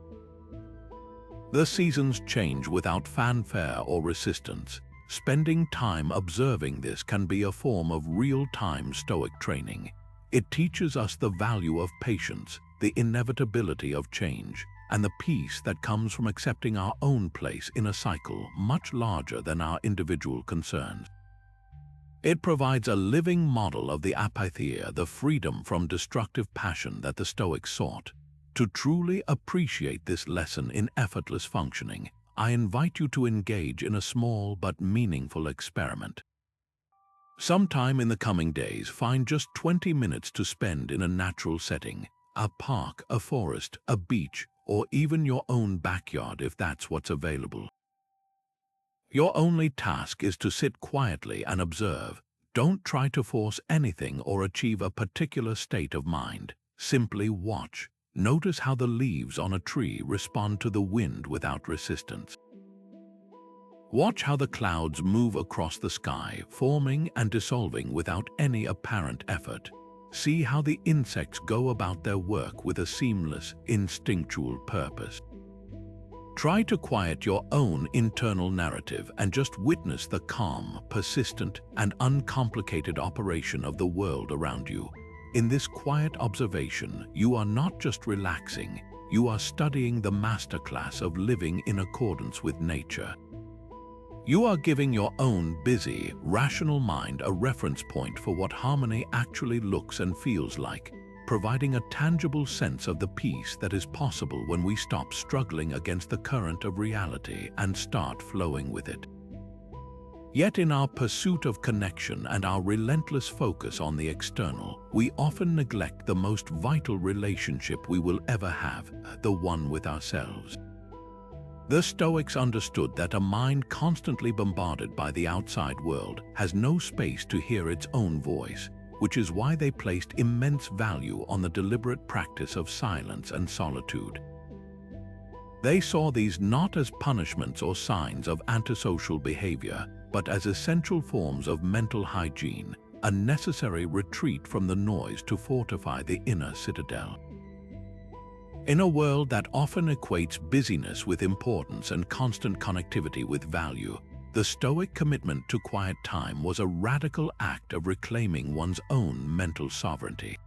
S1: The seasons change without fanfare or resistance. Spending time observing this can be a form of real-time Stoic training. It teaches us the value of patience, the inevitability of change, and the peace that comes from accepting our own place in a cycle much larger than our individual concerns. It provides a living model of the apatheia, the freedom from destructive passion that the Stoics sought. To truly appreciate this lesson in effortless functioning, I invite you to engage in a small but meaningful experiment. Sometime in the coming days, find just 20 minutes to spend in a natural setting, a park, a forest, a beach, or even your own backyard if that's what's available. Your only task is to sit quietly and observe. Don't try to force anything or achieve a particular state of mind. Simply watch. Notice how the leaves on a tree respond to the wind without resistance. Watch how the clouds move across the sky, forming and dissolving without any apparent effort. See how the insects go about their work with a seamless, instinctual purpose. Try to quiet your own internal narrative and just witness the calm, persistent, and uncomplicated operation of the world around you. In this quiet observation, you are not just relaxing, you are studying the masterclass of living in accordance with nature. You are giving your own busy, rational mind a reference point for what harmony actually looks and feels like, providing a tangible sense of the peace that is possible when we stop struggling against the current of reality and start flowing with it. Yet in our pursuit of connection and our relentless focus on the external, we often neglect the most vital relationship we will ever have, the one with ourselves. The Stoics understood that a mind constantly bombarded by the outside world has no space to hear its own voice, which is why they placed immense value on the deliberate practice of silence and solitude. They saw these not as punishments or signs of antisocial behavior, but as essential forms of mental hygiene, a necessary retreat from the noise to fortify the inner citadel. In a world that often equates busyness with importance and constant connectivity with value, the Stoic commitment to quiet time was a radical act of reclaiming one's own mental sovereignty.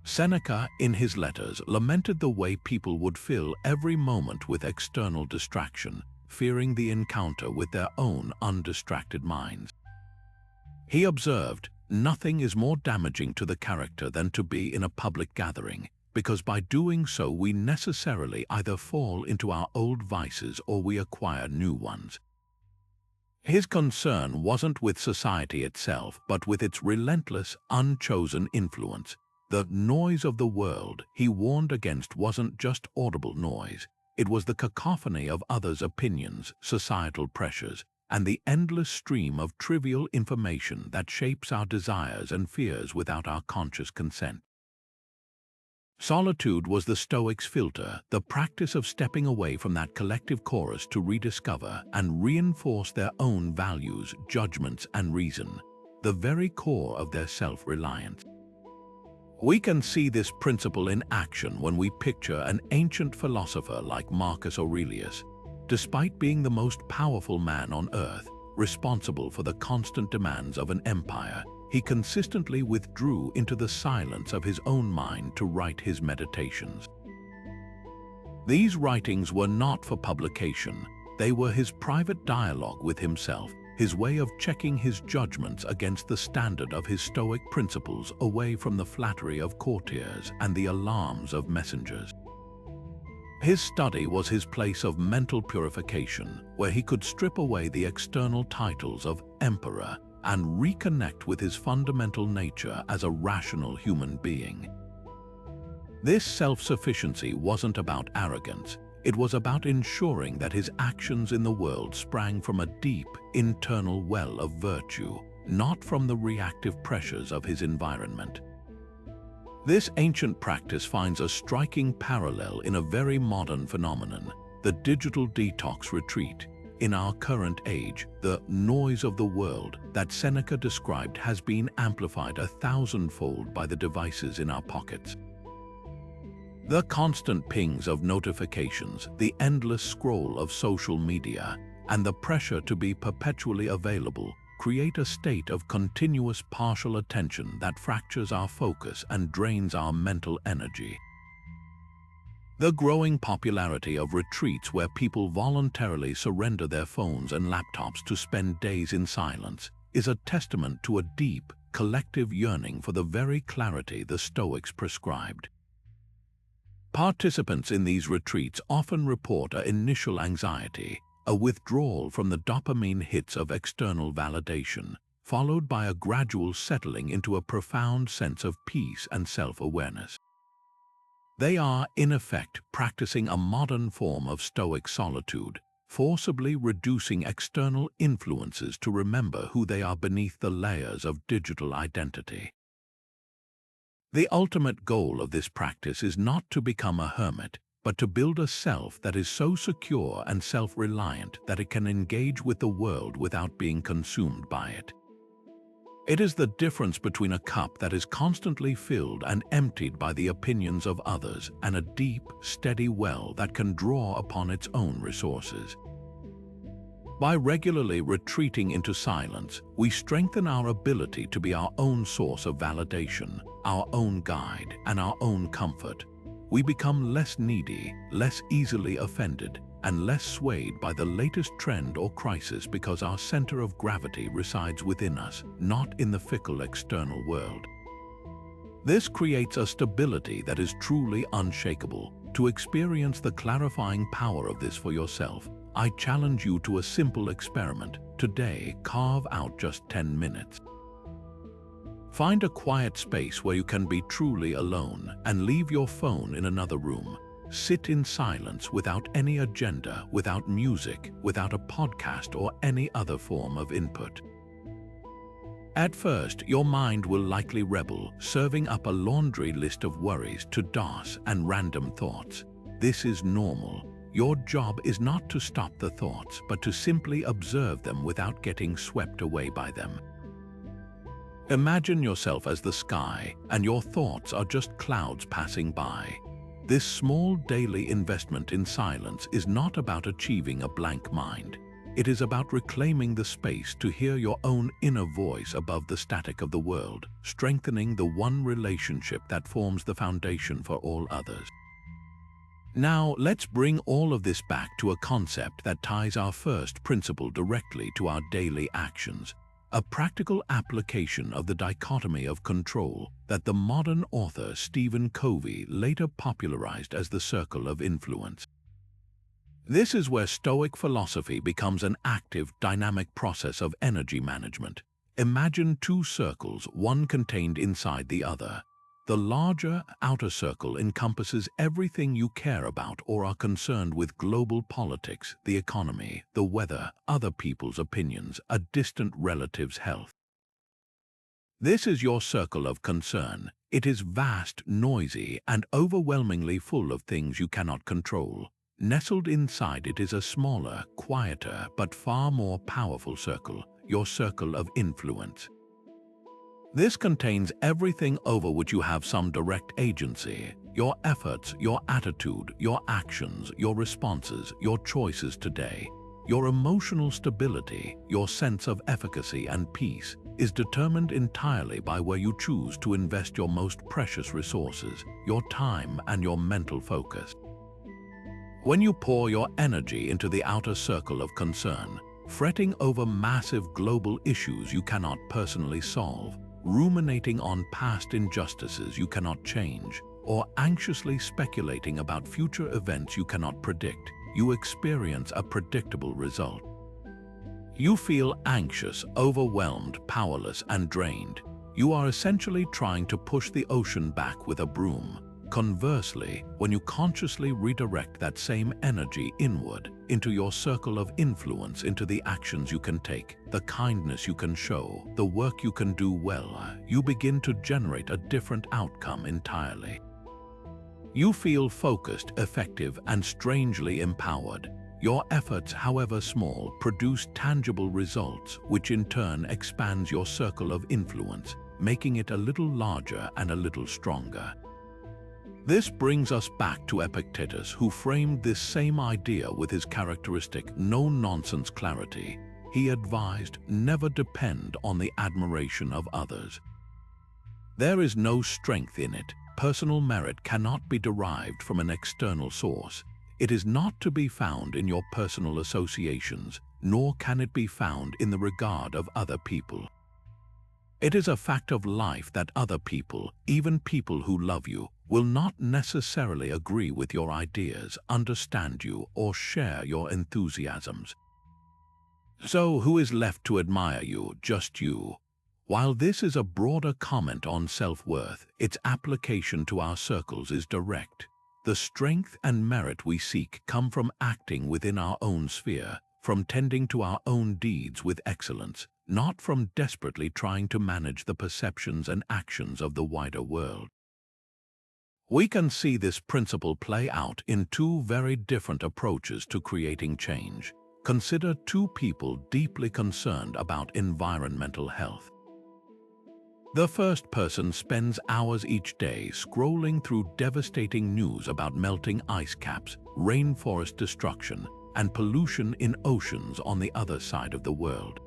S1: Seneca, in his letters, lamented the way people would fill every moment with external distraction, fearing the encounter with their own undistracted minds. He observed, "Nothing is more damaging to the character than to be in a public gathering, because by doing so we necessarily either fall into our old vices or we acquire new ones." His concern wasn't with society itself, but with its relentless, unchosen influence. The noise of the world, he warned against, wasn't just audible noise. It was the cacophony of others' opinions, societal pressures, and the endless stream of trivial information that shapes our desires and fears without our conscious consent. Solitude was the Stoics' filter, the practice of stepping away from that collective chorus to rediscover and reinforce their own values, judgments, and reason, the very core of their self-reliance. We can see this principle in action when we picture an ancient philosopher like Marcus Aurelius. Despite being the most powerful man on earth, responsible for the constant demands of an empire, he consistently withdrew into the silence of his own mind to write his meditations. These writings were not for publication. They were his private dialogue with himself, his way of checking his judgments against the standard of his Stoic principles, away from the flattery of courtiers and the alarms of messengers. His study was his place of mental purification, where he could strip away the external titles of emperor and reconnect with his fundamental nature as a rational human being. This self-sufficiency wasn't about arrogance. It was about ensuring that his actions in the world sprang from a deep, internal well of virtue, not from the reactive pressures of his environment. This ancient practice finds a striking parallel in a very modern phenomenon, the digital detox retreat. In our current age, the noise of the world that Seneca described has been amplified 1,000-fold by the devices in our pockets. The constant pings of notifications, the endless scroll of social media, and the pressure to be perpetually available create a state of continuous partial attention that fractures our focus and drains our mental energy. The growing popularity of retreats where people voluntarily surrender their phones and laptops to spend days in silence is a testament to a deep, collective yearning for the very clarity the Stoics prescribed. Participants in these retreats often report an initial anxiety, a withdrawal from the dopamine hits of external validation, followed by a gradual settling into a profound sense of peace and self-awareness. They are, in effect, practicing a modern form of Stoic solitude, forcibly reducing external influences to remember who they are beneath the layers of digital identity. The ultimate goal of this practice is not to become a hermit, but to build a self that is so secure and self-reliant that it can engage with the world without being consumed by it. It is the difference between a cup that is constantly filled and emptied by the opinions of others and a deep, steady well that can draw upon its own resources. By regularly retreating into silence, we strengthen our ability to be our own source of validation, our own guide, and our own comfort. We become less needy, less easily offended, and less swayed by the latest trend or crisis because our center of gravity resides within us, not in the fickle external world. This creates a stability that is truly unshakable. To experience the clarifying power of this for yourself, I challenge you to a simple experiment. Today, carve out just 10 minutes. Find a quiet space where you can be truly alone and leave your phone in another room. Sit in silence without any agenda, without music, without a podcast or any other form of input. At first, your mind will likely rebel, serving up a laundry list of worries to DOS and random thoughts. This is normal. Your job is not to stop the thoughts, but to simply observe them without getting swept away by them. Imagine yourself as the sky, and your thoughts are just clouds passing by. This small daily investment in silence is not about achieving a blank mind. It is about reclaiming the space to hear your own inner voice above the static of the world, strengthening the one relationship that forms the foundation for all others. Now, let's bring all of this back to a concept that ties our first principle directly to our daily actions, a practical application of the dichotomy of control that the modern author Stephen Covey later popularized as the circle of influence. This is where Stoic philosophy becomes an active, dynamic process of energy management. Imagine two circles, one contained inside the other. The larger outer circle encompasses everything you care about or are concerned with: global politics, the economy, the weather, other people's opinions, a distant relative's health. This is your circle of concern. It is vast, noisy, and overwhelmingly full of things you cannot control. Nestled inside it is a smaller, quieter, but far more powerful circle, your circle of influence. This contains everything over which you have some direct agency: your efforts, your attitude, your actions, your responses, your choices today. Your emotional stability, your sense of efficacy and peace, is determined entirely by where you choose to invest your most precious resources, your time and your mental focus. When you pour your energy into the outer circle of concern, fretting over massive global issues you cannot personally solve, ruminating on past injustices you cannot change, or anxiously speculating about future events you cannot predict, you experience a predictable result. You feel anxious, overwhelmed, powerless, and drained. You are essentially trying to push the ocean back with a broom. Conversely, when you consciously redirect that same energy inward, into your circle of influence, into the actions you can take, the kindness you can show, the work you can do well, you begin to generate a different outcome entirely. You feel focused, effective, and strangely empowered. Your efforts, however small, produce tangible results, which in turn expands your circle of influence, making it a little larger and a little stronger. This brings us back to Epictetus, who framed this same idea with his characteristic no-nonsense clarity. He advised, never depend on the admiration of others. There is no strength in it. Personal merit cannot be derived from an external source. It is not to be found in your personal associations, nor can it be found in the regard of other people. It is a fact of life that other people, even people who love you, will not necessarily agree with your ideas, understand you, or share your enthusiasms. So who is left to admire you? Just you. While this is a broader comment on self-worth, its application to our circles is direct. The strength and merit we seek come from acting within our own sphere, from tending to our own deeds with excellence, not from desperately trying to manage the perceptions and actions of the wider world. We can see this principle play out in two very different approaches to creating change. Consider two people deeply concerned about environmental health. The first person spends hours each day scrolling through devastating news about melting ice caps, rainforest destruction, and pollution in oceans on the other side of the world.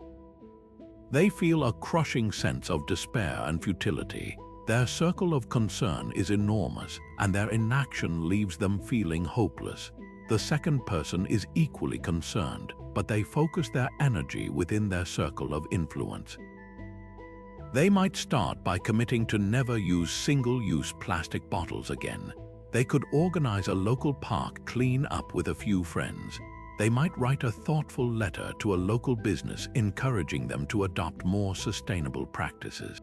S1: They feel a crushing sense of despair and futility. Their circle of concern is enormous, and their inaction leaves them feeling hopeless. The second person is equally concerned, but they focus their energy within their circle of influence. They might start by committing to never use single-use plastic bottles again. They could organize a local park clean up with a few friends. They might write a thoughtful letter to a local business encouraging them to adopt more sustainable practices.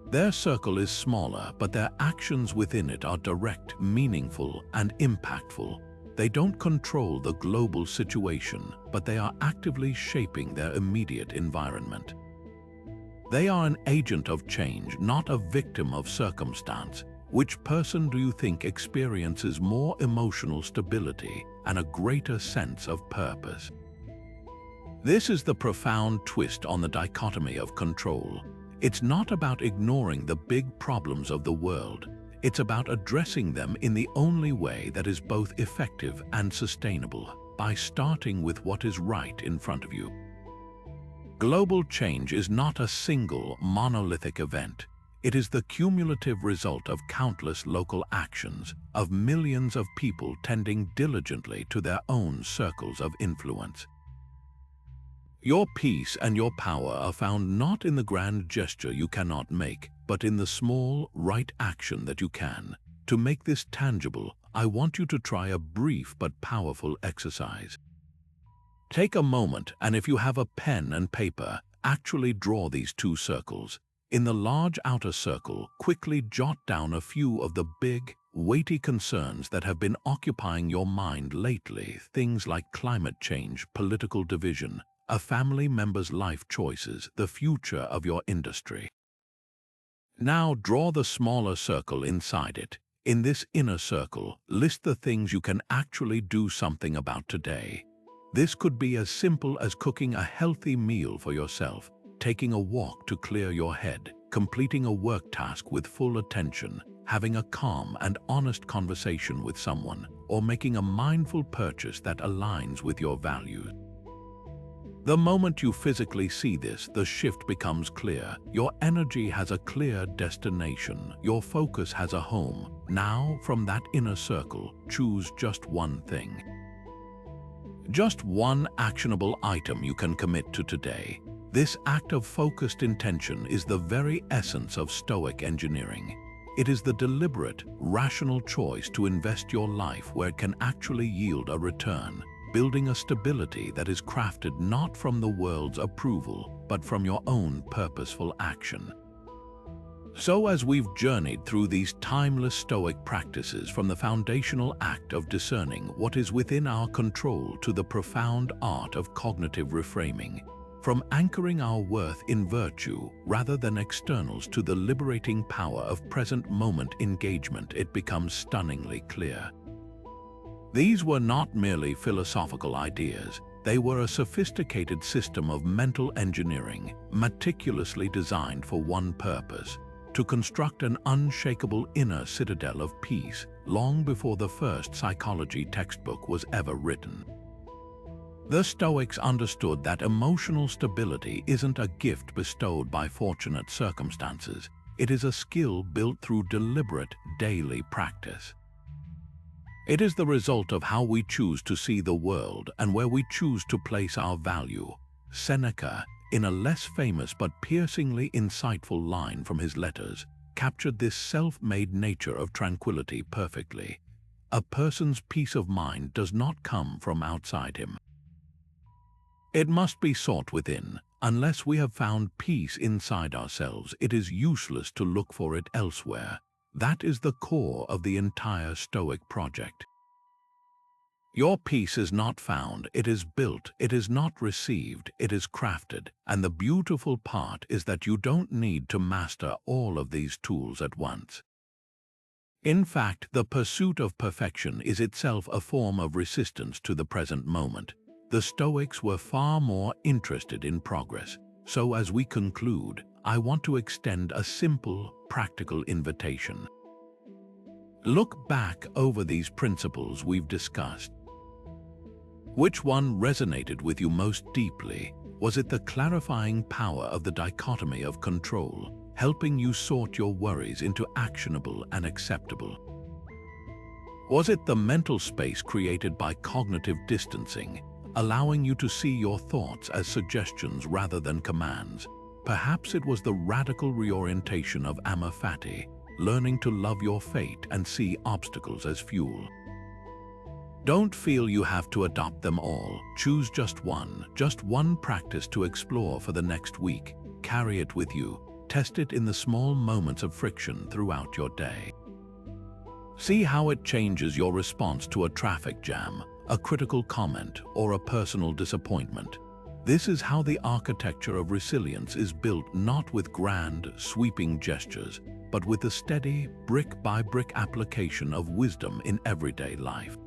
S1: Their circle is smaller, but their actions within it are direct, meaningful, and impactful. They don't control the global situation, but they are actively shaping their immediate environment. They are an agent of change, not a victim of circumstance. Which person do you think experiences more emotional stability and a greater sense of purpose? This is the profound twist on the dichotomy of control. It's not about ignoring the big problems of the world. It's about addressing them in the only way that is both effective and sustainable, by starting with what is right in front of you. Global change is not a single, monolithic event. It is the cumulative result of countless local actions, of millions of people tending diligently to their own circles of influence. Your peace and your power are found not in the grand gesture you cannot make, but in the small, right action that you can. To make this tangible, I want you to try a brief but powerful exercise. Take a moment, and if you have a pen and paper, actually draw these two circles. In the large outer circle, quickly jot down a few of the big, weighty concerns that have been occupying your mind lately, things like climate change, political division, a family member's life choices, the future of your industry. Now draw the smaller circle inside it. In this inner circle, list the things you can actually do something about today. This could be as simple as cooking a healthy meal for yourself, taking a walk to clear your head, completing a work task with full attention, having a calm and honest conversation with someone, or making a mindful purchase that aligns with your values. The moment you physically see this, the shift becomes clear. Your energy has a clear destination. Your focus has a home. Now, from that inner circle, choose just one thing. Just one actionable item you can commit to today. This act of focused intention is the very essence of Stoic engineering. It is the deliberate, rational choice to invest your life where it can actually yield a return, building a stability that is crafted not from the world's approval, but from your own purposeful action. So as we've journeyed through these timeless Stoic practices, from the foundational act of discerning what is within our control to the profound art of cognitive reframing, from anchoring our worth in virtue rather than externals to the liberating power of present moment engagement, it becomes stunningly clear. These were not merely philosophical ideas. They were a sophisticated system of mental engineering, meticulously designed for one purpose: to construct an unshakable inner citadel of peace long before the first psychology textbook was ever written. The Stoics understood that emotional stability isn't a gift bestowed by fortunate circumstances. It is a skill built through deliberate, daily practice. It is the result of how we choose to see the world and where we choose to place our value. Seneca, in a less famous but piercingly insightful line from his letters, captured this self-made nature of tranquility perfectly. A person's peace of mind does not come from outside him. It must be sought within. Unless we have found peace inside ourselves, it is useless to look for it elsewhere. That is the core of the entire Stoic project. Your peace is not found, it is built. It is not received, it is crafted. And the beautiful part is that you don't need to master all of these tools at once. In fact, the pursuit of perfection is itself a form of resistance to the present moment. The Stoics were far more interested in progress. So as we conclude, I want to extend a simple, practical invitation. Look back over these principles we've discussed. Which one resonated with you most deeply? Was it the clarifying power of the dichotomy of control, helping you sort your worries into actionable and acceptable? Was it the mental space created by cognitive distancing, allowing you to see your thoughts as suggestions rather than commands? Perhaps it was the radical reorientation of Amor, Fati, learning to love your fate and see obstacles as fuel. Don't feel you have to adopt them all. Choose just one practice to explore for the next week. Carry it with you. Test it in the small moments of friction throughout your day. See how it changes your response to a traffic jam, a critical comment, or a personal disappointment. This is how the architecture of resilience is built, not with grand, sweeping gestures, but with a steady, brick-by-brick application of wisdom in everyday life.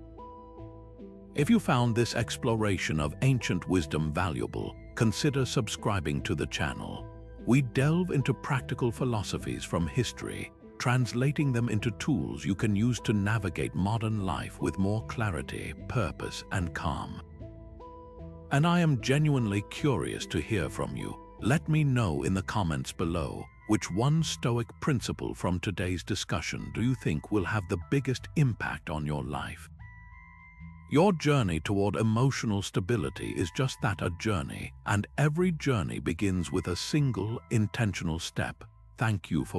S1: If you found this exploration of ancient wisdom valuable, consider subscribing to the channel. We delve into practical philosophies from history, translating them into tools you can use to navigate modern life with more clarity, purpose, and calm. And I am genuinely curious to hear from you. Let me know in the comments below, which one Stoic principle from today's discussion do you think will have the biggest impact on your life? Your journey toward emotional stability is just that, a journey, and every journey begins with a single, intentional step. Thank you for